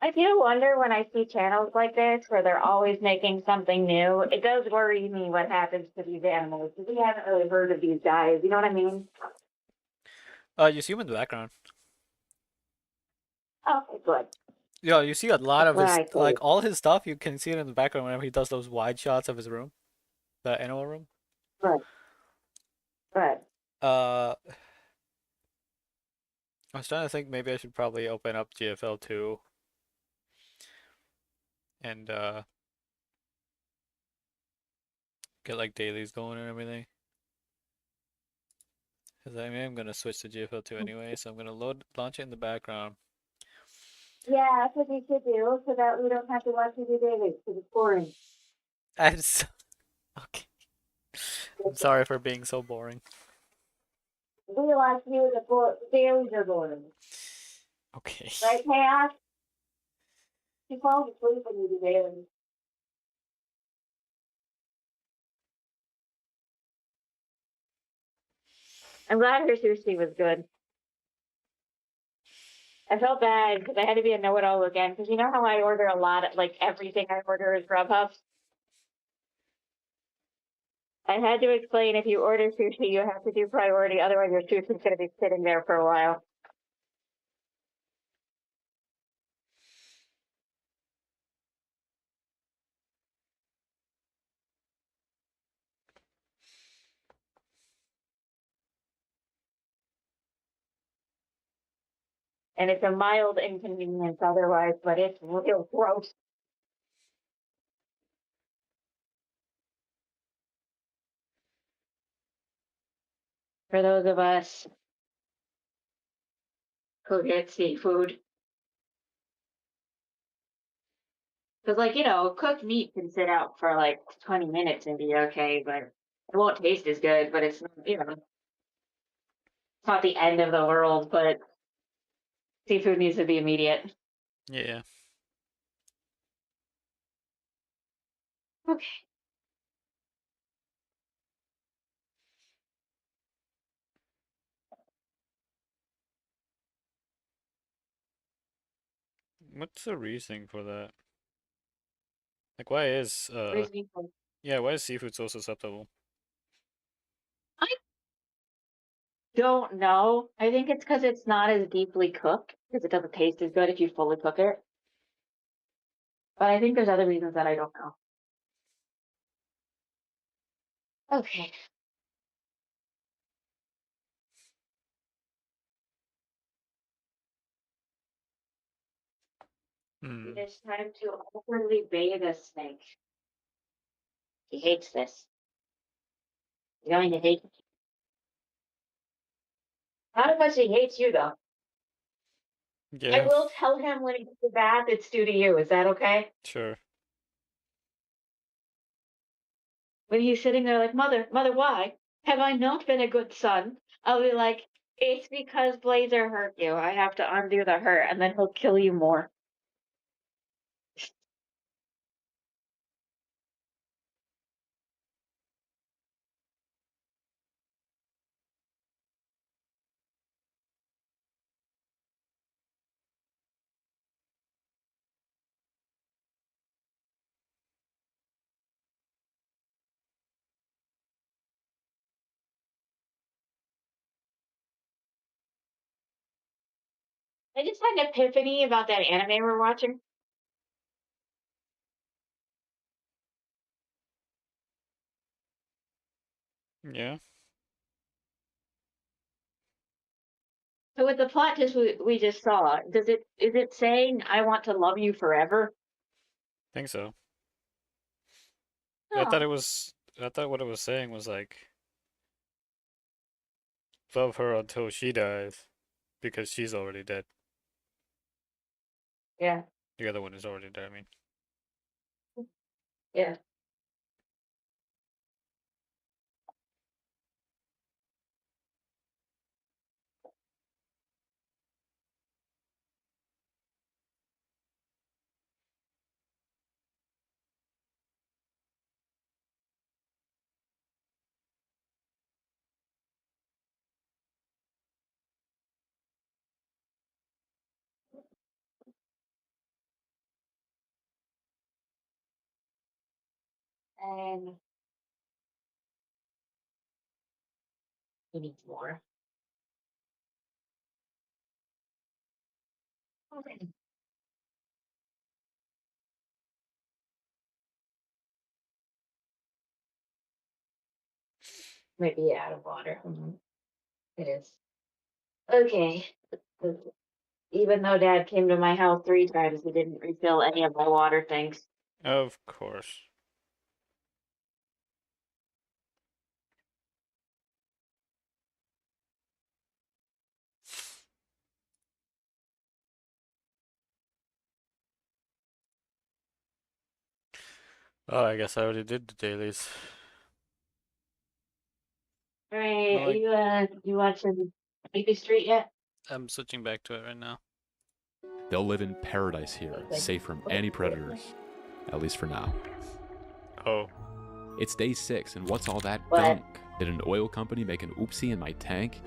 I do wonder when I see channels like this where they're always making something new. It does worry me what happens to these animals. We haven't really heard of these guys. You know what I mean? You see him in the background. Oh, good. Yeah, you see a lot of his, Right, like right. all his stuff. You can see it in the background whenever he does those wide shots of his room, the animal room. Good. Good. I was trying to think maybe I should probably open up GFL 2 and get like dailies going and everything. Because I am gonna switch to GFL 2 anyway, so I'm gonna launch it in the background. Yeah, that's what we should do so that we don't have to watch you do dailies because it's boring. I just okay. I'm sorry for being so boring. We watch you the dailies are boring. Okay. Right, Chaos? You fall asleep when you do dailies. I'm glad her sushi was good. I felt bad because I had to be a know-it-all again. Because you know how I order a lot of, like, everything I order is Grubhub? I had to explain if you order sushi, you have to do priority. Otherwise, your sushi's going to be sitting there for a while. And it's a mild inconvenience otherwise, but it's real gross. For those of us who get seafood. Because, like, you know, cooked meat can sit out for like 20 minutes and be okay, but it won't taste as good, but it's, you know, it's not the end of the world, but seafood needs to be immediate. Yeah. Okay. What's the reasoning for that? Like, why is Reasoning for Yeah, why is seafood so susceptible? Don't know. I think it's because it's not as deeply cooked, because it doesn't taste as good if you fully cook it. But I think there's other reasons that I don't know. Okay. Hmm. It is time to awkwardly bathe a snake. He hates this. He's going to hate me. Not as much as he hates you, though. I Yeah, will tell him when he gets the bath, it's due to you. Is that okay? sure. When he's sitting there like, Mother, why? Have I not been a good son? I'll be like, it's because Blazer hurt you. I have to undo the hurt, and then he'll kill you more. I just had an epiphany about that anime we're watching. Yeah. So with the plot twist we just saw, is it saying I want to love you forever? Think so. No. I thought what it was saying was like love her until she dies because she's already dead. Yeah, The other one is already dead, I mean. yeah. And he needs more. Okay. Might be out of water. It is. Okay. Even though Dad came to my house 3 times, he didn't refill any of my water tanks. Of course. Oh, I guess I already did the dailies. All right, Well, are you watching Baby Street yet? I'm switching back to it right now. They'll live in paradise here, safe from any predators. At least for now. Oh. It's day 6, and what's all that What? gunk? Did an oil company make an oopsie in my tank?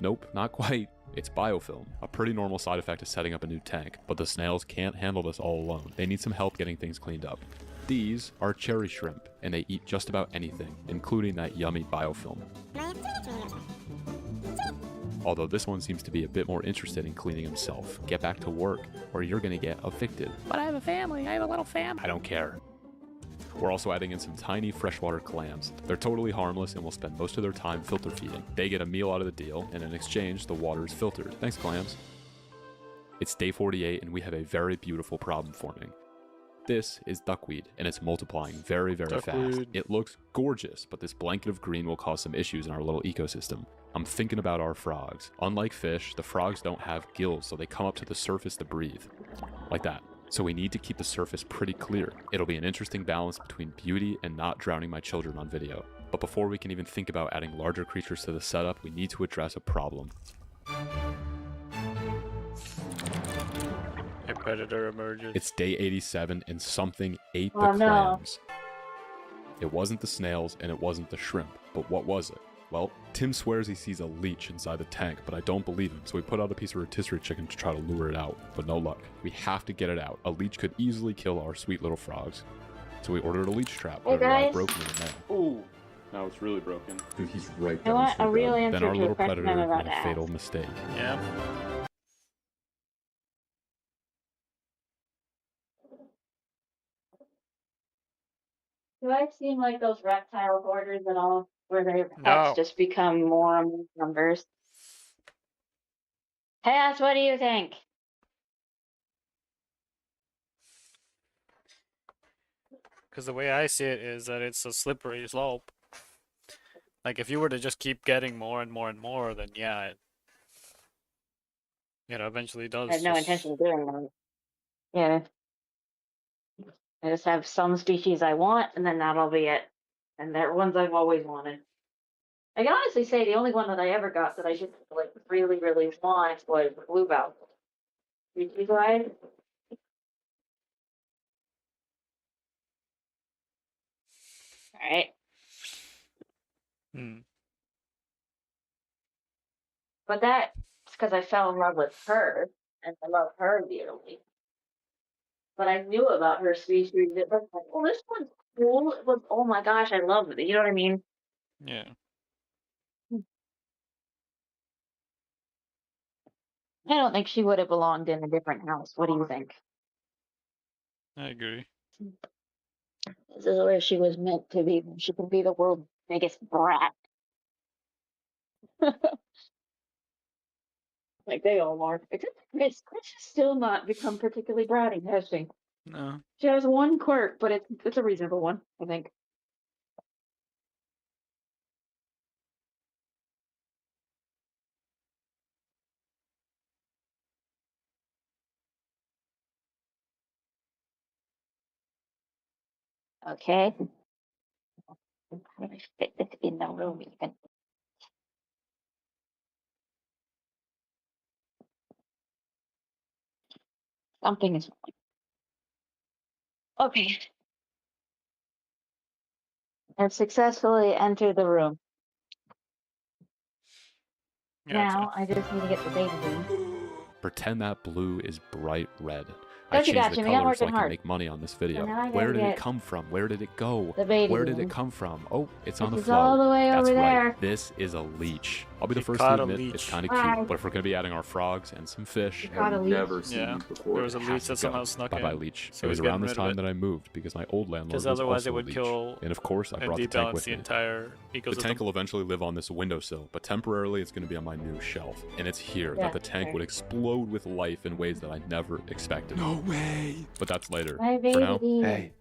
Nope, not quite. It's biofilm, a pretty normal side effect of setting up a new tank, but the snails can't handle this all alone. They need some help getting things cleaned up. These are cherry shrimp, and they eat just about anything, including that yummy biofilm. Although this one seems to be a bit more interested in cleaning himself. Get back to work, or you're gonna get evicted. But I have a family, I have a little family. I don't care. We're also adding in some tiny freshwater clams. They're totally harmless and will spend most of their time filter feeding. They get a meal out of the deal, and in exchange, the water is filtered. Thanks, clams. It's day 48, and we have a very beautiful problem forming. This is duckweed, and it's multiplying very, very fast. Duckweed. It looks gorgeous, but this blanket of green will cause some issues in our little ecosystem. I'm thinking about our frogs. Unlike fish, the frogs don't have gills, so they come up to the surface to breathe. Like that. So we need to keep the surface pretty clear. It'll be an interesting balance between beauty and not drowning my children on video. But before we can even think about adding larger creatures to the setup, we need to address a problem. A predator emerges. It's day 87 and something ate the Oh, no. clams. It wasn't the snails and it wasn't the shrimp, but what was it? Well, Tim swears he sees a leech inside the tank, but I don't believe him, so we put out a piece of rotisserie chicken to try to lure it out, but no luck. We have to get it out. A leech could easily kill our sweet little frogs. So we ordered a leech trap. Hey, It arrived guys. broken in the mail. Ooh, now it's really broken. Dude, he's right I down want a real Then answer our to a little question predator I'm about made to a fatal ask. mistake. Yeah. Do I seem like those reptile hoarders at all, where their pets No. just become more and more numbers? Cass, what do you think? Because the way I see it is that it's a slippery slope. Like, if you were to just keep getting more and more and more, then yeah, it eventually does. I have no just- intention of doing that. Yeah. I just have some species I want, and then that'll be it. And they're ones I've always wanted. I can honestly say the only one that I ever got that I didn't like really, really want was bluebell. You guys? Alright. Hmm. But that's because I fell in love with her, and I love her dearly. But I knew about her species. It was like, oh, this one's cool. It was, oh my gosh, I love it. You know what I mean? Yeah. I don't think she would have belonged in a different house. What do you think? I agree. This is where she was meant to be. She can be the world's biggest brat. Like they all are. Except Chris. Chris has still not become particularly bratty, has she? No. She has one quirk, but it's a reasonable one, I think. Okay. I'm trying to fit this in the room even. Something is wrong. Okay. I've successfully entered the room. Now I just need to get the baby room. Pretend that blue is bright red. I Gotcha, changed gotcha, the man, I'm color so I working can hard. make money on this video. And now I gotta Where did it get come from? Where did it go? the baby Where did room. it come from? Oh, it's on the This is floor. all the way That's over right. there. This is a leech. I'll be the You first caught to a admit it's leech. kind of Bye. cute, but if we're gonna be adding our frogs and some fish, You caught a I've leech. never seen Yeah. these before. There was a it leech has to that somehow go. snuck Bye-bye in. leech. So It was he's getting around this rid of time it. that I moved because my old landlord Because was otherwise also it would a leech. kill And of course, I and brought the tank debalance with the me. entire The ecosystem. tank will eventually live on this windowsill, but temporarily it's going to be on my new shelf. And it's here Yeah, that the tank sure. would explode with life in ways that I never expected. No way. But that's later. My For now, baby. Hey,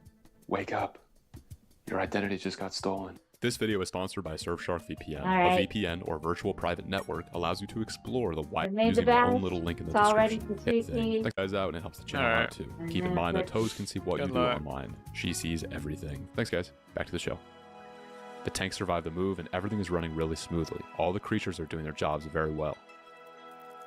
wake up. Your identity just got stolen. this video is sponsored by Surfshark VPN. Alright. A VPN, or virtual private network, allows you to explore the wide made the using my own best. little link in the It's all ready description. for Hit sweet thing. tea. Check guys out and it helps the channel Alright. out too. And Keep in then mind that Twitch. Toes can see what Good you do luck. online. She sees everything. Thanks guys. Back to the show. The tank survived the move and everything is running really smoothly. All the creatures are doing their jobs very well.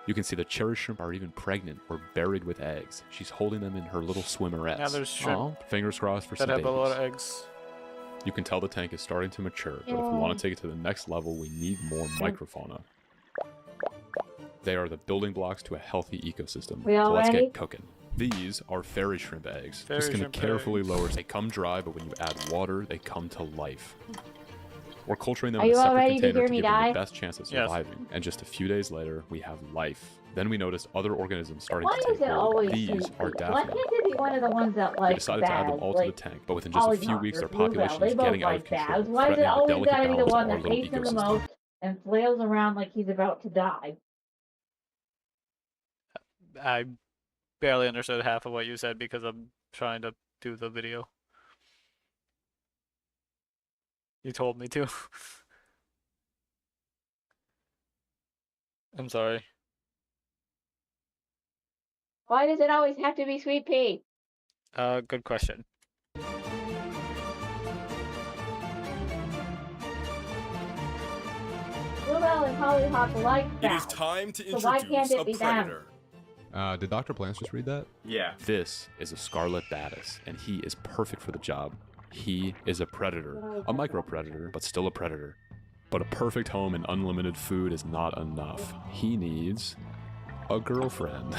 You can see the cherry shrimp are even pregnant or buried with eggs. She's holding them in her little swimmerettes. Now there's shrimp Aw, fingers crossed for that some have a lot of babies. eggs. You can tell the tank is starting to mature, but if we want Yay. to take it to the next level, we need more microfauna. They are the building blocks to a healthy ecosystem. We So all let's ready? get cooking. These are fairy shrimp eggs. Fairy Just gonna shrimp carefully eggs. lower. They come dry, but when you add water, they come to life. We're culturing them Are in a you all separate ready to container hear to me give them die? the best chance of Yes. surviving. And just a few days later, we have life. Then we noticed other organisms starting Why to is take it hold. always These sweet are tea? Why daphne. can't it be one of the ones that We like decided to add them bags, all to like the tank, but within just a few Polygon weeks, or their Bluebell? population They is both getting out like of control, bags. Why is it threatening the always delicate gotta be the balance of one our that little hates him the ecosystem. most and flails around like he's about to die? I barely understood half of what you said because I'm trying to do the video. You told me to. I'm sorry. Why does it always have to be sweet pea? Good question. Bluebell and Hollyhock like It is bags. time to So why can't introduce it a be them? predator. Did Dr. Plants just read that? Yeah. This is a scarlet batis, and he is perfect for the job. He is a predator, a micro predator, but still a predator. But a perfect home and unlimited food is not enough. He needs a girlfriend.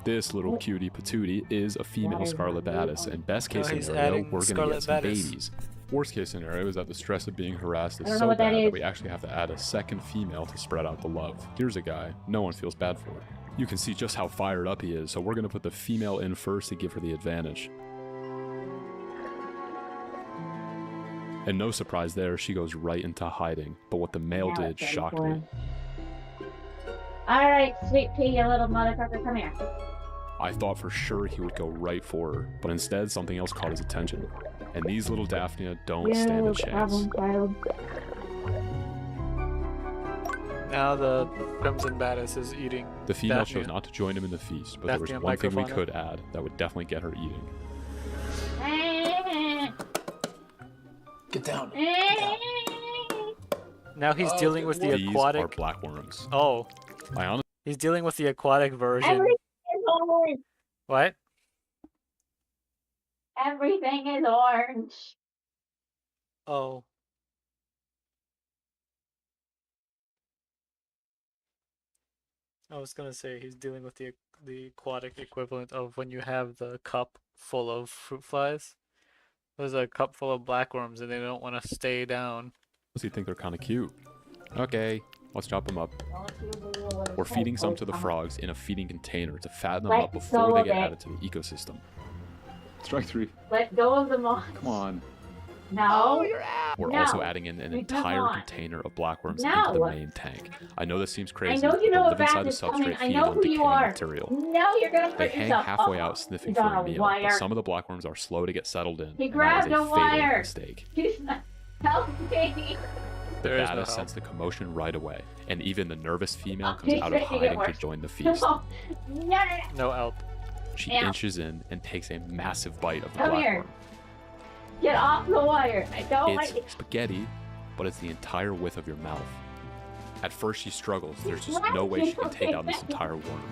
This little cutie patootie is a female Scarlet Baddis, and best case he's scenario, adding we're gonna Scarlet get some Baddis. babies. Worst case scenario is that the stress of being harassed I is don't know so what that bad that is. we actually have to add a second female to spread out the love. Here's a guy no one feels bad for. You can see just how fired up he is, so we're gonna put the female in first to give her the advantage. And no surprise there, she goes right into hiding. But what the male Now did it's ready shocked for me. him. Alright, sweet pea, you little motherfucker, come here. I thought for sure he would go right for her, but instead something else caught his attention. And these little Daphnia don't stand a chance. Child. Now the Crimson Baddis is eating. The female Daphnia. chose not to join him in the feast, but there was Daphnia one thing we microfauna. could add that would definitely get her eating. Get down. Now he's dealing with the These aquatic. are blackworms. Oh, I honestly he's dealing with the aquatic version. Everything is orange. What? Everything is orange. Oh. I was gonna say he's dealing with the aquatic equivalent of when you have the cup full of fruit flies. There's a cup full of blackworms and they don't want to stay down. think they're kind of cute. Okay, let's chop them up. We're feeding some to the frogs in a feeding container to fatten them up before they get added to the ecosystem. Strike 3. Let go of the moss. Come on. No. We're No. also adding in an We don't entire want. container of blackworms No. into the main tank. I know this seems crazy, I know you know but a live inside bat the is coming. substrate I feeding know on who you decaying are. material. No, you're gonna They hurt hang yourself. halfway Oh, out sniffing he's for on a a meal, but wire. some of the blackworms are slow to get settled in. He and that grabbed is a a fatal wire. mistake. He's not. Help me. The There is no baddest help. sense the commotion right away, and even the nervous female Oh, comes he's out of making it hiding to worse. join the feast. No. No. No help. She Ow. inches in and takes a massive bite of the Come here. blackworm. Get off the wire. I don't like It's spaghetti, but it's the entire width of your mouth. At first she struggles, there's just no way she can take down this entire worm.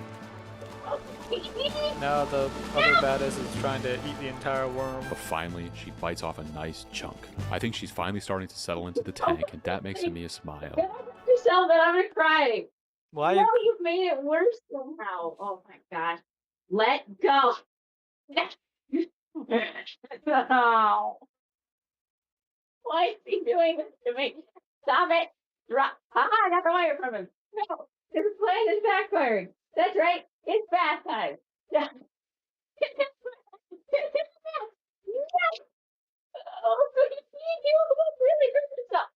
Now the other Baddis is trying to eat the entire worm. But finally, she bites off a nice chunk. I think she's finally starting to settle into the tank, and that makes me smile. Get off yourself and I'm gonna cry. Why No, you? you've made it worse somehow. Oh my gosh. Let go. No. Why is he doing this to me? Stop it. Drop. Haha, I got the wire from him. No. His plan is backfiring. That's right. It's bath time. Yeah. Oh, you really hurt yourself.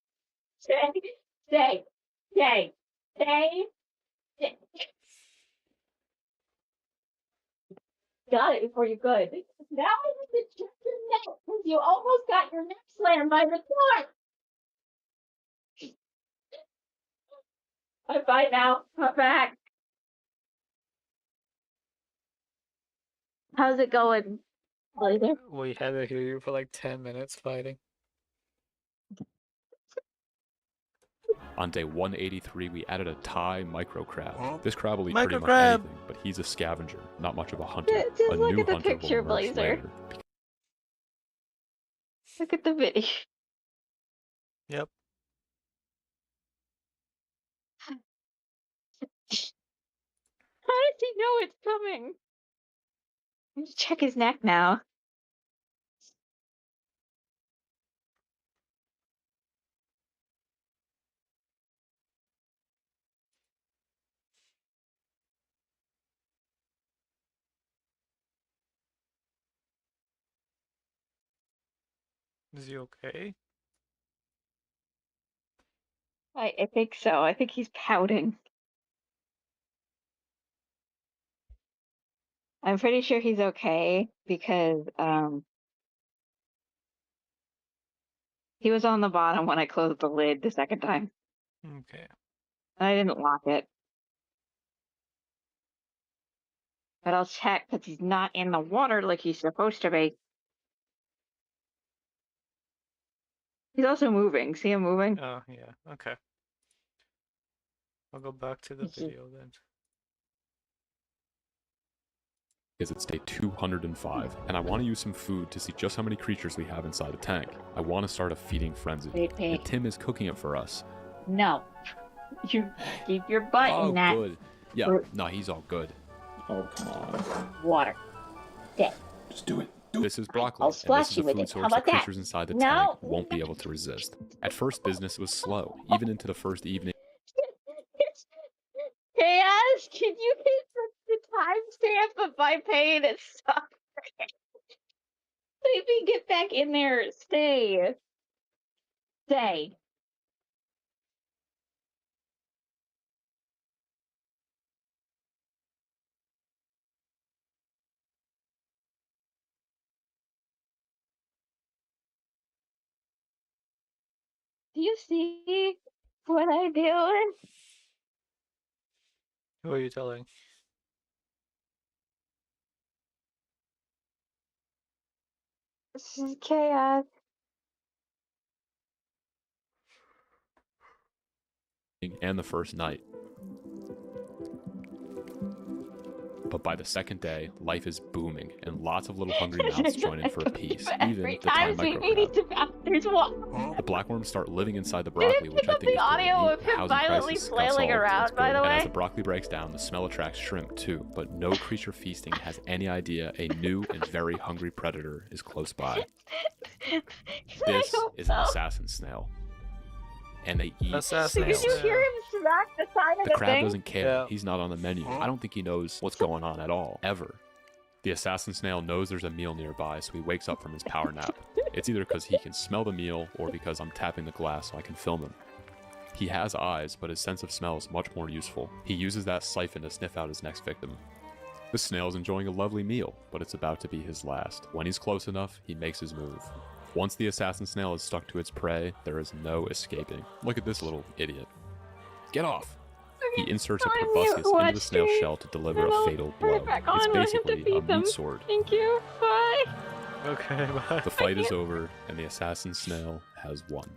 Stay. Got it before you could. Now I have to check your neck because you almost got your neck slammed by the car. I'm fine now. I'm back. How's it going, Blazer? We had to hear you for like 10 minutes fighting. On day 183, we added a Thai micro crab. This crab will eat Micro pretty much crab. anything, but he's a scavenger, not much of a hunter. Just A look new at the hunter will picture, emerge Blazer. later. Look at the video. Yep. How does he know it's coming? Let's check his neck now. Is he okay? I think so. I think he's pouting. I'm pretty sure he's okay because he was on the bottom when I closed the lid the second time. Okay. And I didn't lock it. But I'll check because he's not in the water like he's supposed to be. He's also moving. See him moving? Oh, yeah. Okay. I'll go back to the video then. It's day 205, and I want to use some food to see just how many creatures we have inside a tank. I want to start a feeding frenzy, Wait, and Tim is cooking it for us. No. You keep your butt Oh, in that. good. Yeah, Or- no, he's all good. Oh, come on. Water. Dead. Just do it. This is broccoli, I'll and splash this is a you with food it. How source about that that? creatures inside the No. tank won't be able to resist. At first, business was slow, even into the first evening. Chaos, can you hit the timestamp of my pain and suffering? Let me get back in there. Stay. Stay. Do you see what I'm doing? Who are you telling? This is chaos. And the first night. But by the second day, life is booming, and lots of little hungry mouths join in for a piece, even Every the time time we need microcrab. to bounce, there's one. The blackworms start living inside the Did it broccoli, pick which I up think the is pretty audio neat. of him Housing violently crisis got flailing solved, around, that's by good. the And as way? the broccoli breaks down, the smell attracts shrimp too, but no creature feasting has any idea a new and very hungry predator is close by. This is an assassin snail. And they eat Assassin Did snails. you snail. hear him smack the side of The the crab thing? doesn't care. Yeah. He's not on the menu. I don't think he knows what's going on at all, ever. The assassin snail knows there's a meal nearby, so he wakes up from his power nap. It's either because he can smell the meal or because I'm tapping the glass so I can film him. He has eyes, but his sense of smell is much more useful. He uses that siphon to sniff out his next victim. The snail is enjoying a lovely meal, but it's about to be his last. When he's close enough, he makes his move. Once the assassin snail is stuck to its prey, there is no escaping. Look at this little idiot. Get off! He inserts a I'm proboscis mute. into Watch the snail's me. shell to deliver And a I'll fatal turn it blow. back on It's when I have to basically a beat them. meat sword. Thank you. Bye. Okay, bye. The fight is over, and the assassin snail has won.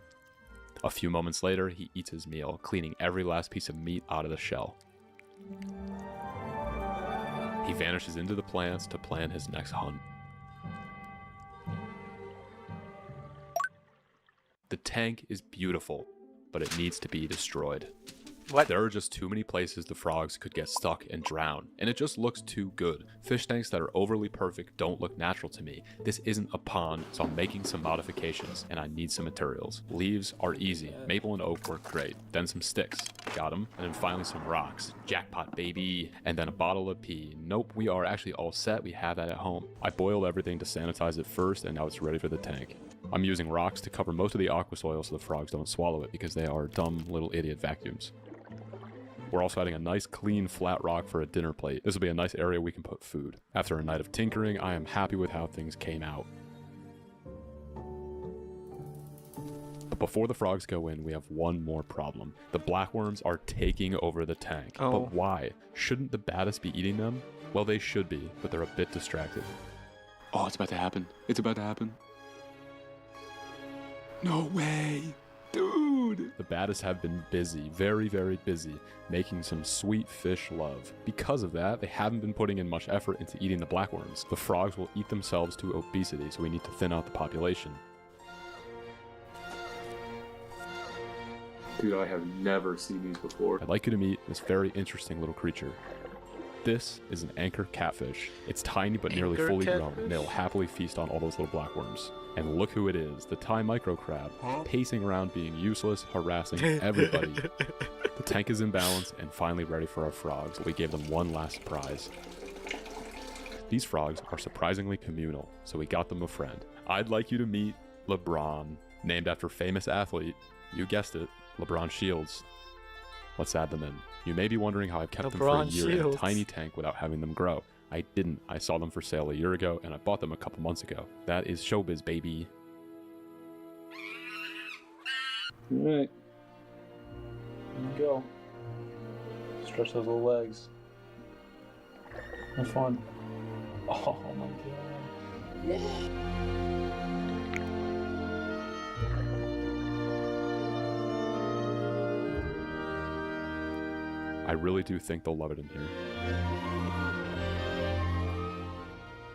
A few moments later, he eats his meal, cleaning every last piece of meat out of the shell. He vanishes into the plants to plan his next hunt. The tank is beautiful, but it needs to be destroyed. What? There are just too many places the frogs could get stuck and drown, and it just looks too good. Fish tanks that are overly perfect don't look natural to me. This isn't a pond, so I'm making some modifications, and I need some materials. Leaves are easy. Maple and oak work great. Then some sticks. Got them. And then finally some rocks. Jackpot, baby. And then a bottle of pee. Nope, we are actually all set. We have that at home. I boiled everything to sanitize it first, and now it's ready for the tank. I'm using rocks to cover most of the aqua soil so the frogs don't swallow it because they are dumb little idiot vacuums. We're also adding a nice clean flat rock for a dinner plate. This will be a nice area we can put food. After a night of tinkering, I am happy with how things came out. But before the frogs go in, we have one more problem. The blackworms are taking over the tank. Oh. But why? Shouldn't the baddest be eating them? Well, they should be, but they're a bit distracted. Oh, it's about to happen. It's about to happen. No way. Dude. The baddest have been busy, very, very busy, making some sweet fish love. Because of that, they haven't been putting in much effort into eating the blackworms. The frogs will eat themselves to obesity, so we need to thin out the population. Dude, I have never seen these before. I'd like you to meet this very interesting little creature. This is an anchor catfish. It's tiny but nearly Anchor fully grown, catfish? and it'll happily feast on all those little blackworms. And look who it is, the Thai microcrab, pacing around being useless, harassing everybody. The tank is in balance and finally ready for our frogs. We gave them one last surprise. These frogs are surprisingly communal, so we got them a friend. I'd like you to meet LeBron, named after famous athlete, you guessed it, LeBron Shields. Let's add them in. You may be wondering how I've kept them for a LeBron year in a Shields. tiny tank without having them grow. I didn't. I saw them for sale a year ago, and I bought them a couple months ago. That is showbiz, baby. Alright. Here you go. Stretch those little legs. Have fun. Oh my god. I really do think they'll love it in here.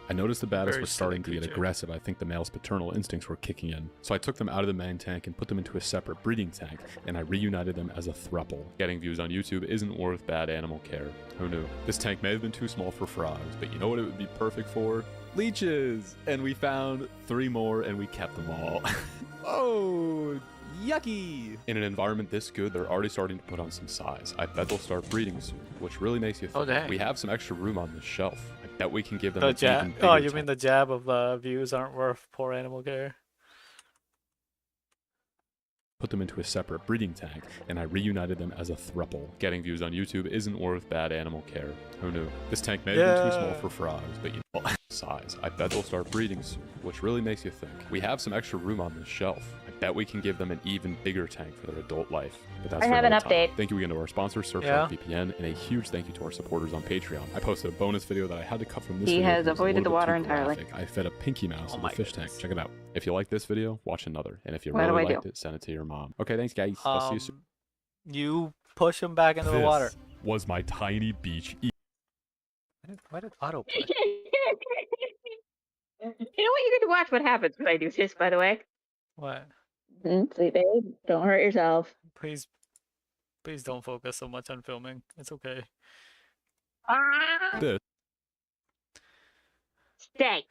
I noticed the baddest Very were starting to silly get creature. aggressive. I think the male's paternal instincts were kicking in. So I took them out of the main tank and put them into a separate breeding tank, and I reunited them as a throuple. Getting views on YouTube isn't worth bad animal care. Who knew? This tank may have been too small for frogs, but you know what it would be perfect for? Leeches! And we found 3 more and we kept them all. Oh, yucky! In an environment this good, they're already starting to put on some size. I bet they'll start breeding soon, which really makes you think. Oh, dang. We have some extra room on this shelf. I bet we can give them The an even jab. bigger Oh, you tank. mean the jab of views aren't worth poor animal care? Put them into a separate breeding tank, and I reunited them as a throuple. Getting views on YouTube isn't worth bad animal care. Who knew? This tank may have been too small Yeah. for frogs, but you know, size. I bet they'll start breeding soon, which really makes you think. We have some extra room on this shelf. I bet we can give them an even bigger tank for their adult life. But that's I for have an another time. update. Thank you again to our sponsor, Surfshark Yeah. VPN, and a huge thank you to our supporters on Patreon. I posted a bonus video that I had to cut from this He video has because it was a avoided little the bit water too entirely. graphic. I fed a Pinky Mouse Oh in the my fish goodness. tank. Check it out. If you like this video, watch another. And if you What do really I do? liked it, send it to your mom. Okay, thanks guys. I'll see you soon. You push him back into the water. This was my tiny beach. Why did auto You play? know what? You're going to watch what happens when I do this, by the way. What? See, babe, don't hurt yourself. Please don't focus so much on filming. It's okay. Ah! This Stay.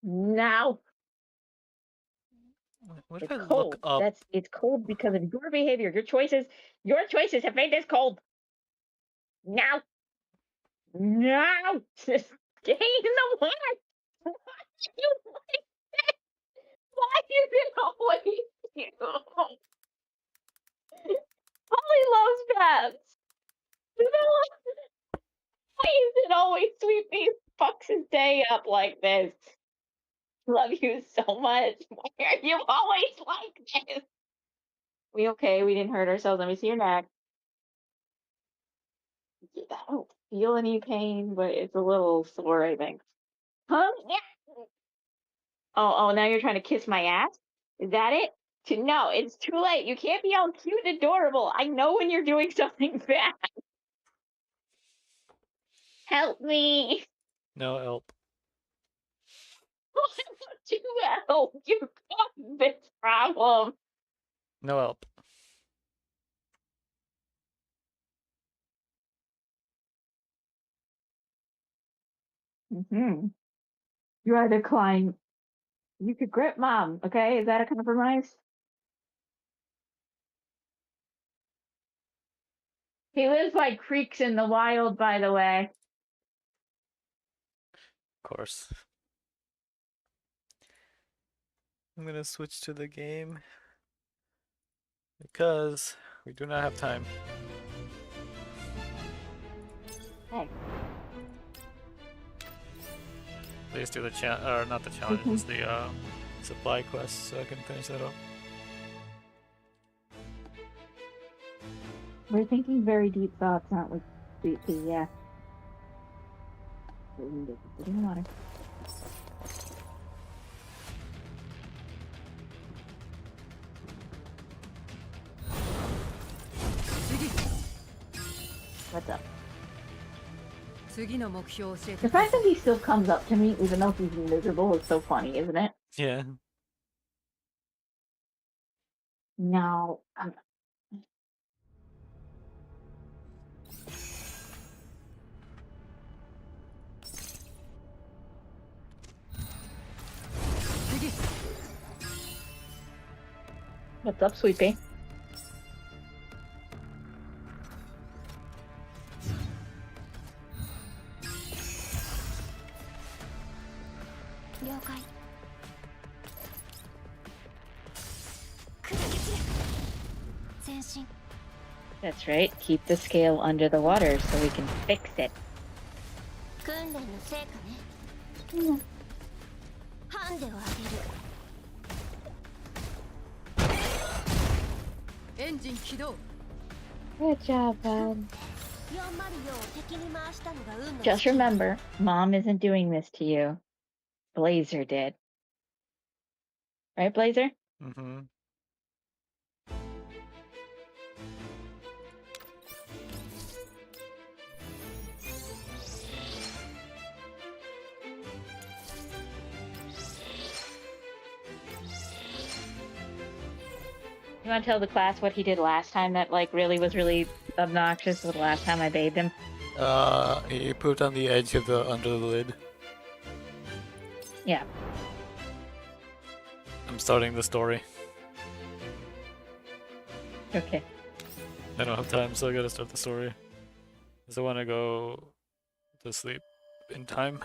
Now. What if It's I cold. look up? It's cold because of your behavior. Your choices have made this cold. Now. Now. Just stay in the water. Why do you like that? Why is it always you? Holly loves bats. You know, why is it always Sweet Pea fucks his day up like this? Love you so much. Why are you always like this? We okay? We didn't hurt ourselves. Let me see your neck. I don't feel any pain, but it's a little sore, I think. Huh? Yeah. Oh, now you're trying to kiss my ass? Is that it? No, it's too late. You can't be all cute and adorable. I know when you're doing something bad. Help me. No help. What do you help? You got this problem. No help. Mm-hmm. You either climb. You could grip mom, okay? Is that a compromise? He lives by creeks in the wild, by the way. Of course. I'm gonna switch to the game because we do not have time. Hey. Please do the challenge, or not the challenge, it's the supply quest, so I can finish that up. We're thinking very deep thoughts, aren't we? Sweet pea, yeah. We can get this in the water. What's up? The fact that he still comes up to me, even though he's miserable, is so funny, isn't it? Yeah. No. What's up, Sweet Pea? That's right. Keep the scale under the water so we can fix it. 訓練の成果ね。ハンデをあげる。エンジン起動。 Good job, bud. 404を敵に回したのが運の Just remember, Mom isn't doing this to you. Blazer did. Right, Blazer? Mm-hmm. You want to tell the class what he did last time that like really was really obnoxious the last time I bathed him? He pooped on the edge of the under the lid. Yeah. I'm starting the story. Okay. I don't have time, so I gotta start the story. Because I want to go to sleep in time.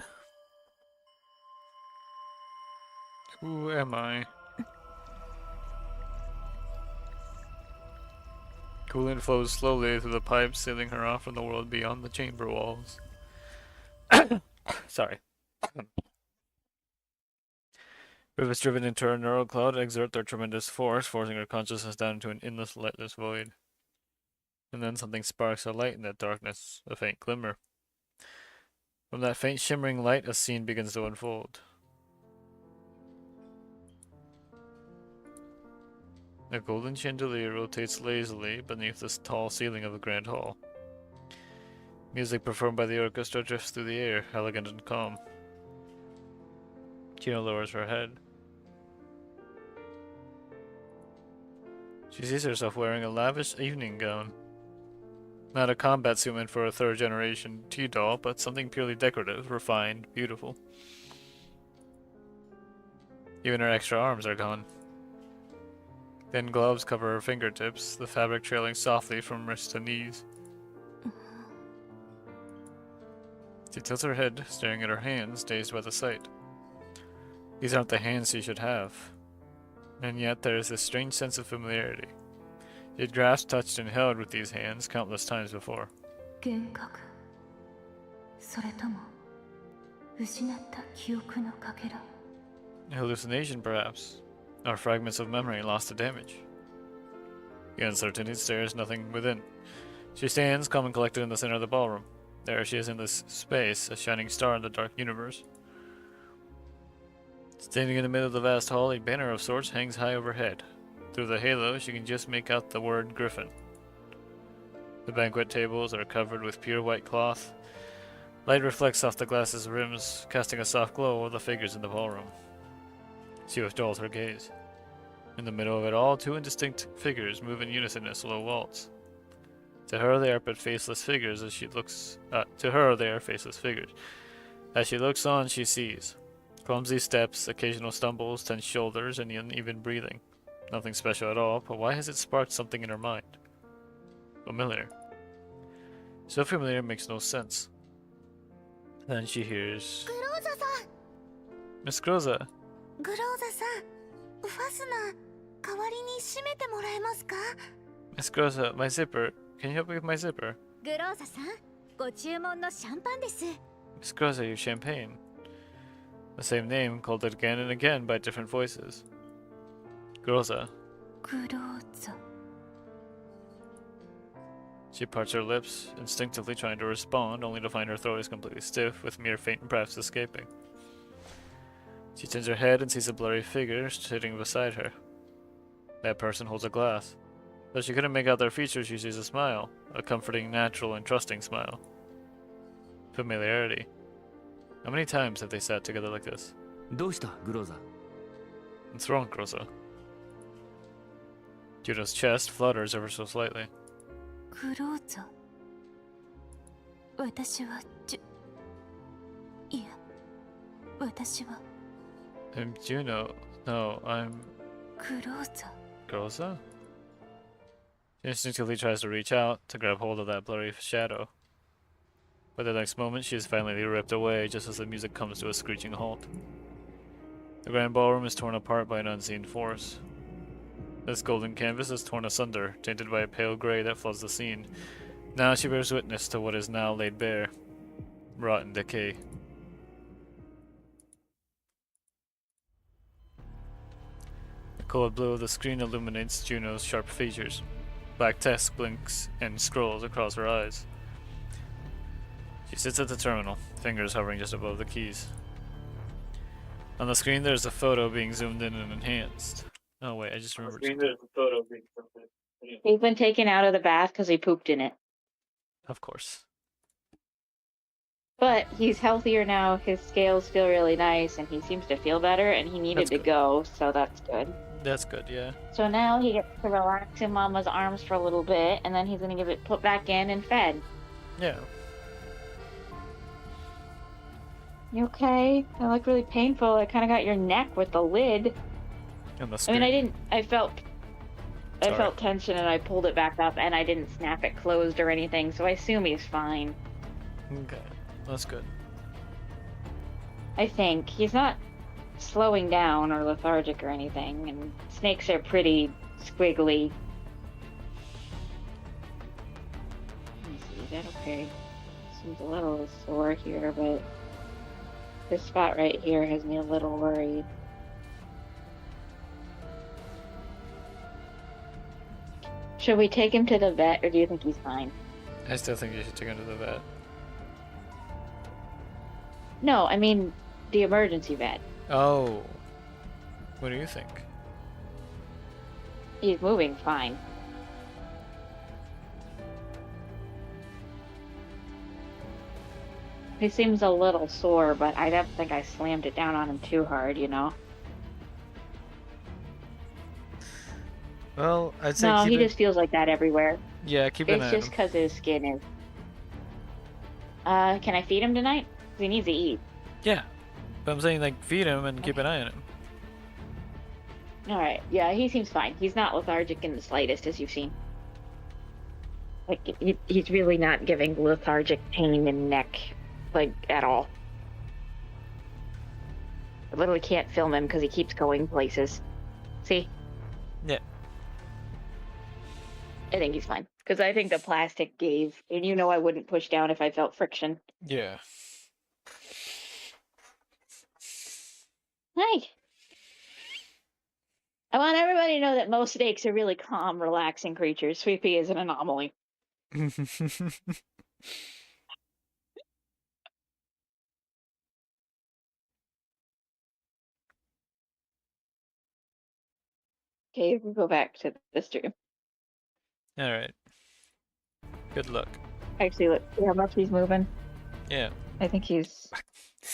Who am I? Coolant flows slowly through the pipes, sealing her off from the world beyond the chamber walls. Sorry. Rivets driven into her neural cloud exert their tremendous force, forcing her consciousness down into an endless, lightless void. And then something sparks a light in that darkness, a faint glimmer. From that faint shimmering light, a scene begins to unfold. A golden chandelier rotates lazily beneath the tall ceiling of the grand hall. Music performed by the orchestra drifts through the air, elegant and calm. Juno lowers her head. She sees herself wearing a lavish evening gown. Not a combat suit meant for a third-generation T-doll, but something purely decorative, refined, beautiful. Even her extra arms are gone. Thin gloves cover her fingertips, the fabric trailing softly from wrist to knees. She tilts her head, staring at her hands, dazed by the sight. These aren't the hands she should have. And yet there is this strange sense of familiarity. She had grasped, touched, and held with these hands countless times before. 幻覚それとも失った記憶のかけら Hallucination, perhaps. Or fragments of memory lost to damage. The uncertainty stares nothing within. She stands, calm and collected in the center of the ballroom. There she is in this space, a shining star in the dark universe. Standing in the middle of the vast hall, a banner of sorts hangs high overhead. Through the halo, she can just make out the word Griffin. The banquet tables are covered with pure white cloth. Light reflects off the glass's rims, casting a soft glow over the figures in the ballroom. She withdraws her gaze. In the middle of it all, two indistinct figures move in unison in a slow waltz. To her, they are but faceless figures as she looks. To her, they are faceless figures. As she looks on, she sees clumsy steps, occasional stumbles, tense shoulders, and uneven breathing. Nothing special at all, but why has it sparked something in her mind? Familiar. So familiar it makes no sense. Then she hears... グローザさん Miss Groza! グローザさんファスナー代わりに閉めてもらえますか Miss Groza, my zipper. Can you help me with my zipper? グローザさんご注文のシャンパンです Miss Groza, your champagne. The same name, called it again and again by different voices. Groza. グローザ She parts her lips, instinctively trying to respond, only to find her throat is completely stiff, with mere faint breaths escaping. She turns her head and sees a blurry figure sitting beside her. That person holds a glass. Though she couldn't make out their features, she sees a smile, a comforting, natural, and trusting smile. Familiarity. How many times have they sat together like this? どうしたグローザ What's wrong, Groza? Juno's chest flutters ever so slightly. グローザ私はいや私は I'm Juno. No, I'm グローザ Groza? She instinctively tries to reach out to grab hold of that blurry shadow. But the next moment, she is finally ripped away just as the music comes to a screeching halt. The grand ballroom is torn apart by an unseen force. This golden canvas is torn asunder, tainted by a pale gray that floods the scene. Now she bears witness to what is now laid bare, rotten decay. The cold blue of the screen illuminates Juno's sharp features. Black text blinks and scrolls across her eyes. She sits at the terminal, fingers hovering just above the keys. On the screen, there's a photo being zoomed in and enhanced. Oh wait, I just remembered. There's a photo being zoomed in. He's been taken out of the bath because he pooped in it. Of course. But he's healthier now, his scales feel really nice, and he seems to feel better, and he needed That's to good. go, so that's good. That's good, yeah. So now he gets to relax in Mama's arms for a little bit, and then he's gonna get it put back in and fed. Yeah. You okay? That looked really painful. I kind of got your neck with the lid. And the I screen. mean, I didn't. I felt Sorry. tension, and I pulled it back up, and I didn't snap it closed or anything. So I assume he's fine. Okay, that's good. I think he's not slowing down or lethargic or anything, and snakes are pretty squiggly. Let me see, is that okay? Seems a little sore here, but this spot right here has me a little worried. Should we take him to the vet, or do you think he's fine? I still think you should take him to the vet. No, I mean the emergency vet. Oh. What do you think? He's moving fine. He seems a little sore, but I don't think I slammed it down on him too hard, you know? Well, I'd say No, keep he it... just feels like that everywhere. Yeah, keep an eye It's on just him. because his skin is... Can I feed him tonight? 'Cause he needs to eat. Yeah. But I'm saying, like, feed him and keep an eye on him. Alright, yeah, he seems fine. He's not lethargic in the slightest, as you've seen. Like, he's really not giving lethargic pain in neck, like, at all. I literally can't film him because he keeps going places. See? Yeah. I think he's fine. Because I think the plastic gave, and you know I wouldn't push down if I felt friction. Yeah. Hi. I want everybody to know that most snakes are really calm, relaxing creatures. Sweepy is an anomaly. Okay, we go back to the stream. Alright. Good luck. Actually, look, see how much he's moving? Yeah. I think he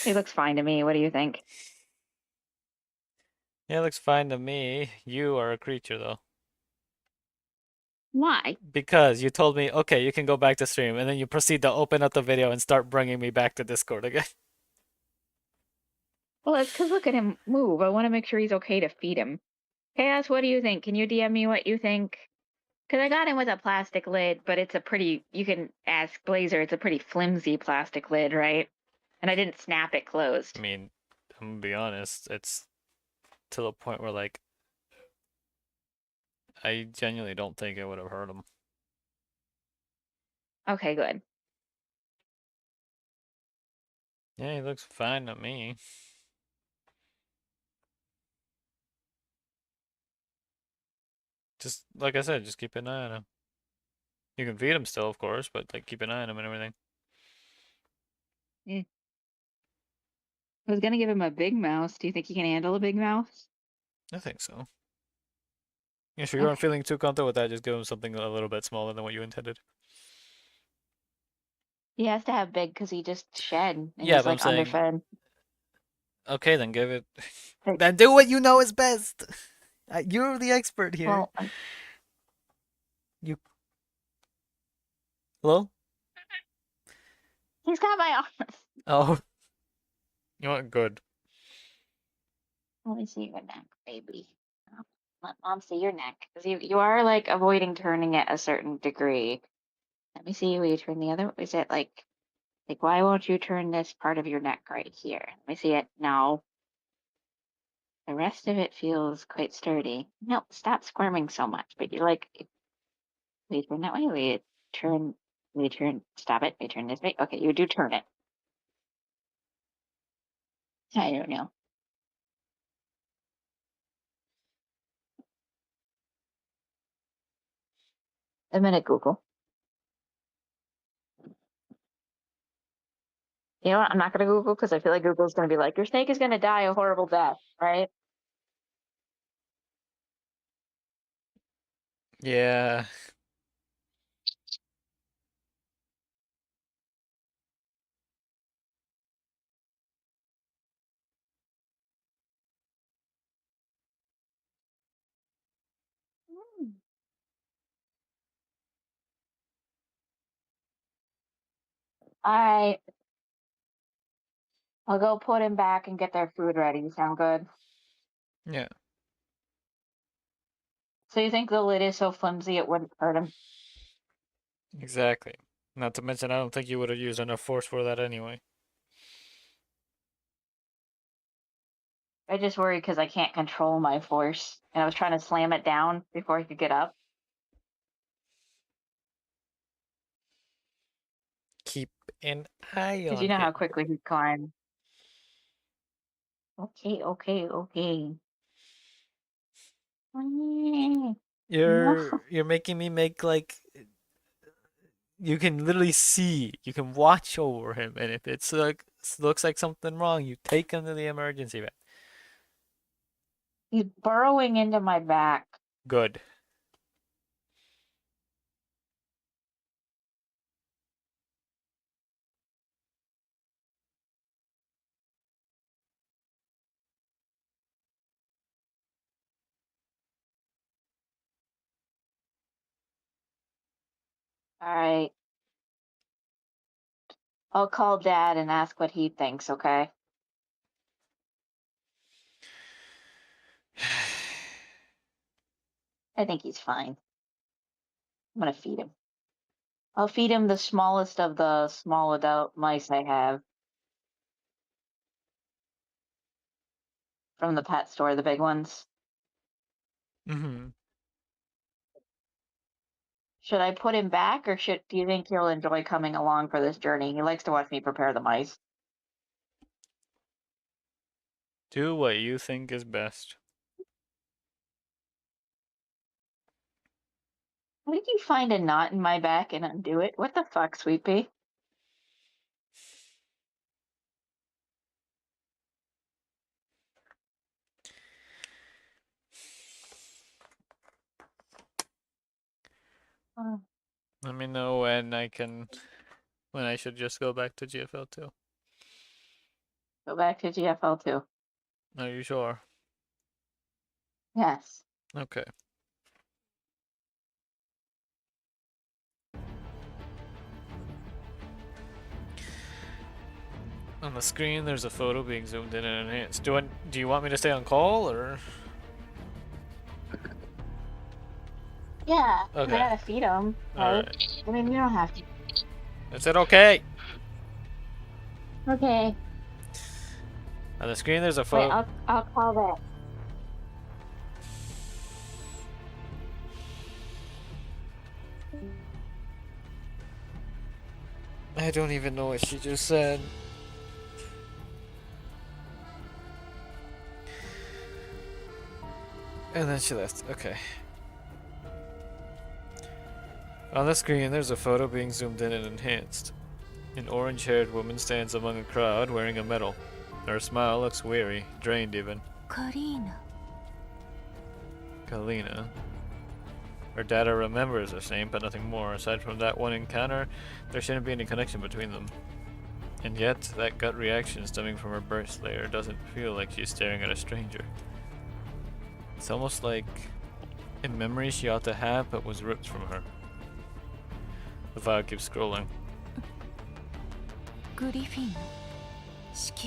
looks fine to me. What do you think? Yeah, it looks fine to me. You are a creature, though. Why? Because you told me, okay, you can go back to stream, and then you proceed to open up the video and start bringing me back to Discord again. Well, it's because look at him move. I want to make sure he's okay to feed him. Chaos, what do you think? Can you DM me what you think? Because I got him with a plastic lid, but it's a pretty, you can ask Blazer, it's a pretty flimsy plastic lid, right? And I didn't snap it closed. I mean, I'm gonna be honest, it's to the point where, like, I genuinely don't think it would have hurt him. Okay, good. Yeah, he looks fine to me. Just, like I said, just keep an eye on him. You can feed him still, of course, but, like, keep an eye on him and everything. I was gonna give him a big mouse. Do you think he can handle a big mouse? I think so. If you aren't Okay. feeling too comfortable with that, just give him something a little bit smaller than what you intended. He has to have big because he just shed and Yeah, he's but I'm like saying, underfed. okay, then give it. Hey. Then do what you know is best. You're the expert here. Well, You. Hello? he's got my arms. Oh. You know what? Good. Let me see your neck, baby. Let mom see your neck. Because you are like avoiding turning it a certain degree. Let me see. Will you turn the other? Is it like why won't you turn this part of your neck right here? Let me see it. No. The rest of it feels quite sturdy. No, stop squirming so much. But you're like, will you turn that way? Will you turn, stop it. Will you turn this way? Okay, you do turn it. I don't know. A minute, Google. You know what? I'm not going to Google because I feel like Google's going to be like, your snake is going to die a horrible death, right? Yeah. Alright. I'll go put him back and get their food ready. Sound good? Yeah. So you think the lid is so flimsy it wouldn't hurt him? Exactly. Not to mention, I don't think you would have used enough force for that anyway. I just worry because I can't control my force. And I was trying to slam it down before he could get up. Keep an eye Because on you know how him. quickly he climbs. Okay. No. You're making me make like you can literally see, you can watch over him, and if it's like looks like something wrong, you take him to the emergency vet. He's burrowing into my back. Good. Alright. I'll call Dad and ask what he thinks, okay? I think he's fine. I'm gonna feed him. I'll feed him the smallest of the small adult mice I have. From the pet store, the big ones. Mm-hmm. Should I put him back, or do you think he'll enjoy coming along for this journey? He likes to watch me prepare the mice. Do what you think is best. How did you find a knot in my back and undo it? What the fuck, Sweet Pea? Let me know when I should just go back to GFL2. Go back to GFL2. Are you sure? Yes. Okay. On the screen, there's a photo being zoomed in and enhanced. Do you want me to stay on call, or? Yeah. Okay. I gotta feed him. Right? Alright. I mean, you don't have to. I said okay! Okay. On the screen, there's a Wait, photo. I'll call that. I don't even know what she just said. And then she left. Okay. On the screen, there's a photo being zoomed in and enhanced. An orange-haired woman stands among a crowd wearing a medal. Her smile looks weary, drained even. Karina. Kalina. Her data remembers her name, but nothing more. Aside from that one encounter, there shouldn't be any connection between them. And yet, that gut reaction stemming from her burst layer doesn't feel like she's staring at a stranger. It's almost like a memory she ought to have, but was ripped from her. The file keeps scrolling. グリフィン指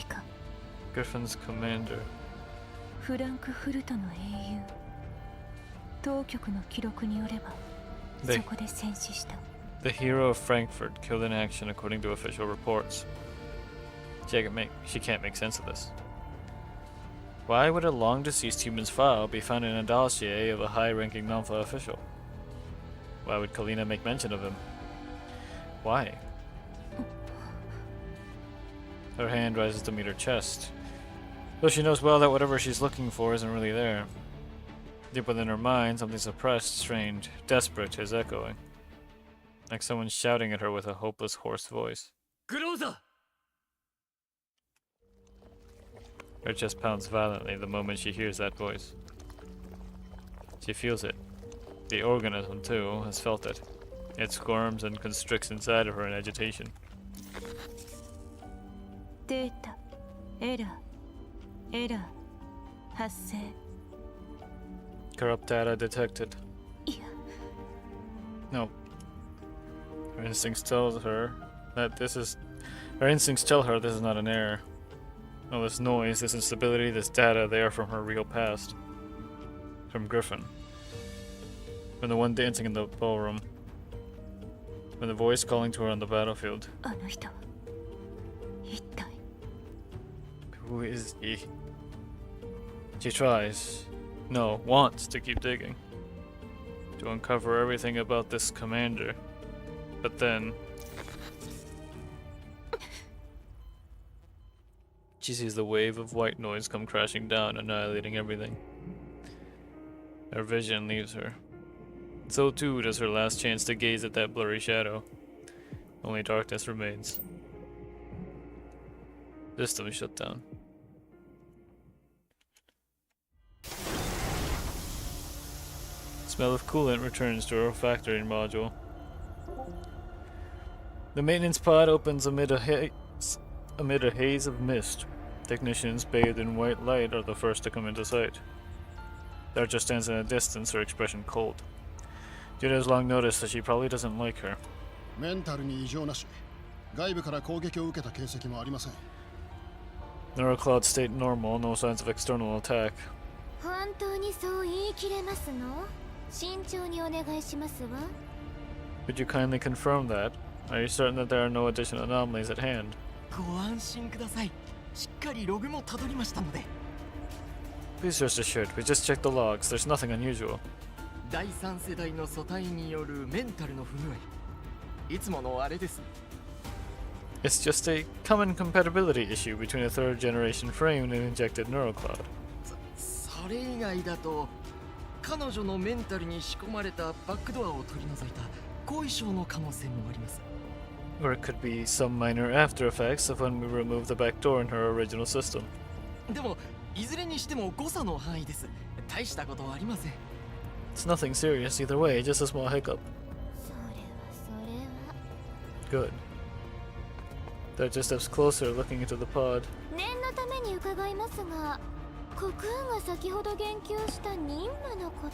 揮官 Griffin's commander. フランクフルトの英雄当局の記録によればそこで戦死した The hero of Frankfurt killed in action according to official reports. She can't make sense of this. Why would a long-deceased human's file be found in a dossier of a high-ranking Nalfa official? Why would Kalina make mention of him? Why? Her hand rises to meet her chest, though she knows well that whatever she's looking for isn't really there. Deep within her mind, something suppressed, strange, desperate is echoing. Like someone shouting at her with a hopeless, hoarse voice. Groza! Her chest pounds violently the moment she hears that voice. She feels it. The organism, too, has felt it. It squirms and constricts inside of her in agitation. データエラー発生 Corrupt data detected. いや No. Her instincts tells her that this is Her instincts tell her this is not an error. All this noise, this instability, this data, they are from her real past. From Griffin. From the one dancing in the ballroom. From the voice calling to her on the battlefield. あの人は一体 Who is he? She tries, no, wants to keep digging. To uncover everything about this commander. But then... she sees the wave of white noise come crashing down, annihilating everything. Her vision leaves her. So too does her last chance to gaze at that blurry shadow. Only darkness remains. System shut down. Smell of coolant returns to her factory module. The maintenance pod opens amid a haze of mist. Technicians bathed in white light are the first to come into sight. Archer stands in a distance, her expression cold. Judah has long noticed that she probably doesn't like her. メンタルに異常なし。外部から攻撃を受けた形跡もありません。Neurocloud state normal, no signs of external attack. 本当にそう言い切れますの？慎重にお願いしますわ。 Could you kindly confirm that? Are you certain that there are no additional anomalies at hand? ご安心ください。しっかりログもたどりましたので。 Please rest assured, we just checked the logs. There's nothing unusual. 第3世代の素体によるメンタルの不具合。いつものあれです。 It's just a common compatibility issue between a third generation frame and injected neurocloud. それ以外だと、彼女のメンタルに仕込まれたバックドアを取り除いた後遺症の可能性もあります。 Or it could be some minor after effects of when we remove the back door in her original system. でも、いずれにしても誤差の範囲です。大したことはありません。 It's nothing serious either way, just a small hiccup. それは。 Good. Darcher steps closer, looking into the pod. 念のために伺いますが、コクーンが先ほど言及した任務のこ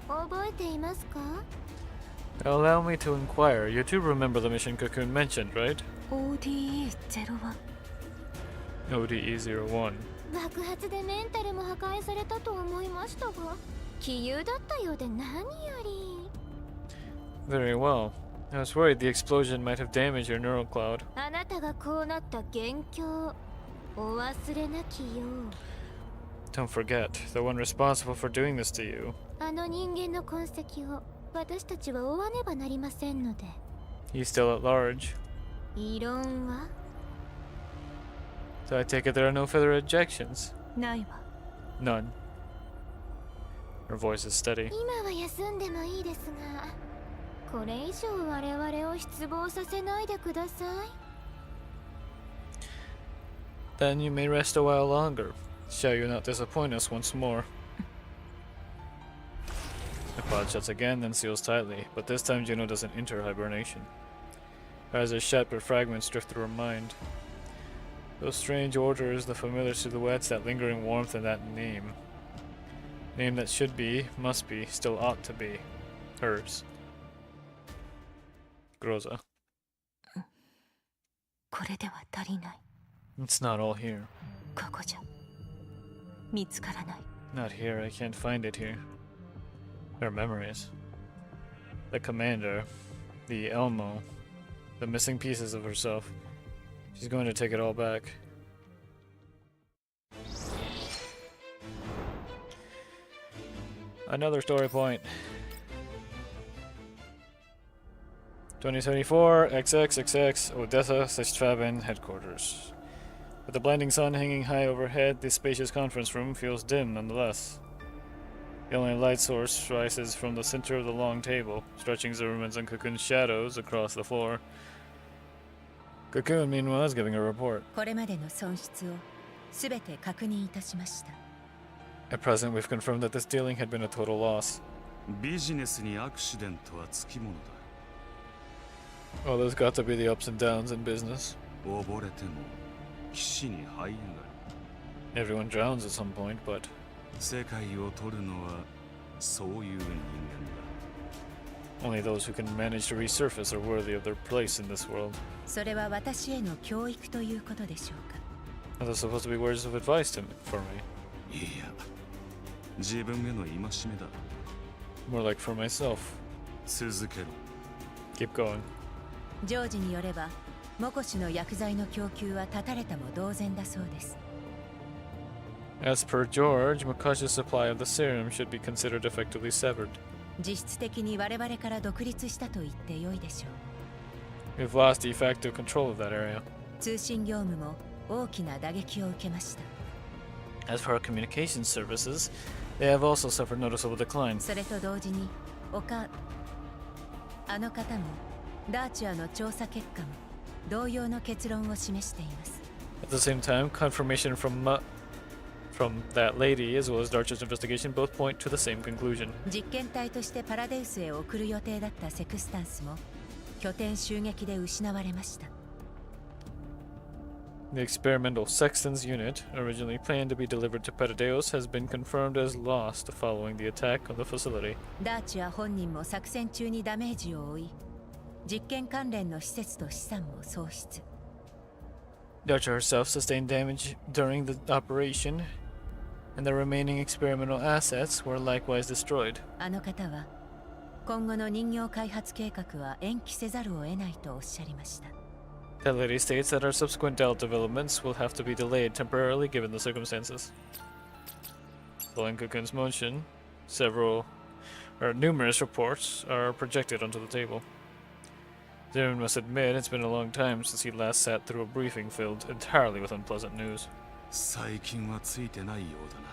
と覚えていますか？ Allow me to inquire. You do remember the mission Cocoon mentioned, right? ODE-01 ODE-01. 爆発でメンタルも破壊されたと思いましたが、杞憂だったようで何より。 Very well. I was worried the explosion might have damaged your neural cloud. あなたがこうなった元凶、お忘れなきよう。 Don't forget, the one responsible for doing this to you. あの人間の痕跡を私たちは追わねばなりませんので。 He's still at large. 異論は？ So I take it there are no further objections? ないわ。 None. Her voice is steady. 今は休んでもいいですが、これ以上我々を失望させないでください。 Then you may rest a while longer. Shall you not disappoint us once more? The pod shuts again, then seals tightly, but this time Juno doesn't enter hibernation. Her eyes are shut, but fragments drift through her mind. Those strange orders, the familiar silhouettes, that lingering warmth, and that name. Name that should be, must be, still ought to be. Hers. Groza. これでは足りない。 It's not all here. ここじゃ見つからない。 Not here, I can't find it here. Her memories. The commander. The Elmo. The missing pieces of herself. She's going to take it all back. Another story point. 2074 XXXX Odessa Sestvaben headquarters. With the blinding sun hanging high overhead, the spacious conference room feels dim nonetheless. The only light source rises from the center of the long table, stretching Zimmerman's and Cocoon's shadows across the floor. Cocoon, meanwhile, is giving a report. これまでの損失をすべて確認いたしました。 At present, we've confirmed that this dealing had been a total loss. ビジネスにアクシデントはつきものだ。 Oh, there's got to be the ups and downs in business. 溺れても岸に這い上がる。 Everyone drowns at some point, but... 世界を取るのはそういう人間だ。Only those who can manage to resurface are worthy of their place in this world. それは私への教育ということでしょうか。 Are those supposed to be words of advice for me? いや、自分への戒めだ。 More like for myself. 続けろ。 Keep going. ジョージによれば、モコ氏の薬剤の供給は断たれたも同然だそうです。 As per George, Makoshi's supply of the serum should be considered effectively severed. 実質的に我々から独立したと言ってよいでしょう。 We've lost de facto control of that area. 通信業務も大きな打撃を受けました。 As for our communication services, they have also suffered noticeable decline. それと同時に、あの方もダーチュアの調査結果も同様の結論を示しています。 At the same time, confirmation from that lady as well as Darcher's investigation both point to the same conclusion. 実験体としてパラデウスへ送る予定だったセクスタンスも拠点襲撃で失われました。 The experimental Sexton's unit, originally planned to be delivered to Patadeos, has been confirmed as lost following the attack on the facility. ダーチュア本人も作戦中にダメージを負い、実験関連の施設と資産も喪失。 Darcher herself sustained damage during the operation, and the remaining experimental assets were likewise destroyed. あの方は今後の人形開発計画は延期せざるを得ないとおっしゃりました。 That lady states that our subsequent Dell developments will have to be delayed temporarily given the circumstances. Following Cocoon's motion, numerous reports are projected onto the table. Zimmerman must admit it's been a long time since he last sat through a briefing filled entirely with unpleasant news. 最近はついてないようだな。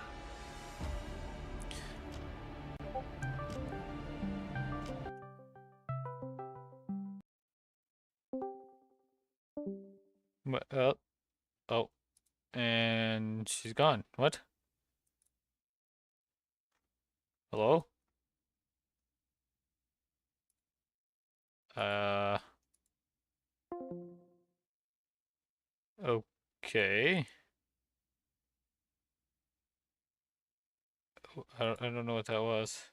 Oh, and she's gone. What? Hello? Okay. I don't know what that was.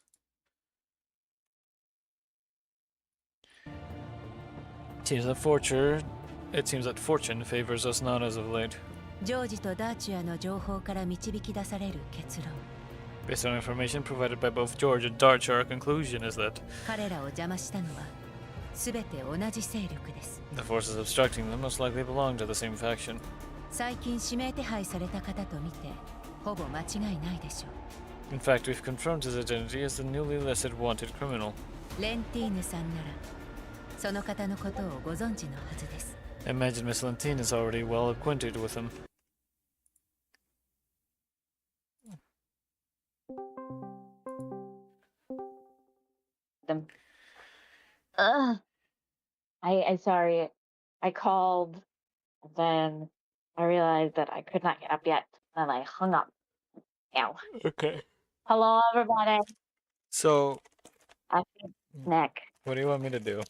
It seems that fortune favors us not as of late. ジョージとダーチュアの情報から導き出される結論。 Based on information provided by both George and Darch, our conclusion is that 彼らを邪魔したのは全て同じ勢力です。 the forces obstructing them most likely belong to the same faction. 最近指名手配された方と見てほぼ間違いないでしょう。 In fact, we've confirmed his identity as the newly listed wanted criminal. レンティーヌさんならその方のことをご存知のはずです。 I imagine Miss Lentine is already well acquainted with him. I sorry. I called, then I realized that I could not get up yet, and I hung up. Ow. Okay. Hello, everybody. So, I feel neck. what do you want me to do?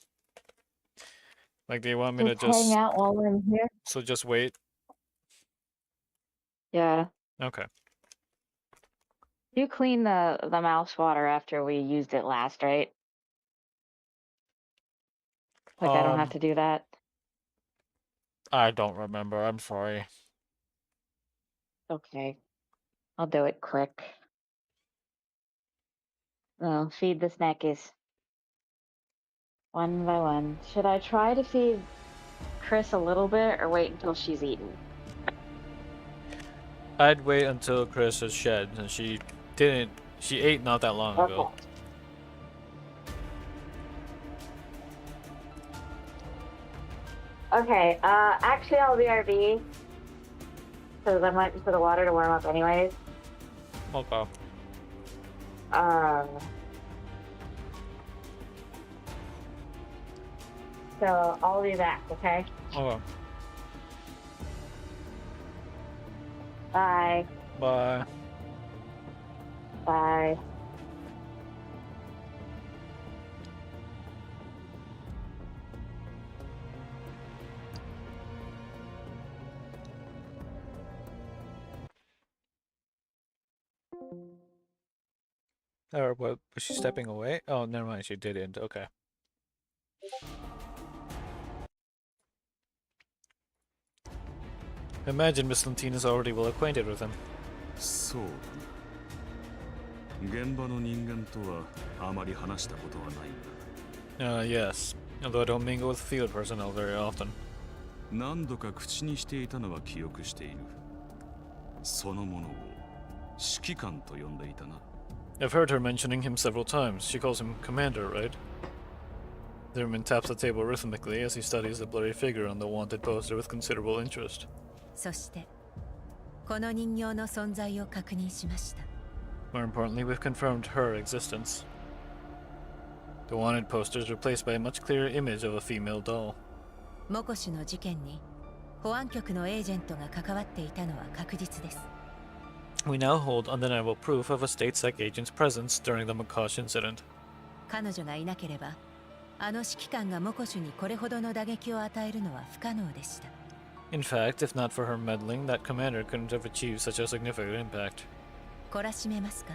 Like, do you want me Just to just hang out while we're in here. so just wait? Yeah. Okay. You cleaned the mouse water after we used it last, right? Like I don't have to do that. I don't remember. I'm sorry. Okay. I'll do it quick. Oh, feed the snackies. One by one. Should I try to feed Chris a little bit or wait until she's eaten? I'd wait until Chris has shed, and she ate not that long ago. Okay, actually I'll BRB. Because I might just put the water to warm up anyways. Okay. So I'll be back, okay? Okay. Bye. Bye. Bye. Or what? Was she stepping away? Oh, never mind. She didn't. Okay. Imagine Miss Lentine is already well acquainted with him. そうだな。現場の人間とはあまり話したことはないが。Yes. Although I don't mingle with field personnel very often. 何度か口にしていたのは記憶している。そのものを指揮官と呼んでいたな。I've heard her mentioning him several times. She calls him Commander, right? Zimmerman taps the table rhythmically as he studies the blurry figure on the wanted poster with considerable interest. そしてこの人形の存在を確認しました。 More importantly, we've confirmed her existence. The wanted poster is replaced by a much clearer image of a female doll. モコシュの事件に保安局のエージェントが関わっていたのは確実です。 We now hold undeniable proof of a state-sec agent's presence during the Makosh incident. 彼女がいなければあの指揮官がモコシュにこれほどの打撃を与えるのは不可能でした。 In fact, if not for her meddling, that commander couldn't have achieved such a significant impact. 懲らしめますか?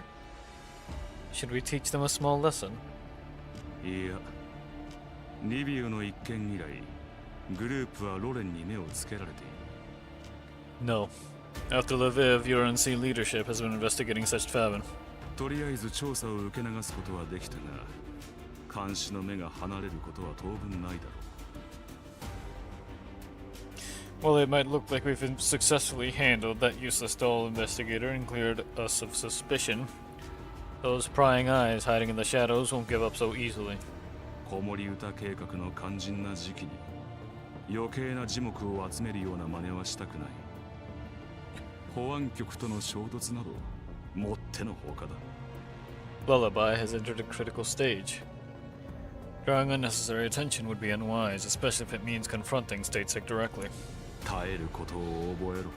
Should we teach them a small lesson? いや、リビウの一件以来、グループはロレンに目をつけられている。 No. After Lviv, URNC leadership has been investigating such Favin. とりあえず調査を受け流すことはできたが、監視の目が離れることは当分ないだろう。 Well, it might look like we've successfully handled that useless doll investigator and cleared us of suspicion. Those prying eyes hiding in the shadows won't give up so easily. 子守歌計画の肝心な時期に余計な耳目を集めるような真似はしたくない。保安局との衝突などもってのほかだ。 Lullaby has entered a critical stage. Drawing unnecessary attention would be unwise, especially if it means confronting StateSec directly. 耐えることを覚えろ、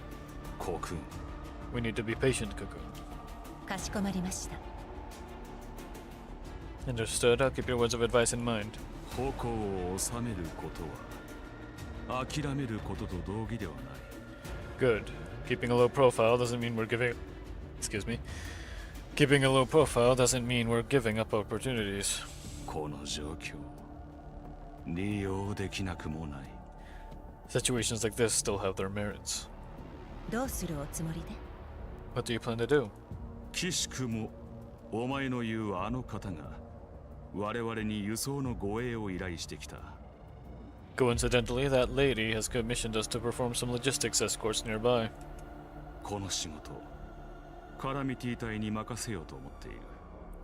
コクーン。 We need to be patient, Cocoon. かしこまりました。 Understood. I'll keep your words of advice in mind. 矛を収めることは諦めることと同義ではない。 Good. Keeping a low profile doesn't mean we're giving... Excuse me. Keeping a low profile doesn't mean we're giving up opportunities. この状況、利用できなくもない。 Situations like this still have their merits. どうするおつもりで? What do you plan to do? きしくもお前の言うあの方が我々に輸送の護衛を依頼してきた。 Coincidentally, that lady has commissioned us to perform some logistics escorts nearby. この仕事、カラミティ隊に任せようと思っている。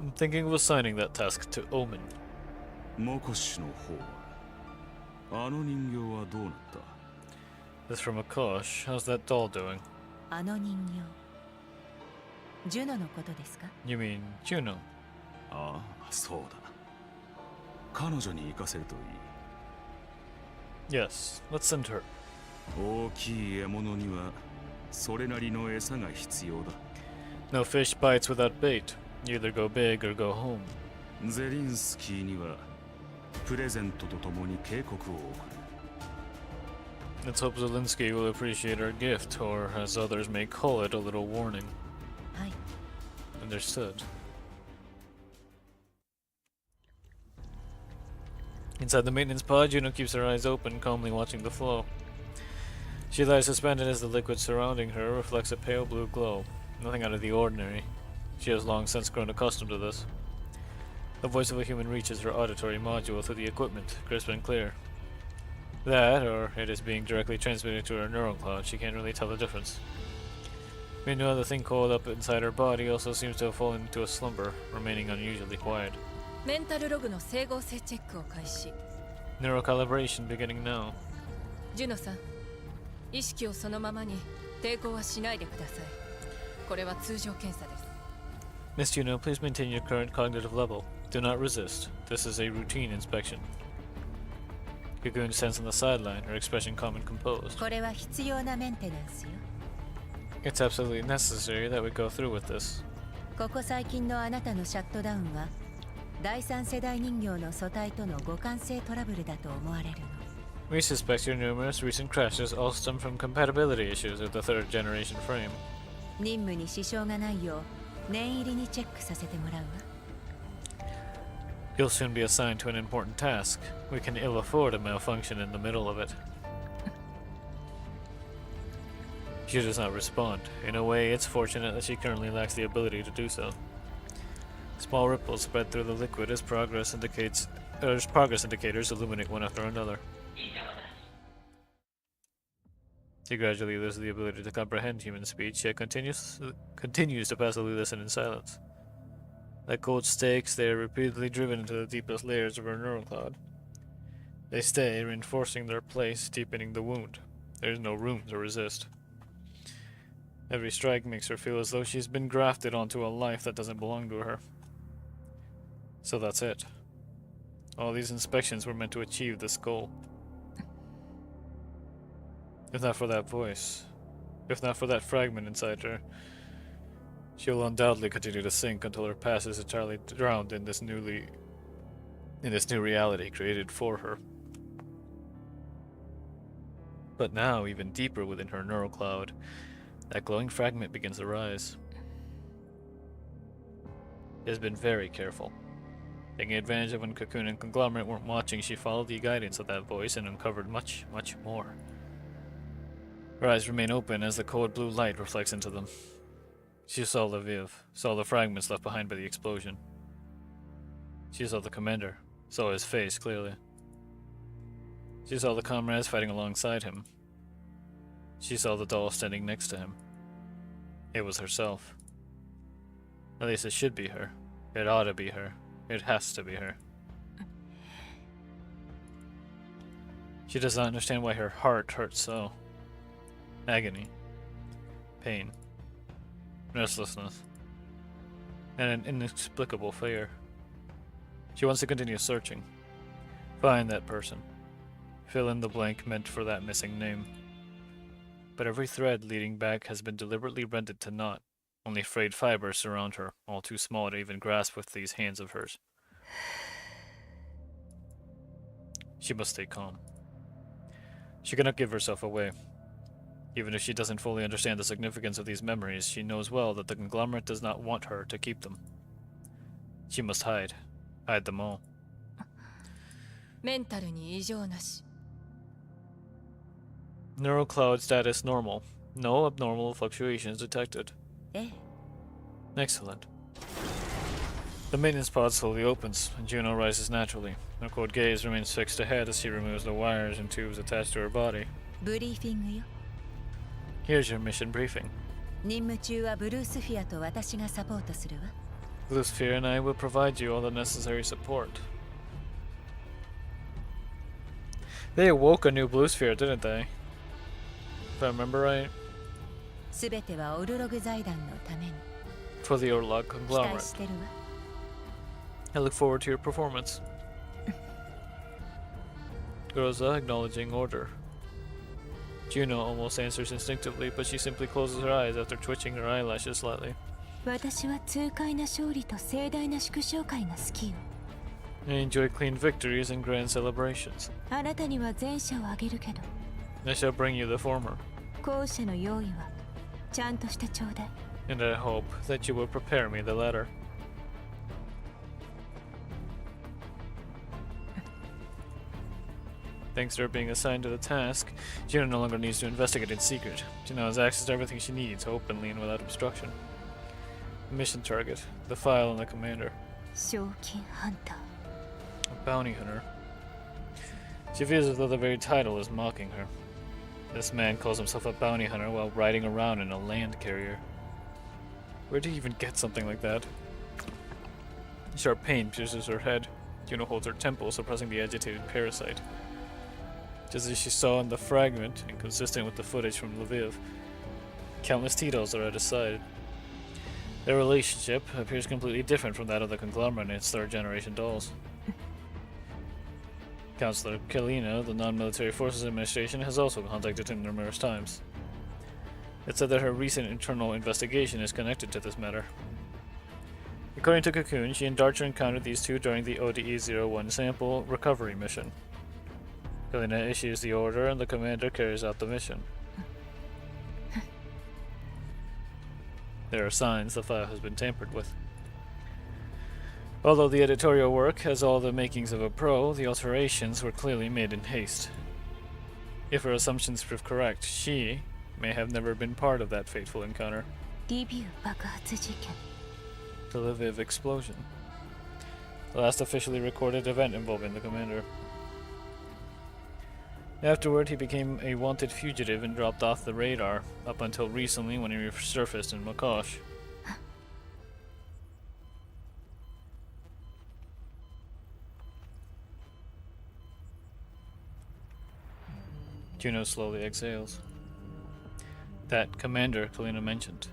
I'm thinking of assigning that task to Omen. モコシュの方は、あの人形はどうなった? This from Akosh. How's that doll doing? あの人形。ジュノのことですか? You mean Juno? ああ、そうだ。彼女に行かせるといい。 Yes, let's send her. 大きい獲物にはそれなりの餌が必要だ。 No fish bites without bait. You either go big or go home. ゼリンスキーにはプレゼントとともに警告を送る。 Let's hope Zelensky will appreciate our gift, or as others may call it, a little warning. はい。 Understood. Inside the maintenance pod, Juno keeps her eyes open, calmly watching the flow. She lies suspended as the liquid surrounding her reflects a pale blue glow. Nothing out of the ordinary. She has long since grown accustomed to this. The voice of a human reaches her auditory module through the equipment, crisp and clear. That, or it is being directly transmitted to her neural cloud, she can't really tell the difference. Meanwhile, the thing coiled up inside her body also seems to have fallen into a slumber, remaining unusually quiet. メンタルログの整合性チェックを開始。 Neural calibration beginning now. ジュノさん、意識をそのままに抵抗はしないでください。これは通常検査です。 Miss Juno, please maintain your current cognitive level. Do not resist. This is a routine inspection. Cocoon stands on the sideline, her expression calm and composed. これは必要なメンテナンスよ。 It's absolutely necessary that we go through with this. ここ最近のあなたのシャットダウンは第三世代人形の素体との互換性トラブルだと思われるの。 We suspect your numerous recent crashes all stem from compatibility issues with the third generation frame. 任務に支障がないよう念入りにチェックさせてもらうわ。You'll soon be assigned to an important task. We can ill afford a malfunction in the middle of it. She does not respond. In a way, it's fortunate that she currently lacks the ability to do so. Small ripples spread through the liquid as progress indicators illuminate one after another. She gradually loses the ability to comprehend human speech, yet continues to passively listen in silence. Like cold stakes, they are repeatedly driven into the deepest layers of her neural cloud. They stay, reinforcing their place, deepening the wound. There is no room to resist. Every strike makes her feel as though she's been grafted onto a life that doesn't belong to her. So that's it. All these inspections were meant to achieve this goal. If not for that voice, if not for that fragment inside her, she'll undoubtedly continue to sink until her past is entirely drowned in this new reality created for her. But now, even deeper within her neural cloud, that glowing fragment begins to rise. She has been very careful. Taking advantage of when Cocoon and Conglomerate weren't watching, she followed the guidance of that voice and uncovered much, much more. Her eyes remain open as the cold blue light reflects into them. She saw Lviv, saw the fragments left behind by the explosion. She saw the commander, saw his face clearly. She saw the comrades fighting alongside him. She saw the doll standing next to him. It was herself. At least it should be her. It ought to be her. It has to be her. She does not understand why her heart hurts so. Agony. Pain. Restlessness. And an inexplicable fear. She wants to continue searching. Find that person. Fill in the blank meant for that missing name. But every thread leading back has been deliberately rended to knot. Only frayed fibers surround her, all too small to even grasp with these hands of hers. She must stay calm. She cannot give herself away. Even if she doesn't fully understand the significance of these memories, she knows well that the conglomerate does not want her to keep them. She must hide. Hide them all. メンタルに異常なし。 Neural cloud status normal. No abnormal fluctuations detected. Excellent. The maintenance pod slowly opens, and Juno rises naturally. Her cold gaze remains fixed ahead as she removes the wires and tubes attached to her body. ブリーフィングよ。 Here's your mission briefing. 任務中はブルースフィアと私がサポートするわ。 Blue Sphere and I will provide you all the necessary support. They awoke a new Blue Sphere, didn't they? If I remember right. すべてはオルログ財団のために。 For the Orlog 期待 conglomerate. してるわ。 I look forward to your performance. Rosa acknowledging order. Juno almost answers instinctively, but she simply closes her eyes after twitching her eyelashes slightly. 私は痛快な勝利と盛大な祝勝会が好きよ。 I enjoy clean victories and grand celebrations. あなたには前者をあげるけど、 I shall bring you the former, 後者の用意はちゃんとしてちょうだい。 and I hope that you will prepare me the latter. Thanks to her being assigned to the task, Juno no longer needs to investigate in secret. She now has access to everything she needs, openly and without obstruction. Mission target, the file and the commander. 賞金ハンター。 A bounty hunter. She feels as though the very title is mocking her. This man calls himself a bounty hunter while riding around in a land carrier. Where did he even get something like that? Sharp pain pierces her head. Juno holds her temple, suppressing the agitated parasite. Just as she saw in the fragment, inconsistent with the footage from Lviv, countless Titals are at his side. Their relationship appears completely different from that of the conglomerate and its third-generation dolls. Counselor Kalina, the Non-Military Forces Administration, has also contacted him numerous times. It said that her recent internal investigation is connected to this matter. According to Cocoon, she and Darcher encountered these two during the ODE-01 sample recovery mission. Kalina issues the order and the commander carries out the mission. There are signs the file has been tampered with. Although the editorial work has all the makings of a pro, the alterations were clearly made in haste. If her assumptions prove correct, she may have never been part of that fateful encounter. リビュー爆発事件 The Lviv explosion. The last officially recorded event involving the commander. Afterward, he became a wanted fugitive and dropped off the radar, up until recently when he resurfaced in Makosh. Juno slowly exhales. That commander Kalina mentioned.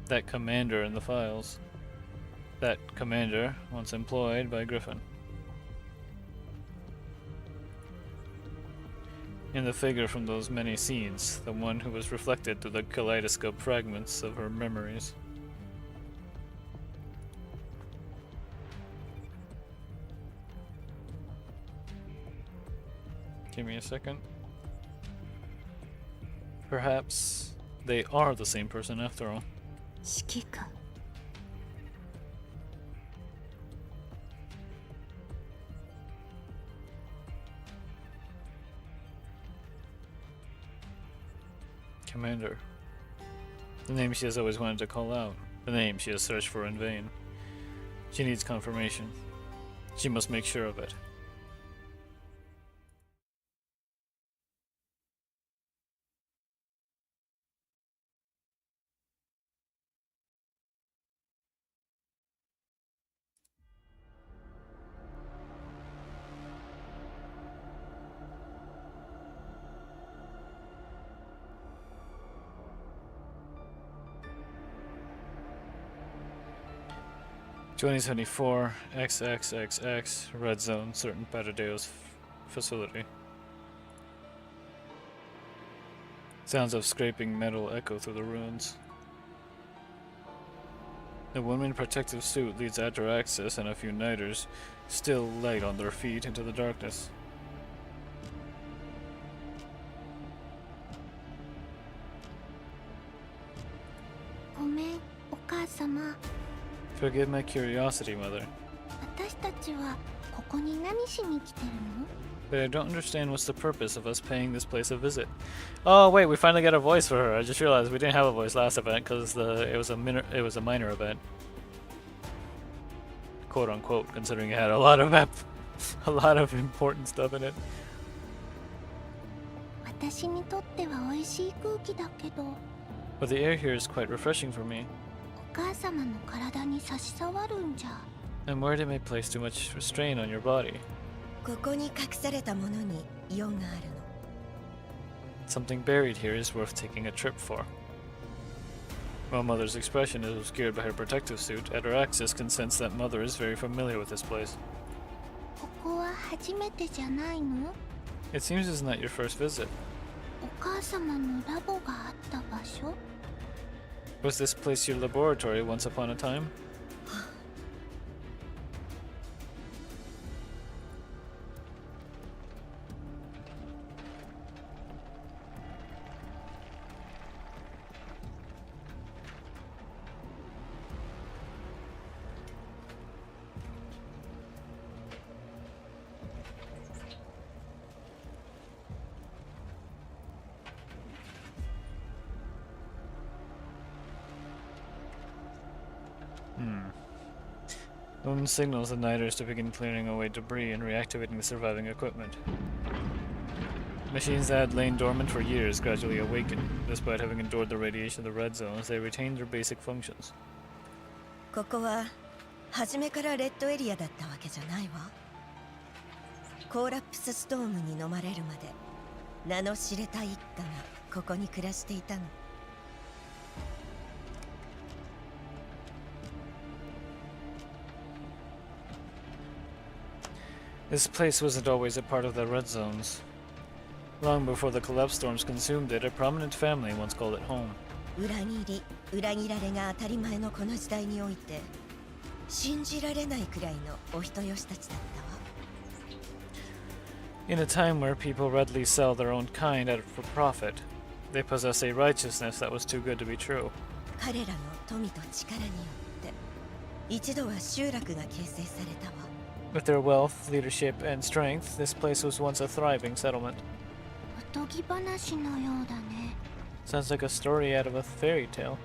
That commander in the files. That commander once employed by Griffin. In the figure from those many scenes, the one who was reflected through the kaleidoscope fragments of her memories. Give me a second. Perhaps they are the same person after all. 指揮官 Commander. The name she has always wanted to call out. The name she has searched for in vain. She needs confirmation. She must make sure of it. (2074) XXXX Red Zone, certain Patadeo's facility. Sounds of scraping metal echo through the ruins. The woman in protective suit leads Ataraxis and a few Nighters, still light on their feet, into the darkness. Forgive my curiosity, Mother. 私たちはここに何しに来てるの But I don't understand what's the purpose of us paying this place a visit. Oh wait, we finally got a voice for her. I just realized we didn't have a voice last event because it was a minor event, quote unquote, considering it had a lot of important stuff in it. 私にとっては美味しい空気だけど But the air here is quite refreshing for me. お母様の体に差し障るんじゃ I'm worried it may place too much strain on your body. ここに隠されたものにイオンがあるの Something buried here is worth taking a trip for. While Mother's expression is obscured by her protective suit, Ataraxis can sense that Mother is very familiar with this place. ここは初めてじゃないの It seems it's not your first visit. お母様のラボがあった場所 Was this place your laboratory once upon a time? Moon signals the Nighters to begin clearing away debris and reactivating the surviving equipment. Machines that had lain dormant for years gradually awaken. Despite having endured the radiation of the red zones, they retain their basic functions. ここは初めからレッドエリアだったわけじゃないわコーラプスストームに飲まれるまで名の知れた一家がここに暮らしていたの This place wasn't always a part of the red zones. Long before the collapse storms consumed it, a prominent family once called it home. 裏切り裏切られが当たり前のこの時代において信じられないくらいのお人よしたちだったわ In a time where people readily sell their own kind out for profit, they possess a righteousness that was too good to be true. 彼らの富と力によって一度は集落が形成されたわ。 With their wealth, leadership, and strength, this place was once a thriving settlement. おとぎ話のようだね。 Sounds like a story out of a fairy tale.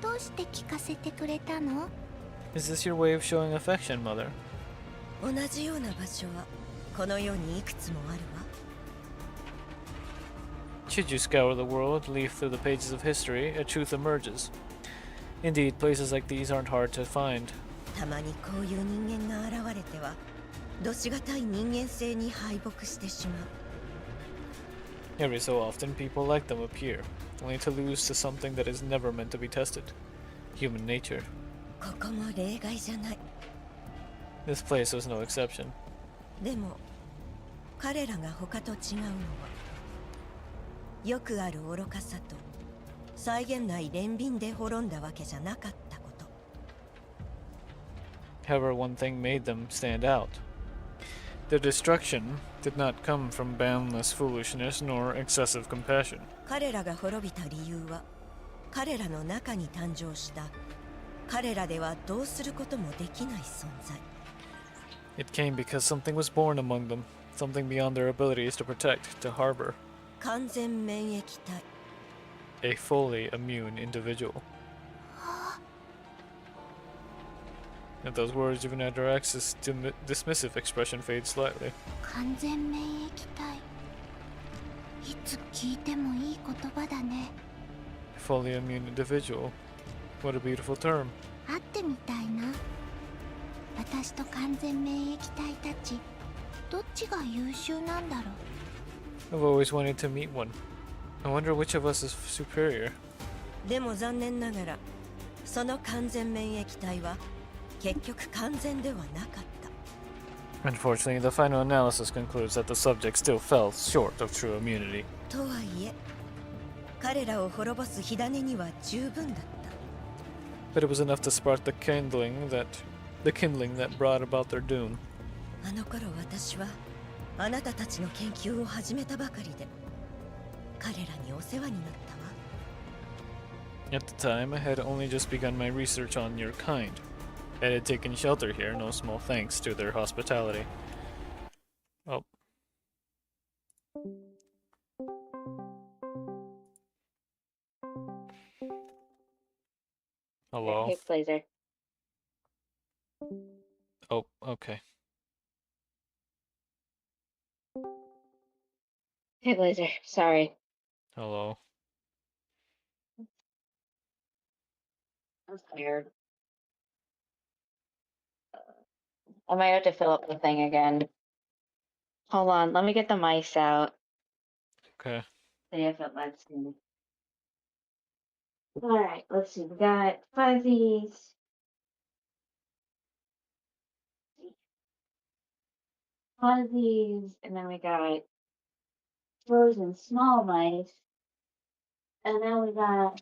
どうして聞かせてくれたの？ Is this your way of showing affection, Mother? 同じような場所はこの世にいくつもあるわ。 Should you scour the world, leaf through the pages of history, a truth emerges. Indeed, places like these aren't hard to find. たまにこういう人間が現れては、どしがたい人間性に敗北してしまう。 Every so often, people like them appear, only to lose to something that is never meant to be tested. Human nature. ここも例外じゃない。 This place was no exception. でも、彼らが他と違うのは、よくある愚かさと、際限ない憐憫で滅んだわけじゃなかったこと。 However, one thing made them stand out. Their destruction did not come from boundless foolishness nor excessive compassion. 彼らが滅びた理由は、彼らの中に誕生した、彼らではどうすることもできない存在。 It came because something was born among them, something beyond their abilities to protect, to harbor. 完全免疫体。 A fully immune individual. At those words, even after Axis' dismissive expression fades slightly. 完全免疫体。いつ聞いてもいい言葉だね。 Fully immune individual. What a beautiful term. 会ってみたいな。私と完全免疫体たち、どっちが優秀なんだろう。 I've always wanted to meet one. I wonder which of us is superior. でも残念ながら、その完全免疫体は結局完全ではなかった。 Unfortunately, the final analysis concludes that the subject still fell short of true immunity. とはいえ、彼らを滅ぼす火種には十分だった。 But it was enough to spark the kindling that brought about their doom. あの頃私はあなたたちの研究を始めたばかりで、彼らにお世話になったわ。 At the time, I had only just begun my research on your kind. I had taken shelter here, no small thanks to their hospitality. Oh. Hello? Hey, Blazer. Oh, okay. Hey, Blazer. Sorry. Hello. I'm tired. I might have to fill up the thing again. Hold on, let me get the mice out. Okay. See if it lets me. Alright, let's see. We got fuzzies. Fuzzies, and then we got frozen small mice. And then we got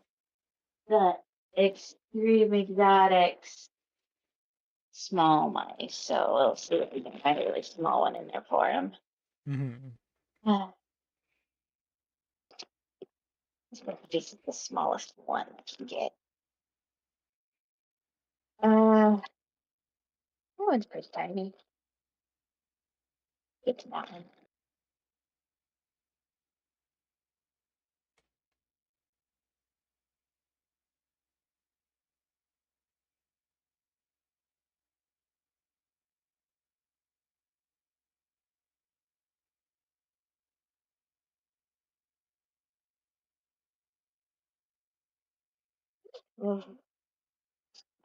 the extreme exotics small mice. So we'll see if we can find a really small one in there for him. This is the smallest one I can get. That one's pretty tiny. It's that one.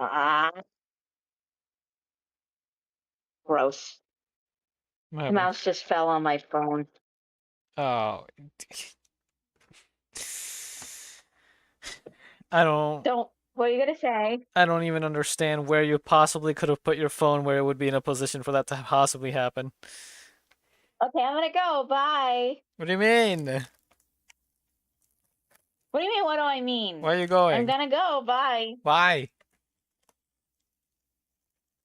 Ah. Gross. The mouse just fell on my phone. Oh. Don't. What are you gonna say? I don't even understand where you possibly could have put your phone where it would be in a position for that to possibly happen. Okay, I'm gonna go. Bye. What do you mean? What do you mean? What do I mean? Where are you going? I'm gonna go. Bye. Why?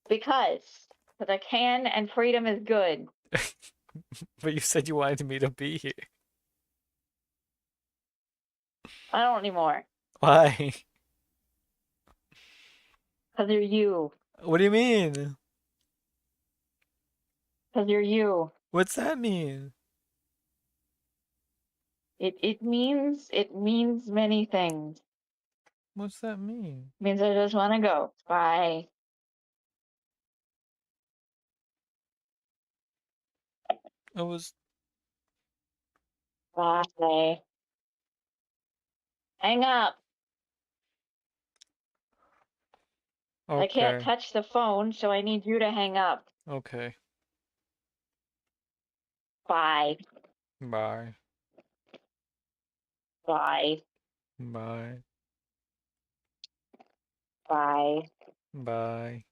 Because I can, and freedom is good. But you said you wanted me to be here. I don't anymore. Why? Because you're you. What do you mean? Because you're you. What's that mean? It means many things. What's that mean? It means I just want to go. Bye. I was. Bye. Hang up. Okay. I can't touch the phone, so I need you to hang up. Okay. Bye. Bye. Bye. Bye. Bye. Bye.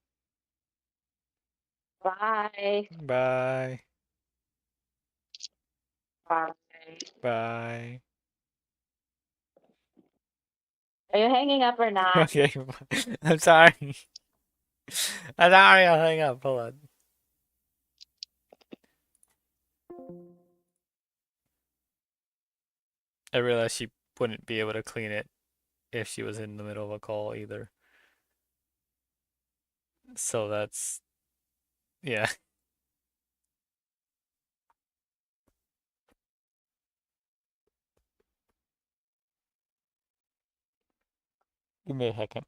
Bye. Bye. Bye. Bye. Are you hanging up or not? Okay. I'm sorry. I'm sorry. I'll hang up. Hold on. I realized she wouldn't be able to clean it if she was in the middle of a call either. So that's, yeah. Give me a second.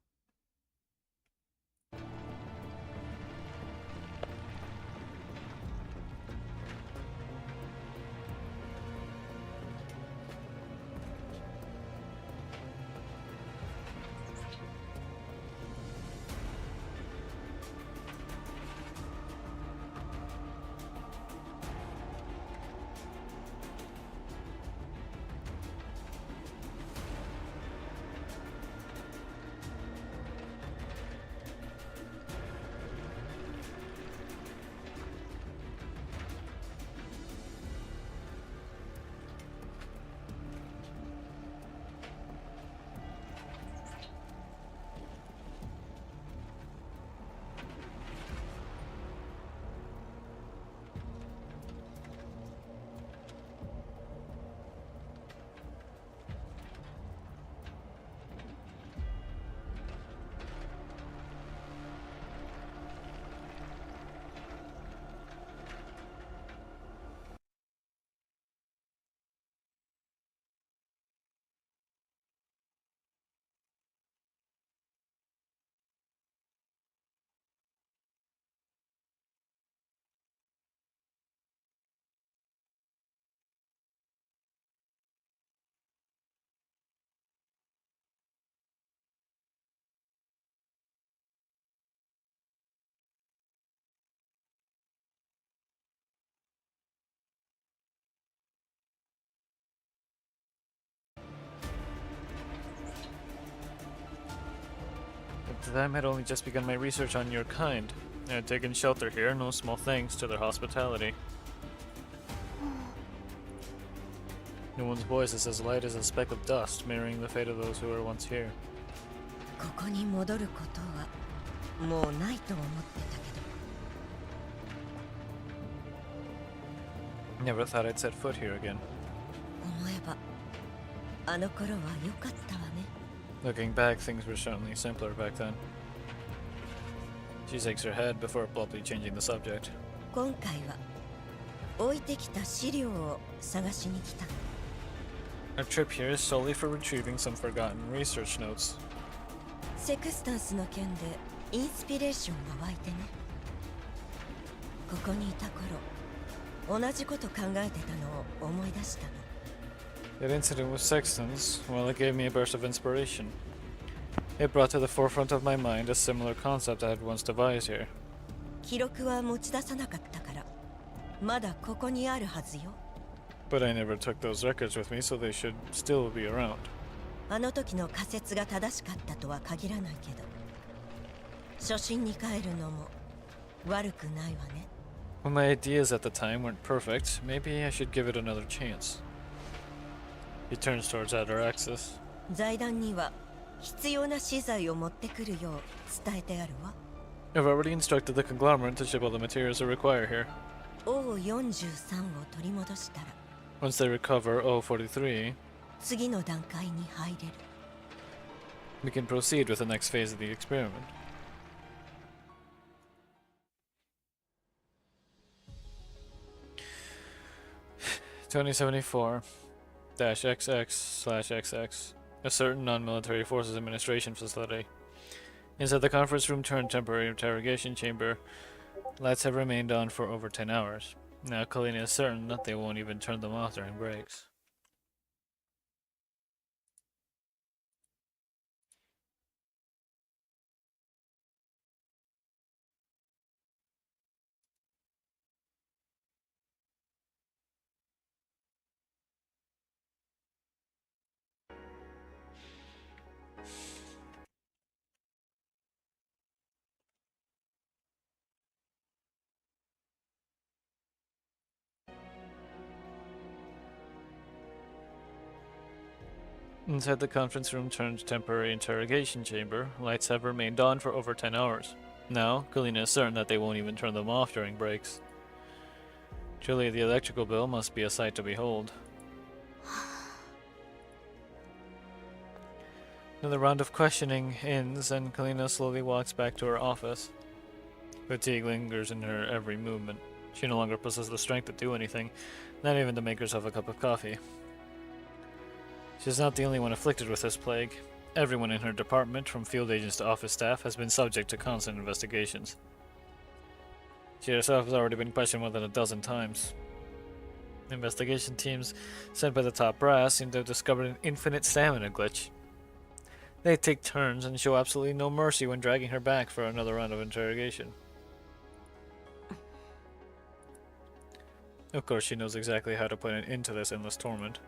At the time, I had only just begun my research on your kind. I had taken shelter here, no small thanks to their hospitality. No one's voice is as light as a speck of dust, mirroring the fate of those who were once here. ここに戻ることはもうないと思ってたけど Never thought I'd set foot here again. 思えばあの頃は良かったわね Looking back, things were certainly simpler back then. She shakes her head before abruptly changing the subject. 今回は置いてきた資料を探しに来た Our trip here is solely for retrieving some forgotten research notes. セクスタンスの件でインスピレーションが湧いてねここにいた頃同じこと考えてたのを思い出したの That incident with Sextons, well, it gave me a burst of inspiration. It brought to the forefront of my mind a similar concept I had once devised here. 記録は持ち出さなかったからまだここにあるはずよ But I never took those records with me, so they should still be around. あの時の仮説が正しかったとは限らないけど初心に帰るのも悪くないわね When my ideas at the time weren't perfect, maybe I should give it another chance. He turns towards outer access. 財団には必要な資材を持ってくるよう伝えてあるわ I've already instructed the conglomerate to ship all the materials they require here. O43 を取り戻したら Once they recover O43, 次の段階に入れる we can proceed with the next phase of the experiment. 2074-XX/XX. A certain non-military forces administration facility. Inside the conference room turned temporary interrogation chamber, lights have remained on for over 10 hours. Now Kalina is certain that they won't even turn them off during breaks. Inside the conference room turned temporary interrogation chamber, lights have remained on for over 10 hours. Now, Kalina is certain that they won't even turn them off during breaks. Truly, the electrical bill must be a sight to behold. Another round of questioning ends, and Kalina slowly walks back to her office. Fatigue lingers in her every movement. She no longer possesses the strength to do anything, not even to make herself a cup of coffee. She's not the only one afflicted with this plague. Everyone in her department, from field agents to office staff, has been subject to constant investigations. She herself has already been questioned more than a dozen times. Investigation teams sent by the top brass seem to have discovered an infinite stamina glitch. They take turns and show absolutely no mercy when dragging her back for another round of interrogation. Of course, she knows exactly how to put an end to this endless torment.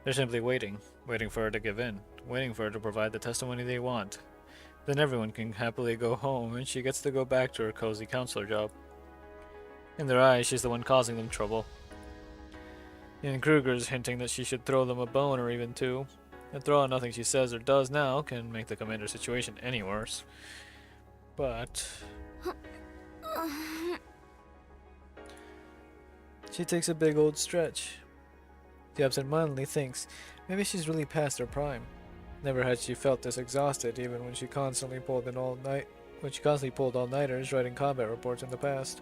They're simply waiting for her to give in, waiting for her to provide the testimony they want. Then everyone can happily go home and she gets to go back to her cozy counselor job. In their eyes, she's the one causing them trouble. And Kruger's hinting that she should throw them a bone or even two. After all, nothing she says or does now can make the commander's situation any worse. But she takes a big old stretch. She absentmindedly thinks maybe she's really past her prime. Never had she felt this exhausted, even when she constantly pulled all-nighters writing combat reports in the past.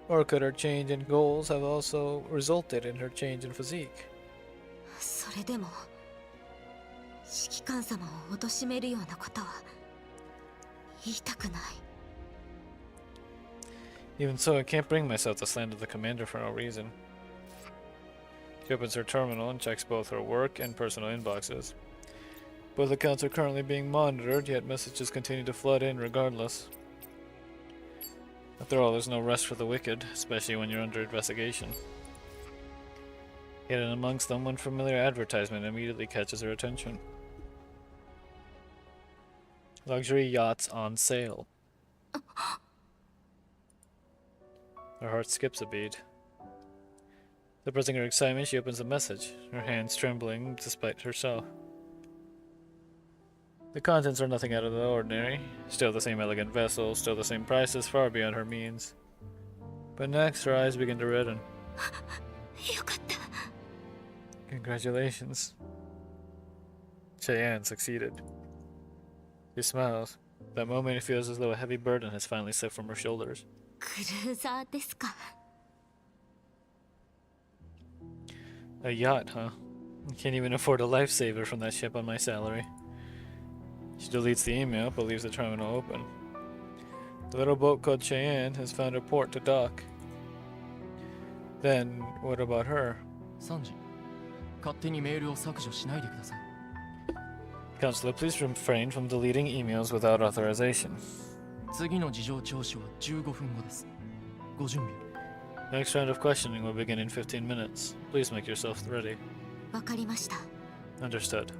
Or could her change in goals have also resulted in her change in physique? それでも指揮官様を貶めるようなことは言いたくない。 Even so, I can't bring myself to slander the commander for no reason. She opens her terminal and checks both her work and personal inboxes. Both accounts are currently being monitored, yet messages continue to flood in regardless. After all, there's no rest for the wicked, especially when you're under investigation. Yet in amongst them, one familiar advertisement immediately catches her attention. Luxury yachts on sale. Her heart skips a beat. Suppressing her excitement, she opens the message, her hands trembling despite herself. The contents are nothing out of the ordinary. Still the same elegant vessel, still the same prices far beyond her means. But next, her eyes begin to redden. Congratulations. Cheyenne succeeded. She smiles. That moment it feels as though a heavy burden has finally slipped from her shoulders. クルーザーですか。 A yacht, huh? I can't even afford a lifesaver from that ship on my salary. She deletes the email, but leaves the terminal open. The little boat called Cheyenne has found a port to dock. Then, what about her? サンジ、勝手にメールを削除しないでください。 Counselor, please refrain from deleting emails without authorization. 次の事情聴取は15分後です。ご準備。 Next round of questioning will begin in 15 minutes. Please make yourself ready. わかりました。 Understood.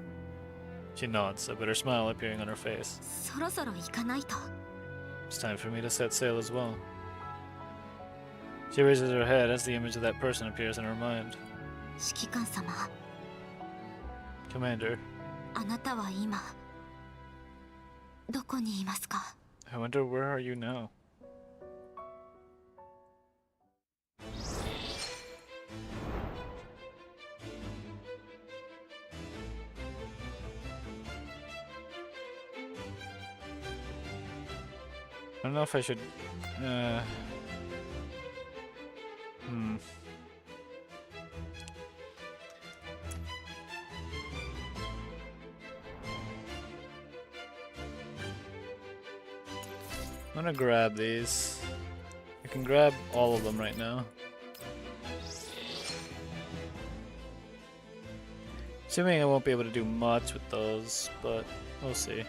She nods, a bitter smile appearing on her face. そろそろ行かないと。 It's time for me to set sail as well. She raises her head as the image of that person appears in her mind. 指揮官様。 Commander. あなたは今どこにいますか？ I wonder where are you now? I don't know if I should gonna grab these. I can grab all of them right now. Assuming I won't be able to do much with those, but we'll see.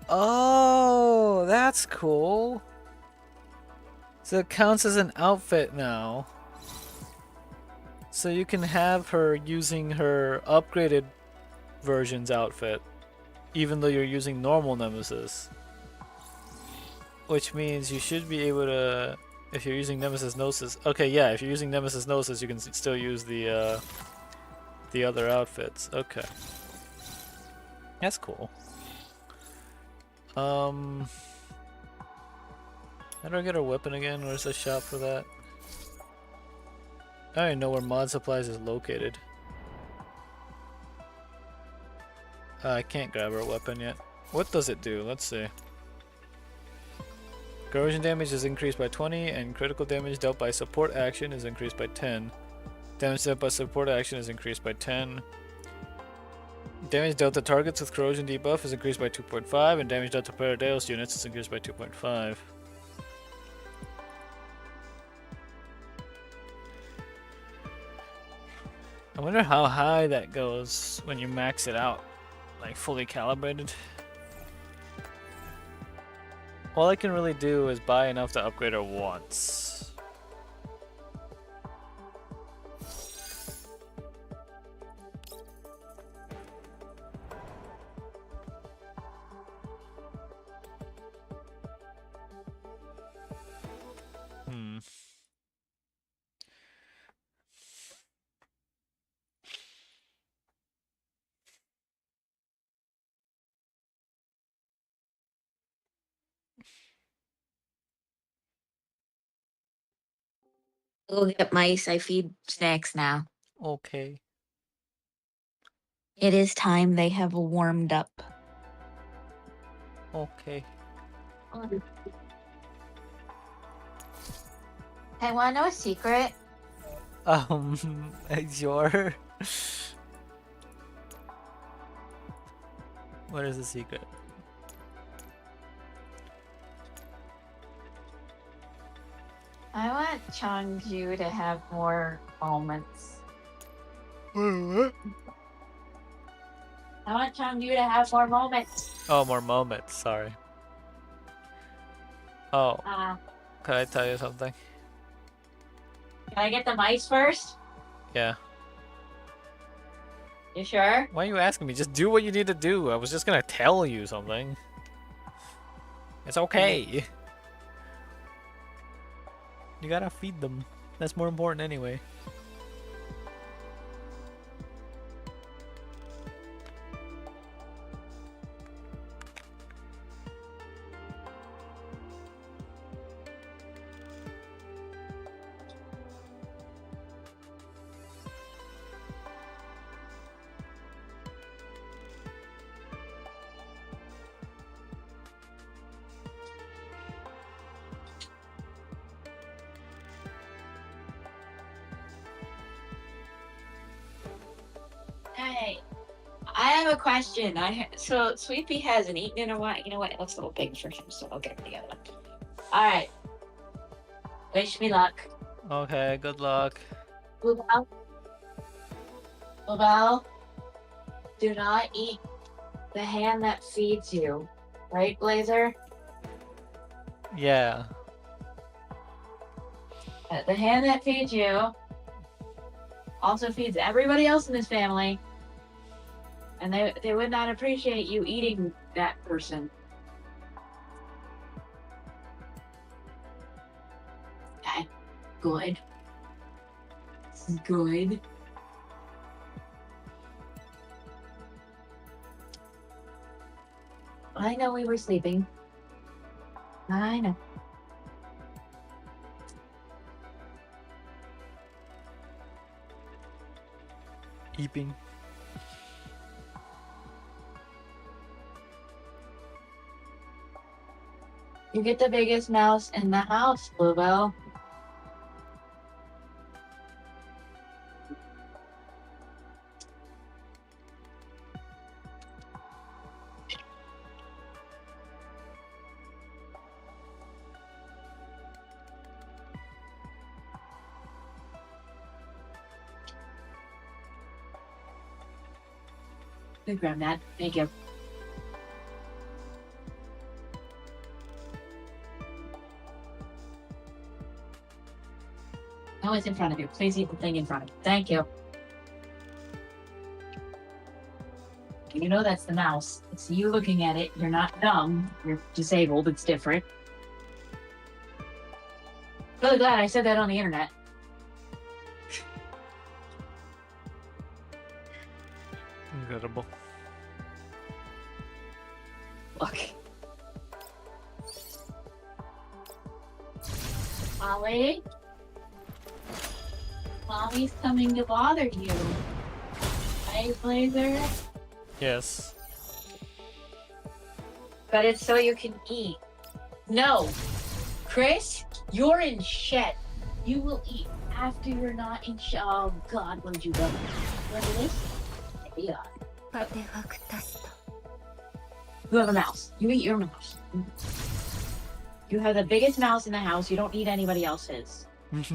Oh, that's cool. So it counts as an outfit now. So you can have her using her upgraded version's outfit, even though you're using normal Nemesis. Which means you should be able to, if you're using Nemesis Gnosis. Okay, yeah, if you're using Nemesis Gnosis, you can still use the other outfits. Okay, that's cool. How do I get a weapon again? Where's the shop for that? I don't even know where Mod Supplies is located. I can't grab her weapon yet. What does it do? Let's see. Corrosion damage is increased by 20, and critical damage dealt by support action is increased by 10. Damage dealt by support action is increased by 10. Damage dealt to targets with corrosion debuff is increased by 2.5, and damage dealt to Paradeus units is increased by 2.5. I wonder how high that goes when you max it out, like fully calibrated. All I can really do is buy enough to upgrade her once. Go get mice. I feed snacks now. Okay. It is time they have warmed up. Okay. Hey, wanna know a secret? Sure. What is the secret? I want Changju to have more moments. What? I want Changju to have more moments. Oh, more moments. Sorry. Oh. Uh, Can I tell you something? Can I get the mice first? Yeah. You sure? Why are you asking me? Just do what you need to do. I was just gonna tell you something. It's okay. You gotta feed them. That's more important anyway. Hey, I have a question. So Sweepy hasn't eaten in a while. You know what? It looks a little big for him, so I'll get it together. All right. Wish me luck. Okay, good luck. Bluebell. Bluebell. Do not eat the hand that feeds you. Right, Blazer? Yeah. The hand that feeds you also feeds everybody else in this family. And they would not appreciate you eating that person. Okay. Good. Good. I know we were sleeping. I know. Eeping. You get the biggest mouse in the house, Bluebell. Good grab that. Thank you. No, it's in front of you. Please eat the thing in front of you. Thank you. You know that's the mouse. It's you looking at it. You're not dumb. You're disabled. It's different. Really glad I said that on the internet. Incredible. Look. Molly? Mommy's coming to bother you. Right, Blazer? Yes. But it's so you can eat. No. Chris, you're in shed. You will eat after you're not in shed. Oh, God, where'd you go? Remember this? Yeah. You have a mouse. You eat your mouse. You have the biggest mouse in the house. You don't need anybody else's. No,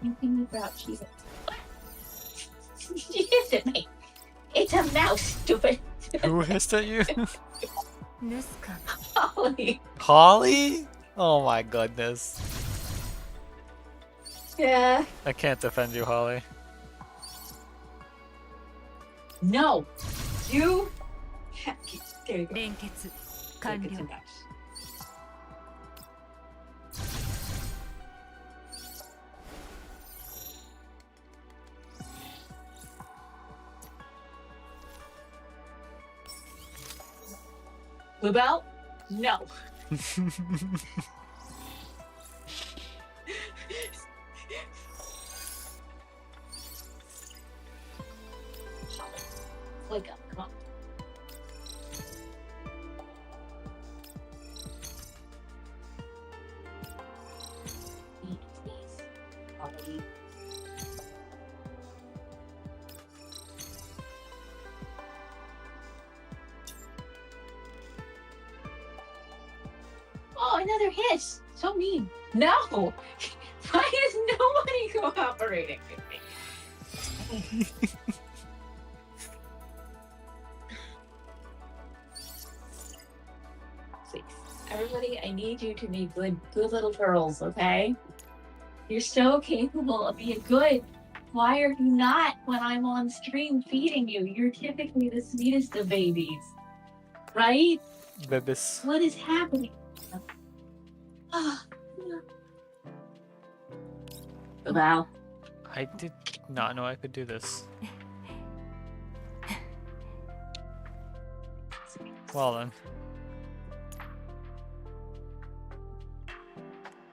you can eat without cheese. She hissed at me. It's a mouse, stupid. Who hissed at you? Holly. Holly? Oh my goodness. Yeah. I can't defend you, Holly. No. You. There you go. Look, it's a mouse. Bluebell? No. Wake up, come on. Eat, please. Ollie. Oh, another hiss. So mean. No. Why is nobody cooperating with me? Please, everybody, I need you to be good little girls, okay? You're so capable of being good. Why are you not when I'm on stream feeding you? You're typically the sweetest of babies, right? Babies. What is happening? Wow. I did not know I could do this. Well then.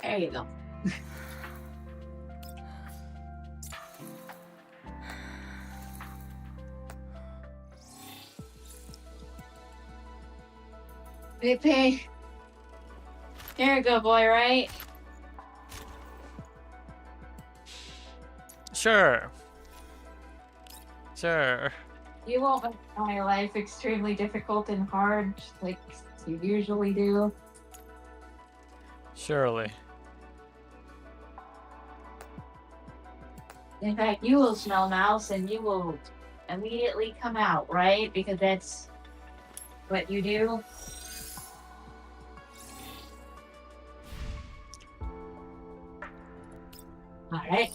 There you go. BP. You're a good boy, right? Sure. Sure. You won't make my life extremely difficult and hard like you usually do. Surely. In fact, you will smell mouse and you will immediately come out, right? Because that's what you do. All right.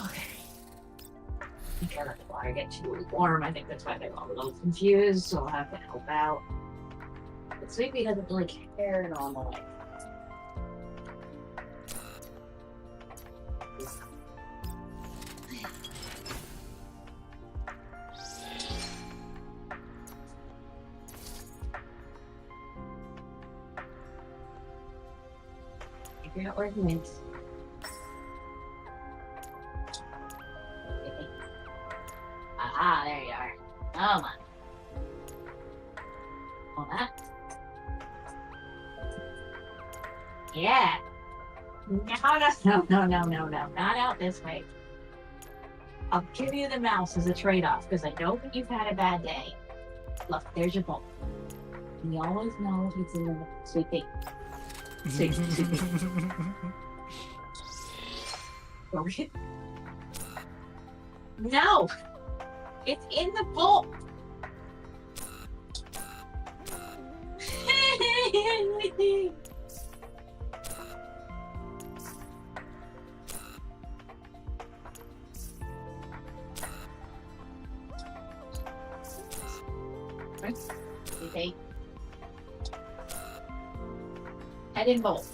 Okay. I can't let the water get too warm. I think that's why they're all a little confused, so I'll have to help out. But Sleepy doesn't really care at all the way. Your ordinance. Ah, there you are. Oh my. Hold that. Yeah. No, not out this way. I'll give you the mouse as a trade-off because I know that you've had a bad day. Look, there's your bowl. We always know it's a sweet thing. Sweet thing. No! It's in the bowl! Okay. Head in bowl.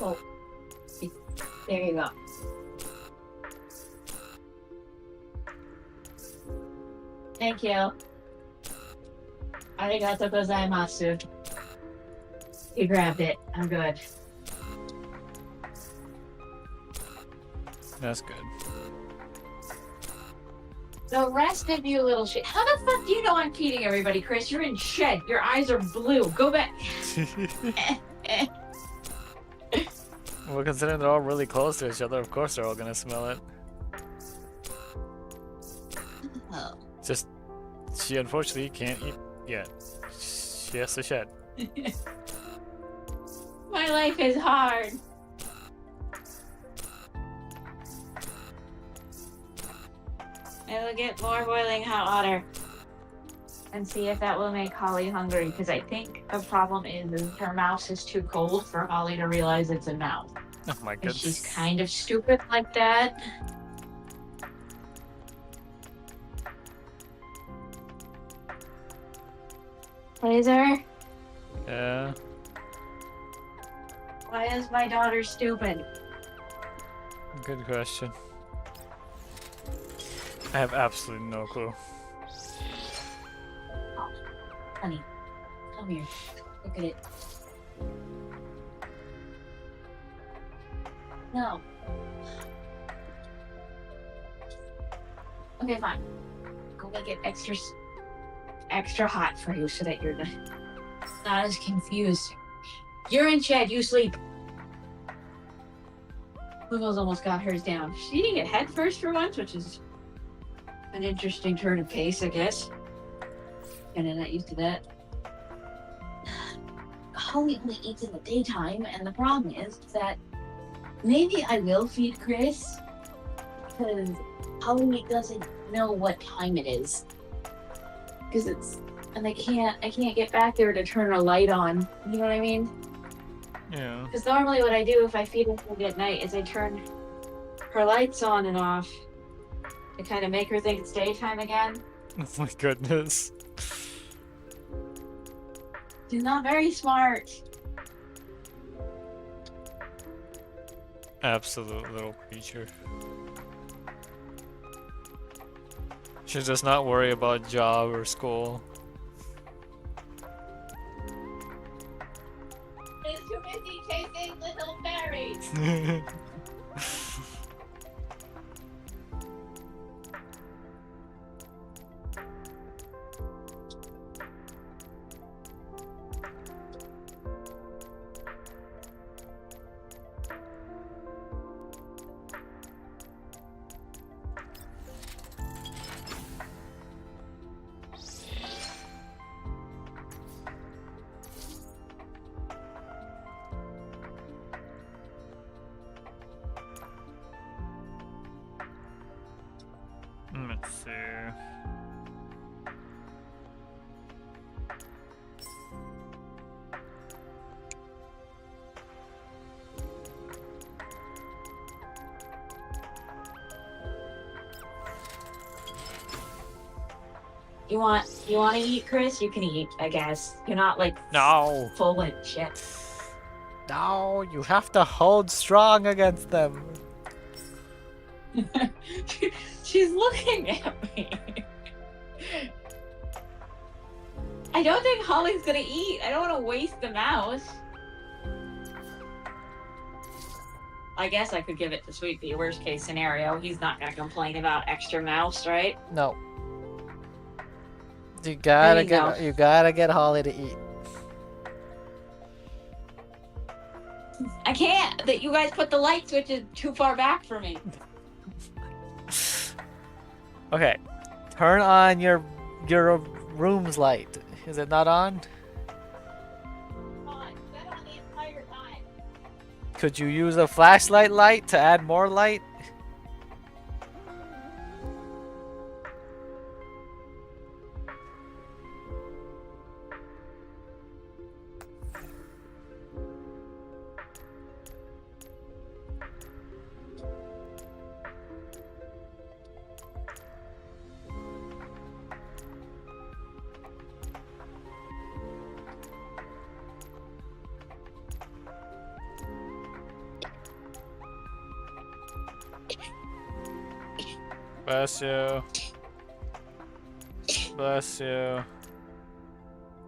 Oh, there you go. Thank you. Arigato gozaimasu. You grabbed it. I'm good. That's good. The rest of you little shit. How the fuck do you know I'm feeding everybody, Chris? You're in shed. Your eyes are blue. Go back. Well, considering they're all really close to each other, of course they're all gonna smell it. Oh. Just, she unfortunately can't eat yet. She has to shed. My life is hard. I will get more boiling hot water and see if that will make Holly hungry, because I think the problem is her mouse is too cold for Holly to realize it's a mouse. Oh my And goodness. she's kind of stupid like that. Laser, Yeah. why is my daughter stupid? Good question. I have absolutely no clue. Honey, come here. Look at it. No. Okay, fine. Go make it extra hot for you so that you're not as confused. You're in shed, you sleep. Wiggles almost got hers down. She eating it head first for once, which is an interesting turn of pace, I guess. Kinda not used to that. Holly only eats in the daytime, and the problem is that maybe I will feed Chris because Holly doesn't know what time it is. Because and I can't get back there to turn a light on. You know what I mean? Yeah. Because normally what I do if I feed her at night is I turn her lights on and off to kind of make her think it's daytime again. Oh my goodness. She's not very smart. Absolute little creature. Should just not worry about job or school. She's too busy chasing little fairies. Let's see. You want to eat, Chris? You can eat, I guess. You're not like No. full and shit. No, you have to hold strong against them. She's looking at me. I don't think Holly's gonna eat. I don't want to waste the mouse. I guess I could give it to Sweet Pea. Worst case scenario, he's not gonna complain about extra mouse, right? No. You gotta Maybe no. you gotta get Holly to eat. I can't. That you guys put the light switches too far back for me. Okay. Turn on your room's light. Is it not on? Could you use a flashlight light to add more light? Bless you. Bless you.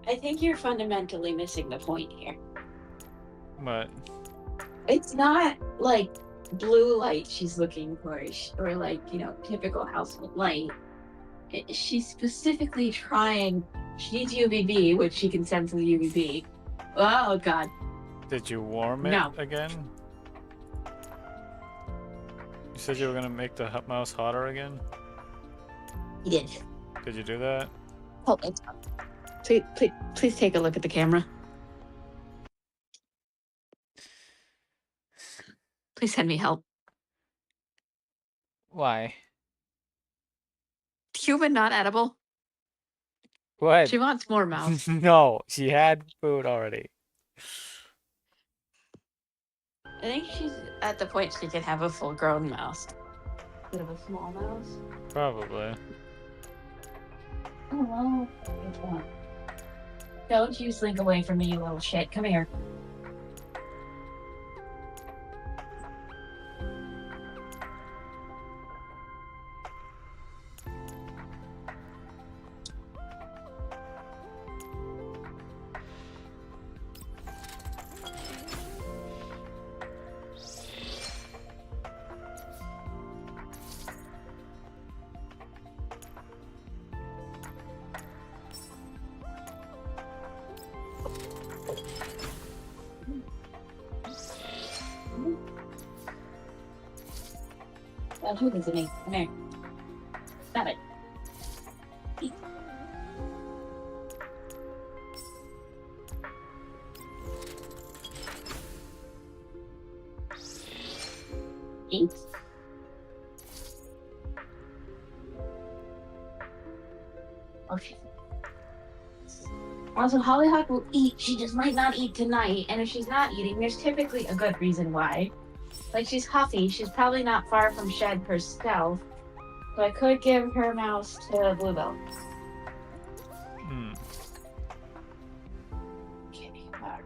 I think you're fundamentally missing the point here. What? It's not like blue light she's looking for, or like, you know, typical household light. She's specifically trying. She needs UVB, which she can sense the UVB. Oh God. Did you warm it No. again? You said you were gonna make the mouse hotter again? He did. Did you do that? Hold on. Please take a look at the camera. Please send me help. Why? Human not edible. What? She wants more mouse. No, she had food already. I think she's at the point she can have a full-grown mouse. Instead of a small mouse. Probably. Oh, well. Don't you slink away from me, you little shit. Come here. Don't do this to me. Come here. Stop it. Eat. Eat. Okay. Also, Hollyhock will eat. She just might not eat tonight. And if she's not eating, there's typically a good reason why. Like, she's huffy. She's probably not far from Shed herself. So I could give her mouse to Bluebell. Hmm. Okay, alright.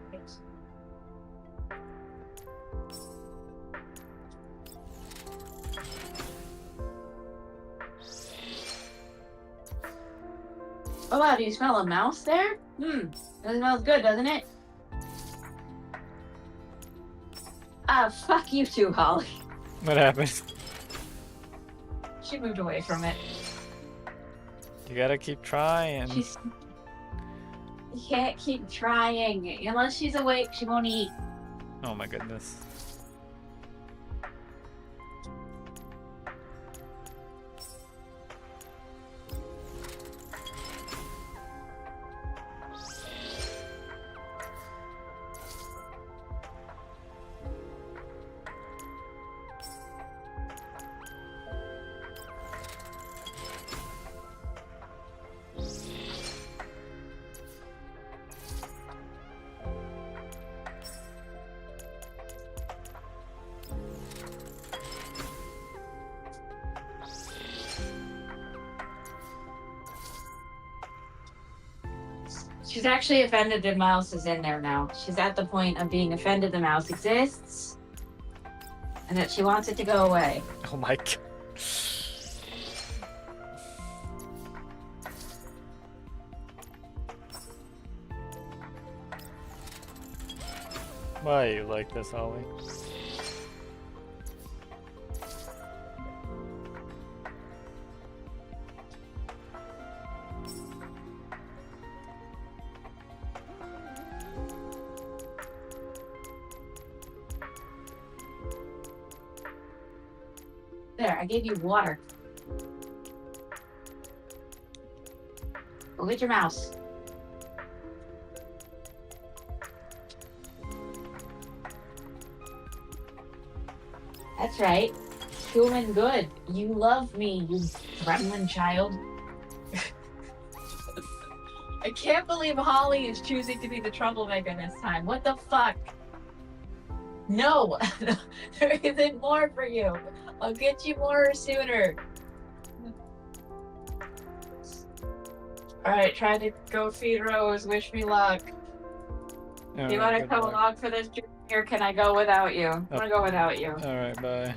Oh wow, do you smell a mouse there? That smells good, doesn't it? Ah, fuck you too, Holly. What happened? She moved away from it. You gotta keep trying. You can't keep trying. Unless she's awake, she won't eat. Oh my goodness. She's actually offended the mouse is in there now. She's at the point of being offended the mouse exists. And that she wants it to go away. Oh my god. Why are you like this, Ollie? There, I gave you water. Go get your mouse. That's right. Doing good. You love me, you gremlin child. I can't believe Holly is choosing to be the troublemaker this time. What the fuck? No, there isn't more for you. I'll get you more sooner. Alright, try to go feed Rose. Wish me luck. You want to come along for this journey, or can I go without you? I'm gonna go without you. Alright, bye.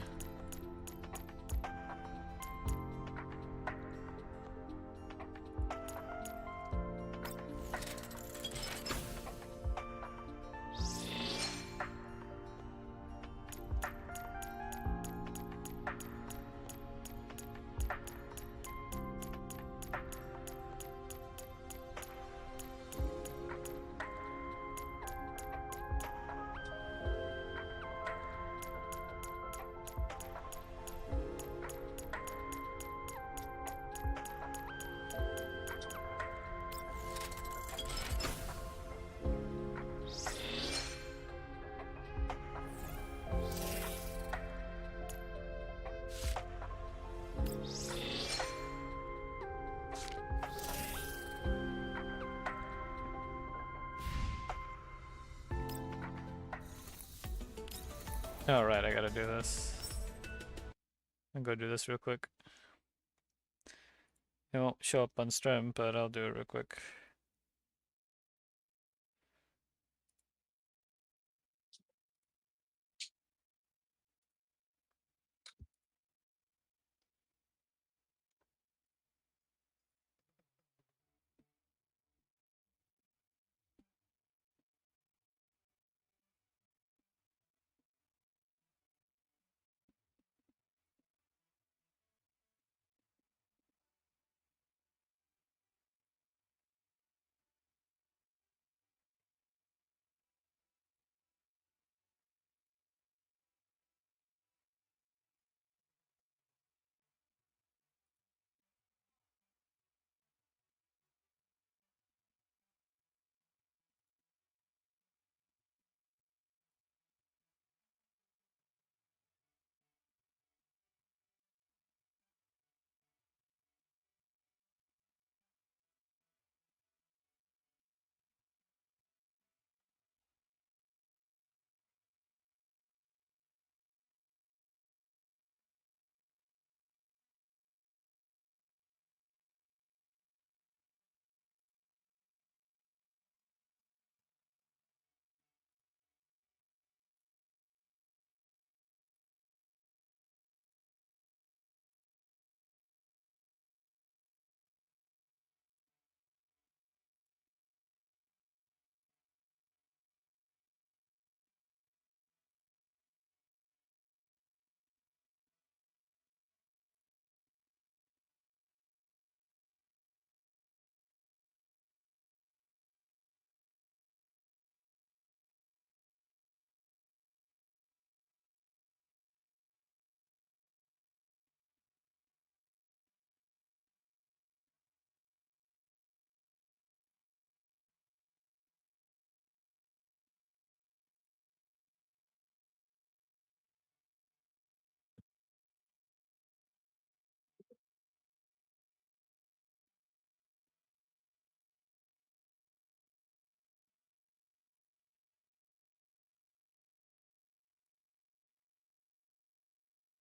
Alright, I gotta do this. I'll go do this real quick. It won't show up on stream, but I'll do it real quick.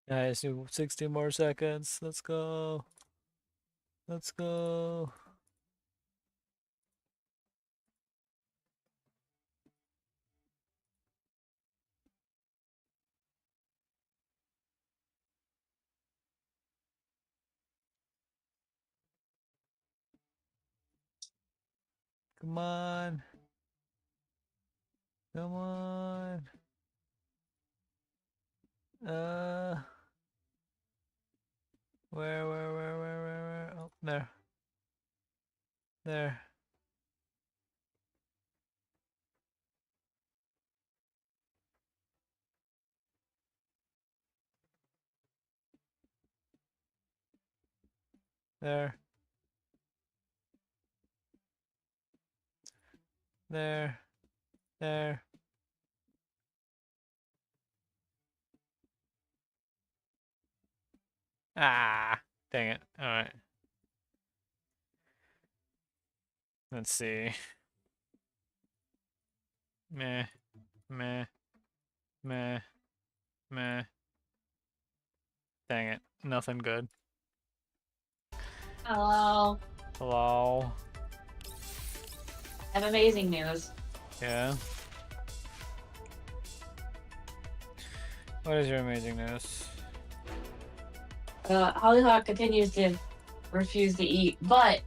Nice, 60 more seconds. Let's go. Let's go. Come on. Come on. Where? Oh, there. There. There. There. There. Ah, dang it. Alright. Let's see. Meh. Meh. Meh. Meh. Dang it. Nothing good. Hello. Hello. I have amazing news. Yeah. What is your amazing news? Hollyhock continues to refuse to eat, but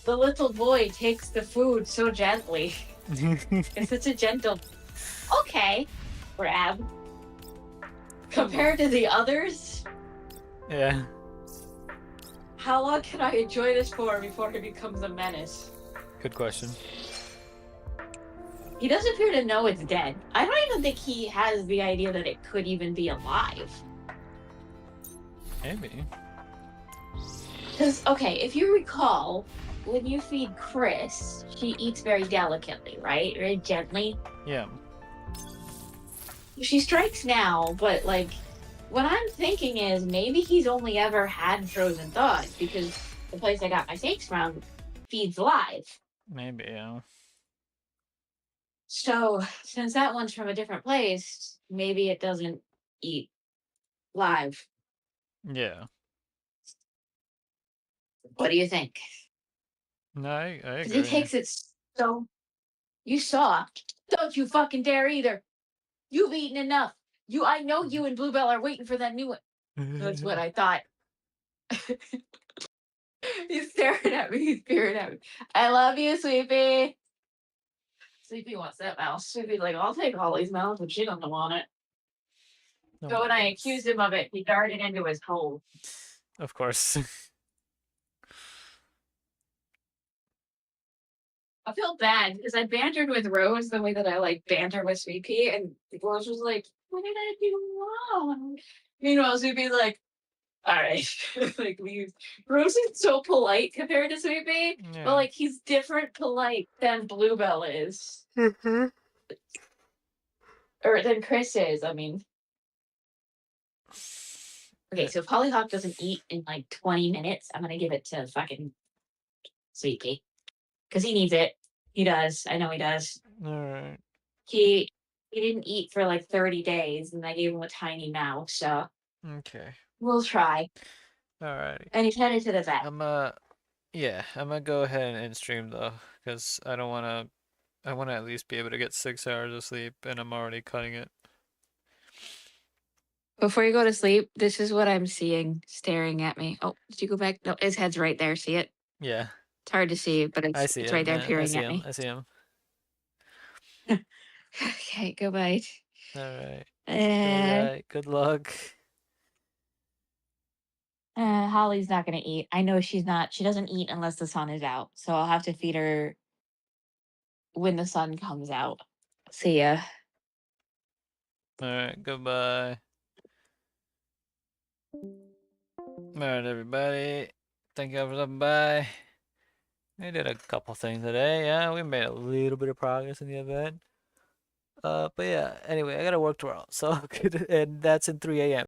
the little boy takes the food so gently. It's such a gentle. Okay, grab. Compared to the others, Yeah. how long can I enjoy this for before he becomes a menace? Good question. He does appear to know it's dead. I don't even think he has the idea that it could even be alive. Maybe. Because, okay, if you recall, when you feed Chris, she eats very delicately, right? Very gently. Yeah. She strikes now, but, like, what I'm thinking is maybe he's only ever had frozen thawed because the place I got my steaks from feeds live. Maybe, yeah. So, since that one's from a different place, maybe it doesn't eat live. Yeah. What do you think? No, I Because agree. he takes it so. You saw. Don't you fucking dare either. You've eaten enough. I know you and Bluebell are waiting for that new one. That's what I thought. He's staring at me. He's peering at me. I love you, Sweepy. Sleepy wants that mouse. Sleepy's like, I'll take Holly's mouse, but she doesn't want it. Oh So when my I goodness. accused him of it, he darted into his hole. Of course. I feel bad because I bantered with Rose the way that I like banter with Sweet Pea, and Rose was like, "What did I do wrong?" Meanwhile, Sweet Pea's like, "All right," like leaves. Rose is so polite compared to Sweet Pea, Yeah. but like he's different polite than Bluebell is, or than Chris is. I mean, okay, so if Hollyhock doesn't eat in like 20 minutes, I'm gonna give it to fucking Sweet Pea because he needs it. He does. I know he does. Alright. He didn't eat for like 30 days, and I gave him a tiny mouse, so Okay. we'll try. Alrighty. And he's headed to the vet. Yeah, I'm gonna go ahead and end stream though, because I wanna at least be able to get 6 hours of sleep, and I'm already cutting it. Before you go to sleep, this is what I'm seeing staring at me. Oh, did you go back? No, his head's right there. See it? Yeah. It's hard to see, but I it's see it's it. right there Yeah, I peering see at him. me. I see him. Okay, go bye. Alright. Uh, Good luck. Holly's not gonna eat. I know she's not. She doesn't eat unless the sun is out. So I'll have to feed her when the sun comes out. See ya. Alright, goodbye. Alright, everybody. Thank you all for stopping by. We did a couple things today. Yeah, we made a little bit of progress in the event. But yeah, anyway, I gotta work tomorrow. So, and that's in 3 a.m.